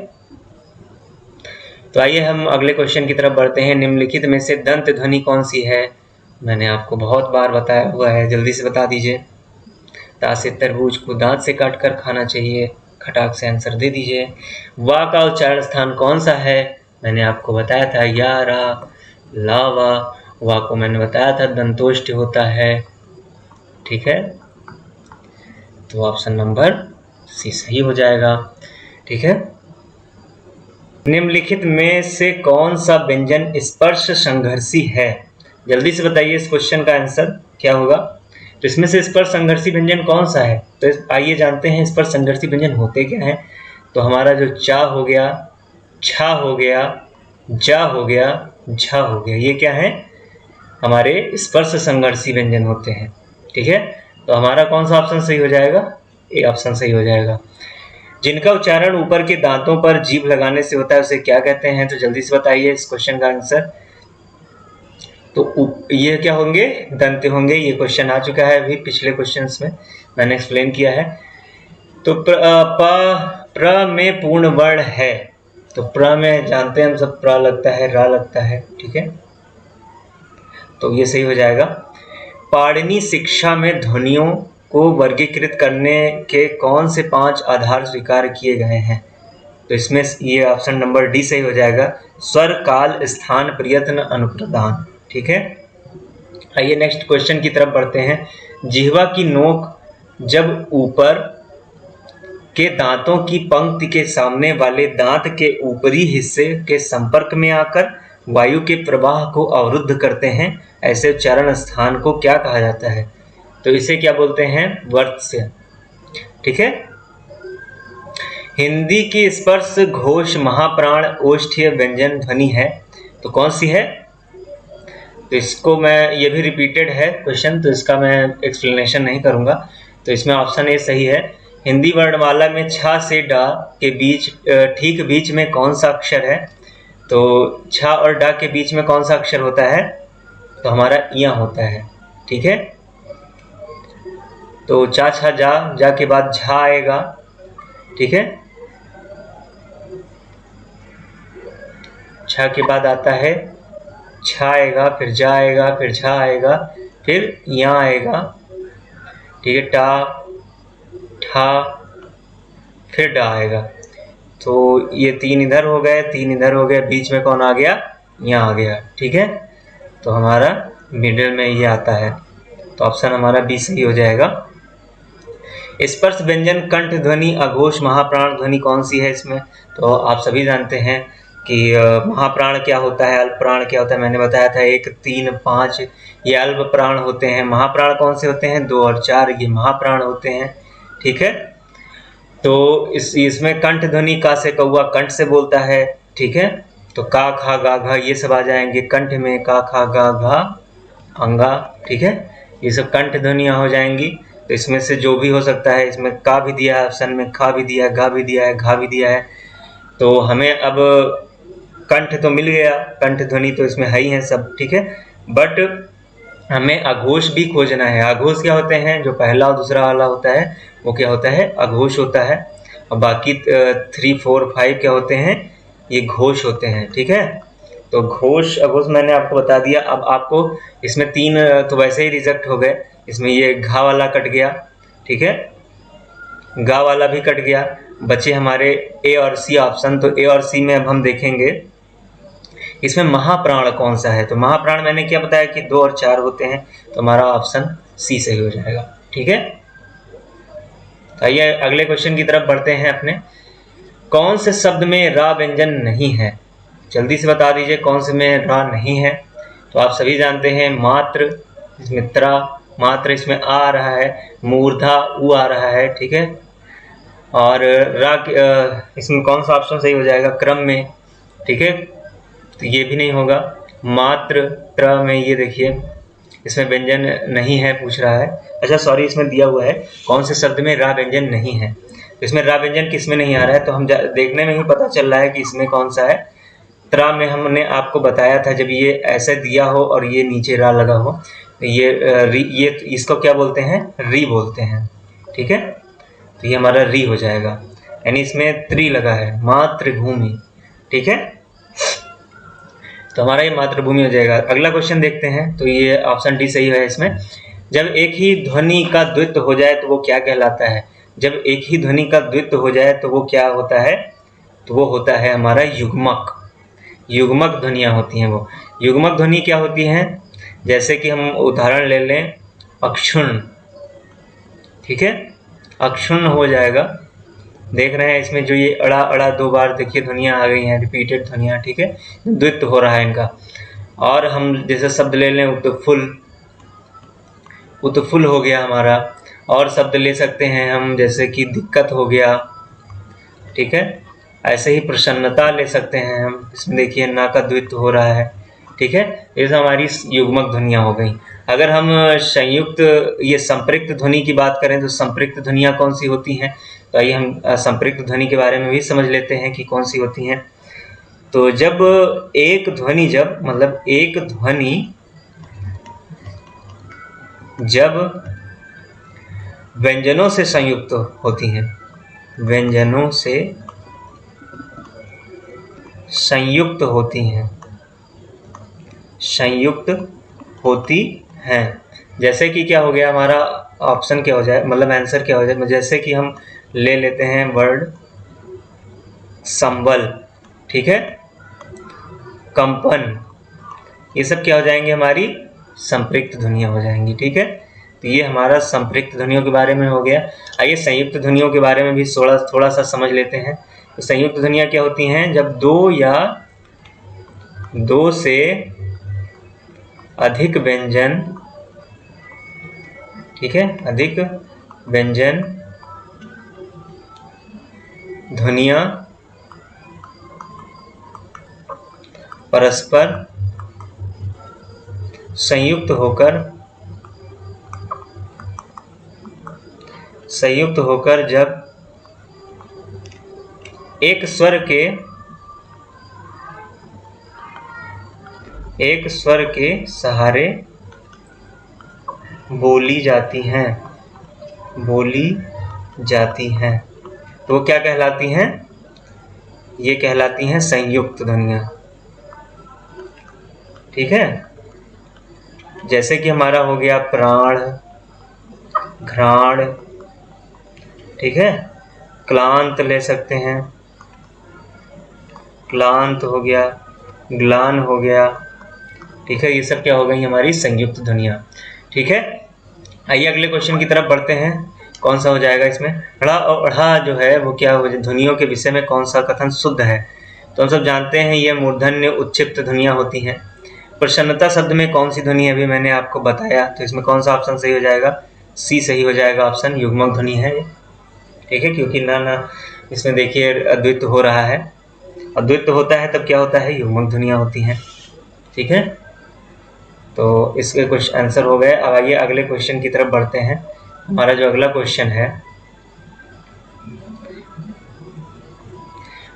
तो आइए हम अगले क्वेश्चन की तरफ बढ़ते हैं। निम्नलिखित में से दंत ध्वनि कौन सी है? मैंने आपको बहुत बार बताया हुआ है, जल्दी से बता दीजिए। ता से तरबूज को दांत से काट कर खाना चाहिए, खटाक से आंसर दे दीजिए। वा का उच्चारण स्थान कौन सा है? मैंने आपको बताया था या, रा, ला, वा। वा को मैंने बताया था दंतोष्ठ होता है, ठीक है। तो ऑप्शन नंबर सी सही हो जाएगा, ठीक है। निम्नलिखित में से कौन सा व्यंजन स्पर्श संघर्षी है? जल्दी से बताइए इस क्वेश्चन का आंसर क्या होगा। तो इसमें से स्पर्श संघर्षी व्यंजन कौन सा है? तो आइए जानते हैं स्पर्श संघर्षी व्यंजन होते क्या हैं। तो हमारा जो चा हो गया, छा हो गया, जा हो गया, झा हो गया, ये क्या है? हमारे स्पर्श संघर्षी व्यंजन होते हैं, ठीक है। तो हमारा कौन सा ऑप्शन सही हो जाएगा? ए ऑप्शन सही हो जाएगा। जिनका उच्चारण ऊपर के दांतों पर जीभ लगाने से होता है उसे क्या कहते हैं? तो जल्दी से बताइए इस क्वेश्चन का आंसर। तो ये क्या होंगे? दंत होंगे। ये क्वेश्चन आ चुका है अभी पिछले क्वेश्चंस में, मैंने एक्सप्लेन किया है। तो प्र में पूर्ण वर्ण है, तो प्र में जानते हैं हम सब प्र लगता है, रा लगता है, ठीक है। तो ये सही हो जाएगा। पाणिनि शिक्षा में ध्वनियों को वर्गीकृत करने के कौन से 5 आधार स्वीकार किए गए हैं? तो इसमें ये ऑप्शन नंबर डी सही हो जाएगा। स्वर, काल, स्थान, प्रयत्न, अनुप्रदान, ठीक है। आइए नेक्स्ट क्वेश्चन की तरफ बढ़ते हैं। जिह्वा की नोक जब ऊपर के दांतों की पंक्ति के सामने वाले दांत के ऊपरी हिस्से के संपर्क में आकर वायु के प्रवाह को अवरुद्ध करते हैं, ऐसे उच्चारण स्थान को क्या कहा जाता है? तो इसे क्या बोलते हैं? वर्त्स्य, ठीक है। हिंदी की स्पर्श घोष महाप्राण ओष्ठीय व्यंजन ध्वनि है, तो कौन सी है? तो इसको मैं, ये भी रिपीटेड है क्वेश्चन, तो इसका मैं एक्सप्लेनेशन नहीं करूंगा। तो इसमें ऑप्शन ए सही है। हिंदी वर्णमाला में छा से डा के बीच ठीक बीच में कौन सा अक्षर है? तो छा और डा के बीच में कौन सा अक्षर होता है? तो हमारा इया होता है, ठीक है। तो चा छा जा, जा के बाद झा आएगा, ठीक है। छ के बाद आता है छ आएगा, फिर जा आएगा, फिर झा आएगा, फिर यहाँ आएगा, ठीक है, टा, ठा, फिर डा आएगा। तो ये 3 इधर हो गए, 3 इधर हो गए, बीच में कौन आ गया, यहाँ आ गया, ठीक है। तो हमारा मिडिल में ये आता है, तो ऑप्शन हमारा बी सही हो जाएगा। स्पर्श व्यंजन कंठ ध्वनि अघोष महाप्राण ध्वनि कौन सी है इसमें? तो आप सभी जानते हैं कि महाप्राण क्या होता है, अल्प प्राण क्या होता है। मैंने बताया था 1, 3, 5 ये अल्प प्राण होते हैं। महाप्राण कौन से होते हैं? 2 और 4 ये महाप्राण होते हैं, ठीक है। तो इसमें कंठ ध्वनि का से कौआ कंठ से बोलता है, ठीक है। तो का खा गा घा ये सब आ जाएंगे कंठ में, का खा गा घा अंगा, ठीक है। ये सब कंठ ध्वनियाँ हो जाएंगी। तो इसमें से जो भी हो सकता है, इसमें का भी दिया है ऑप्शन में, खा भी दिया है, गा भी दिया है, घा भी दिया है। तो हमें अब कंठ तो मिल गया, कंठ ध्वनि तो इसमें है ही है सब, ठीक है। बट हमें अघोष भी खोजना है। अघोष क्या होते हैं? जो पहला और दूसरा वाला होता है वो क्या होता है? अघोष होता है। और बाकी 3, 4, 5 क्या होते हैं? ये घोष होते हैं, ठीक है। तो घोष अघोष मैंने आपको बता दिया। अब आपको इसमें 3 तो वैसे ही रिजेक्ट हो गए। इसमें ये घा वाला कट गया, ठीक है, गा वाला भी कट गया, बचे हमारे ए और सी ऑप्शन। तो ए और सी में अब हम देखेंगे इसमें महाप्राण कौन सा है। तो महाप्राण मैंने क्या बताया कि 2 और 4 होते हैं। तो हमारा ऑप्शन सी सही हो जाएगा, ठीक है। आइए अगले क्वेश्चन की तरफ बढ़ते हैं अपने। कौन से शब्द में रा व्यंजन नहीं है? जल्दी से बता दीजिए कौन से में रा नहीं है। तो आप सभी जानते हैं मात्र, इसमें त्रा, मात्र इसमें आ रहा है, मूर्धा उ आ रहा है, ठीक है। और रा इसमें कौन सा ऑप्शन सही हो जाएगा? क्रम में, ठीक है। तो ये भी नहीं होगा। मात्र त्र में ये देखिए इसमें व्यंजन नहीं है पूछ रहा है। अच्छा सॉरी, इसमें दिया हुआ है कौन से शब्द में रा व्यंजन नहीं है। तो इसमें रा व्यंजन किस में नहीं आ रहा है? तो हम देखने में ही पता चल रहा है कि इसमें कौन सा है। त्रा में हमने आपको बताया था, जब ये ऐसे दिया हो और ये नीचे रा लगा हो, तो ये इसको क्या बोलते हैं? री बोलते हैं, ठीक है। तो ये हमारा री हो जाएगा, यानी इसमें त्रि लगा है, मातृभूमि, ठीक है। तो हमारा ये मातृभूमि हो जाएगा। अगला क्वेश्चन देखते हैं। तो ये ऑप्शन डी सही है इसमें। जब एक ही ध्वनि का द्वित्व हो जाए तो वो क्या कहलाता है? जब एक ही ध्वनि का द्वित्व हो जाए तो वो क्या होता है? तो वो होता है हमारा युग्मक। युग्मक ध्वनियाँ होती हैं वो। युग्मक ध्वनि क्या होती हैं? जैसे कि हम उदाहरण ले लें, अक्षुण्ण, ठीक है, अक्षुण्ण हो जाएगा। देख रहे हैं इसमें जो ये अड़ा अड़ा 2 बार देखिए ध्वनियाँ आ गई हैं, रिपीटेड ध्वनियाँ, ठीक है, द्वित्व हो रहा है इनका। और हम जैसे शब्द ले लें उत्फुल्ल, उत्फुल्ल हो गया हमारा। और शब्द ले सकते हैं हम जैसे कि दिक्कत हो गया, ठीक है। ऐसे ही प्रसन्नता ले सकते हैं हम, इसमें देखिए ना का द्वित्व हो रहा है, ठीक है। ये हमारी युग्मक ध्वनियाँ हो गई। अगर हम संयुक्त ये संपृक्त ध्वनि की बात करें तो संपृक्त ध्वनियाँ कौन सी होती हैं? तो आइए हम संपृक्त ध्वनि के बारे में भी समझ लेते हैं कि कौन सी होती हैं। तो जब एक ध्वनि जब व्यंजनों से संयुक्त होती हैं, व्यंजनों से संयुक्त होती हैं, संयुक्त होती हैं, जैसे कि क्या हो गया हमारा ऑप्शन क्या हो जाए, मतलब आंसर क्या हो जाए। जैसे कि हम ले लेते हैं वर्ड संबल, ठीक है, कंपन, ये सब क्या हो जाएंगे? हमारी संपृक्त ध्वनियाँ हो जाएंगी, ठीक है। तो ये हमारा संपृक्त ध्वनियों के बारे में हो गया। आइए संयुक्त ध्वनियों के बारे में भी थोड़ा सा समझ लेते हैं। तो संयुक्त ध्वनियाँ क्या होती हैं? जब 2 या 2 से अधिक व्यंजन, ठीक है, अधिक व्यंजन ध्वनियाँ परस्पर संयुक्त होकर जब एक स्वर के सहारे बोली जाती हैं, तो वो क्या कहलाती हैं? ये कहलाती हैं संयुक्त ध्वनियाँ, ठीक है। जैसे कि हमारा हो गया प्राण, घ्राण, ठीक है, क्लांत ले सकते हैं, क्लांत हो गया, ग्लान हो गया, ठीक है। ये सब क्या हो गई हमारी संयुक्त ध्वनियां, ठीक है। आइए अगले क्वेश्चन की तरफ बढ़ते हैं। कौन सा हो जाएगा इसमें? ढ़ और ढ़ जो है वो क्या हो, ध्वनियों के विषय में कौन सा कथन शुद्ध है? तो हम सब जानते हैं ये मूर्धन्य उच्चिप्त ध्वनियां होती हैं। प्रसन्नता शब्द में कौन सी ध्वनि है अभी मैंने आपको बताया, तो इसमें कौन सा ऑप्शन सही हो जाएगा? सी सही हो जाएगा ऑप्शन, युग्मक ध्वनि है, ठीक है। क्योंकि ना इसमें देखिए अद्वित्व हो रहा है, अद्वित्व होता है तब क्या होता है, युग्मक ध्वनियां होती हैं, ठीक है। तो इसके कुछ आंसर हो गए। अब आइए अगले क्वेश्चन की तरफ बढ़ते हैं। हमारा जो अगला क्वेश्चन है,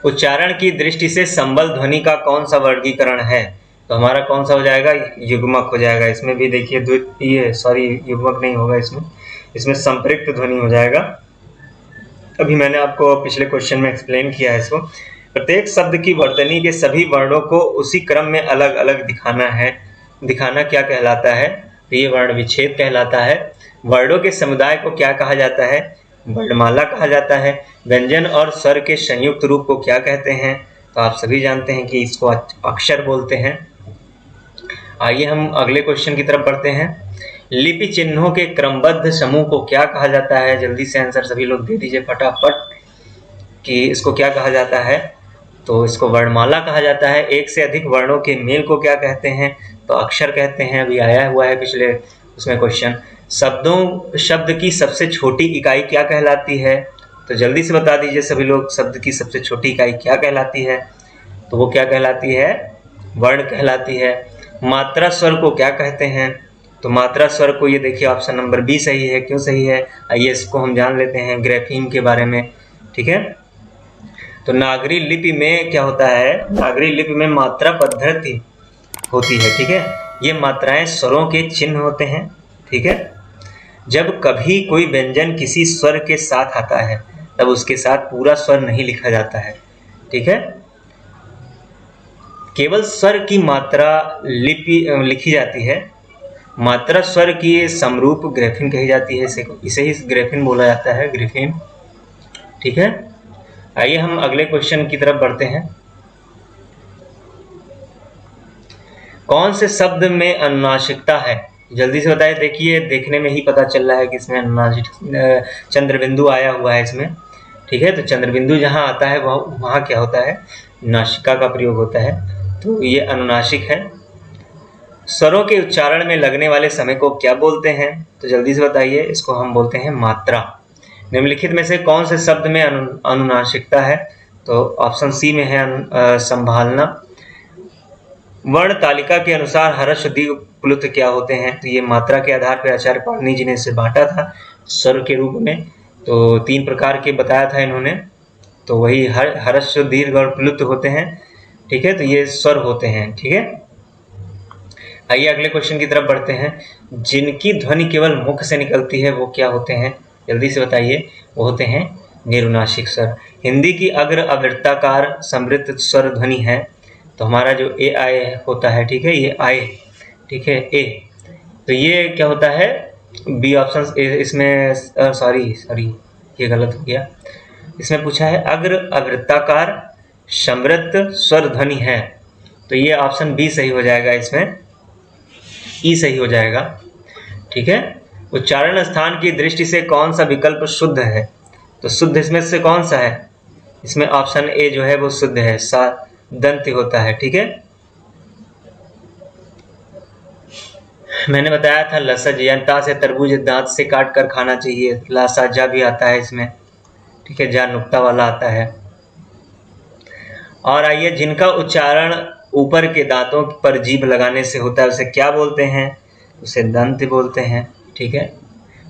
उच्चारण की दृष्टि से संबल ध्वनि का कौन सा वर्गीकरण है? तो हमारा कौन सा हो जाएगा? युग्मक हो जाएगा। इसमें भी देखिए युग्मक नहीं होगा, इसमें संपृक्त ध्वनि हो जाएगा। अभी मैंने आपको पिछले क्वेश्चन में एक्सप्लेन किया है इसको। प्रत्येक शब्द की वर्तनी के सभी वर्णों को उसी क्रम में अलग अलग दिखाना है, दिखाना क्या कहलाता है? तो ये वर्ण विच्छेद कहलाता है। वर्णों के समुदाय को क्या कहा जाता है? वर्णमाला कहा जाता है। व्यंजन और स्वर के संयुक्त रूप को क्या कहते हैं? तो आप सभी जानते हैं कि इसको अक्षर बोलते हैं। आइए हम अगले क्वेश्चन की तरफ बढ़ते हैं। लिपि चिन्हों के क्रमबद्ध समूह को क्या कहा जाता है? जल्दी से आंसर सभी लोग दे दीजिए फटाफट कि इसको क्या कहा जाता है। तो इसको वर्णमाला कहा जाता है। एक से अधिक वर्णों के मेल को क्या कहते हैं? तो अक्षर कहते हैं। अभी आया हुआ है पिछले उसमें क्वेश्चन। शब्द की सबसे छोटी इकाई क्या कहलाती है? तो जल्दी से बता दीजिए सभी लोग, शब्द की सबसे छोटी इकाई क्या कहलाती है? तो वो क्या कहलाती है? वर्ण कहलाती है। मात्रा स्वर को क्या कहते हैं? तो मात्रा स्वर को, ये देखिए ऑप्शन नंबर बी सही है। क्यों सही है? आइए इसको हम जान लेते हैं ग्राफीम के बारे में, ठीक है। तो नागरी लिपि में क्या होता है? नागरी लिपि में मात्रा पद्धति होती है, ठीक है। ये मात्राएं स्वरों के चिन्ह होते हैं, ठीक है। जब कभी कोई व्यंजन किसी स्वर के साथ आता है तब उसके साथ पूरा स्वर नहीं लिखा जाता है, ठीक है। केवल स्वर की मात्रा लिखी जाती है। मात्रा स्वर की समरूप ग्राफीम कही जाती है। इसे ही ग्राफीम बोला जाता है, ग्राफीम, ठीक है। आइए हम अगले क्वेश्चन की तरफ बढ़ते हैं। कौन से शब्द में अनुनासिकता है? जल्दी से बताइए। देखिए देखने में ही पता चल रहा है कि इसमें अनुनासिक चंद्रबिंदु आया हुआ है इसमें, ठीक है। तो चंद्रबिंदु जहाँ आता है वहाँ क्या होता है? नासिका का प्रयोग होता है। तो ये अनुनासिक है। स्वरों के उच्चारण में लगने वाले समय को क्या बोलते हैं? तो जल्दी से बताइए। इसको हम बोलते हैं मात्रा। निम्नलिखित में से कौन से शब्द में अनुनासिकता है? तो ऑप्शन सी में है संभालना। वर्ण तालिका के अनुसार हर्ष दीर्घ प्लुत क्या होते हैं? तो ये मात्रा के आधार पर आचार्य पाणिनि जी ने इसे बांटा था स्वर के रूप में। तो 3 प्रकार के बताया था इन्होंने। तो वही हर्ष, दीर्घ और प्लुत होते हैं, ठीक है। तो ये स्वर होते हैं, ठीक है। आइए अगले क्वेश्चन की तरफ बढ़ते हैं। जिनकी ध्वनि केवल मुख से निकलती है वो क्या होते हैं? जल्दी से बताइए। वो होते हैं निरुनासिक स्वर। हिंदी की अग्र अवृत्ताकार समृद्ध स्वर ध्वनि है। तो हमारा जो ए आय होता है, ठीक है, ये आय, ठीक है, ए। तो ये क्या होता है? बी ऑप्शन इसमें, सॉरी ये गलत हो गया। इसमें पूछा है अग्र अवृत्ताकार समृद्ध स्वर ध्वनि है। तो ये ऑप्शन बी सही हो जाएगा, इसमें ई सही हो जाएगा, ठीक है। उच्चारण स्थान की दृष्टि से कौन सा विकल्प शुद्ध है? तो शुद्ध इसमें से कौन सा है? इसमें ऑप्शन ए जो है वो शुद्ध है, सा दंत होता है, ठीक है। मैंने बताया था लसज, यंता से तरबूज दांत से काट कर खाना चाहिए। लासाजा भी आता है इसमें, ठीक है, जा नुक्ता वाला आता है। और आइए, जिनका उच्चारण ऊपर के दांतों पर जीभ लगाने से होता है उसे क्या बोलते हैं? उसे दंत बोलते हैं, ठीक है।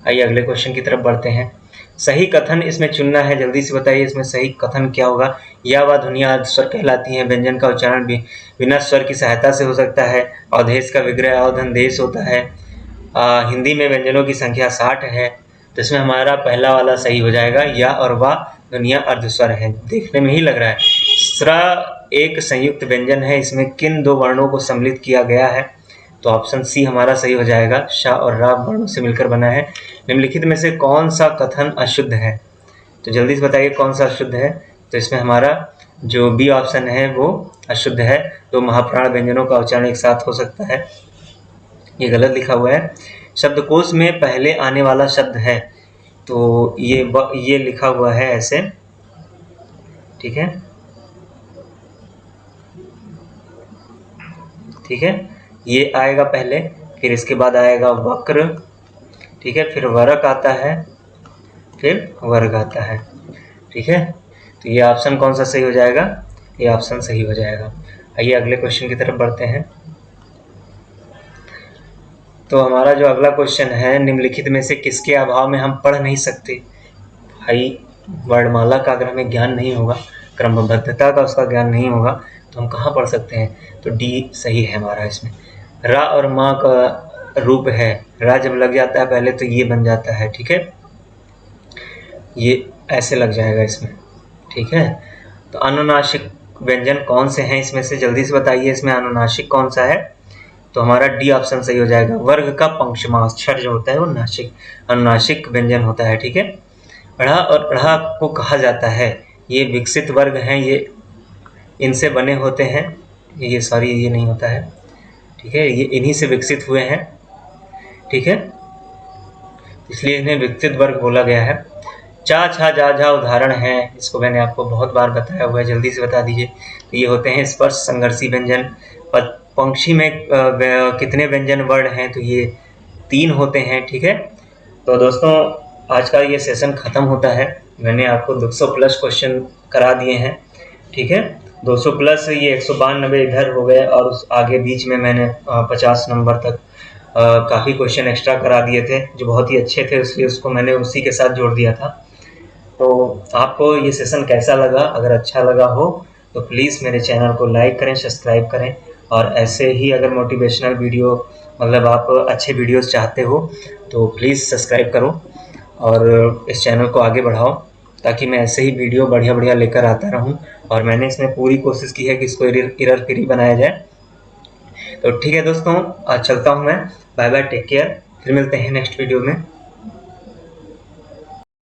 आइए अगले क्वेश्चन की तरफ बढ़ते हैं। सही कथन इसमें चुनना है। जल्दी से बताइए इसमें सही कथन क्या होगा? या व ध्वनियाँ स्वर कहलाती हैं। व्यंजन का उच्चारण भी बिना स्वर की सहायता से हो सकता है। अवधेश का विग्रह अवधनदेश होता है। हिंदी में व्यंजनों की संख्या 60 है। तो इसमें हमारा पहला वाला सही हो जाएगा। या और वा ध्वनियाँ अर्धस्वर है। देखने में ही लग रहा है। स्र एक संयुक्त व्यंजन है, इसमें किन दो वर्णों को सम्मिलित किया गया है? तो ऑप्शन सी हमारा सही हो जाएगा, श और रा वर्णों से मिलकर बना है। निम्नलिखित में से कौन सा कथन अशुद्ध है? तो जल्दी से बताइए कौन सा अशुद्ध है। तो इसमें हमारा जो बी ऑप्शन है वो अशुद्ध है। दो महाप्राण व्यंजनों का उच्चारण एक साथ हो सकता है, ये गलत लिखा हुआ है। शब्दकोश में पहले आने वाला शब्द है, तो ये लिखा हुआ है ऐसे, ठीक है, ठीक है, ये आएगा पहले, फिर इसके बाद आएगा वक्र, ठीक है, फिर वरक आता है, फिर वर्ग आता है, ठीक है। तो ये ऑप्शन कौन सा सही हो जाएगा? ये ऑप्शन सही हो जाएगा। आइए अगले क्वेश्चन की तरफ बढ़ते हैं। तो हमारा जो अगला क्वेश्चन है, निम्नलिखित में से किसके अभाव में हम पढ़ नहीं सकते? भाई वर्णमाला का अगर हमें ज्ञान नहीं होगा, क्रमबद्धता का उसका ज्ञान नहीं होगा, तो हम कहाँ पढ़ सकते हैं? तो डी सही है हमारा इसमें। रा और माँ का रूप है, रा जब लग जाता है पहले तो ये बन जाता है, ठीक है, ये ऐसे लग जाएगा इसमें, ठीक है। तो अनुनासिक व्यंजन कौन से हैं इसमें से? जल्दी से बताइए, इसमें अनुनासिक कौन सा है? तो हमारा डी ऑप्शन सही हो जाएगा। वर्ग का पंचमाक्षर जो होता है वो नासिक, अनुनासिक व्यंजन होता है, ठीक है। ढ़ और ढ़ को कहा जाता है, ये विकसित वर्ग हैं, ये इनसे बने होते हैं, ये सॉरी ये नहीं होता है, ठीक है, ये इन्हीं से विकसित हुए हैं, ठीक है, इसलिए इन्हें विकसित वर्ग बोला गया है। चा छा जा झा उदाहरण है, इसको मैंने आपको बहुत बार बताया हुआ है, जल्दी से बता दीजिए। तो ये होते हैं स्पर्श संघर्षी व्यंजन। पंक्षी में कितने व्यंजन वर्ण हैं? तो ये 3 होते हैं, ठीक है। तो दोस्तों आज का ये सेशन खत्म होता है। मैंने आपको 200 प्लस क्वेश्चन करा दिए हैं, ठीक है, 200 प्लस, ये 192 इधर हो गए, और उस आगे बीच में मैंने 50 नंबर तक काफ़ी क्वेश्चन एक्स्ट्रा करा दिए थे जो बहुत ही अच्छे थे, इसलिए उसको मैंने उसी के साथ जोड़ दिया था। तो आपको ये सेशन कैसा लगा? अगर अच्छा लगा हो तो प्लीज़ मेरे चैनल को लाइक करें, सब्सक्राइब करें, और ऐसे ही अगर मोटिवेशनल वीडियो, मतलब आप अच्छे वीडियोस चाहते हो तो प्लीज़ सब्सक्राइब करो और इस चैनल को आगे बढ़ाओ, ताकि मैं ऐसे ही वीडियो बढ़िया बढ़िया लेकर आता रहूं। और मैंने इसमें पूरी कोशिश की है कि इसको एरर फ्री बनाया जाए। तो ठीक है दोस्तों, आज चलता हूं मैं, बाय बाय, टेक केयर, फिर मिलते हैं नेक्स्ट वीडियो में।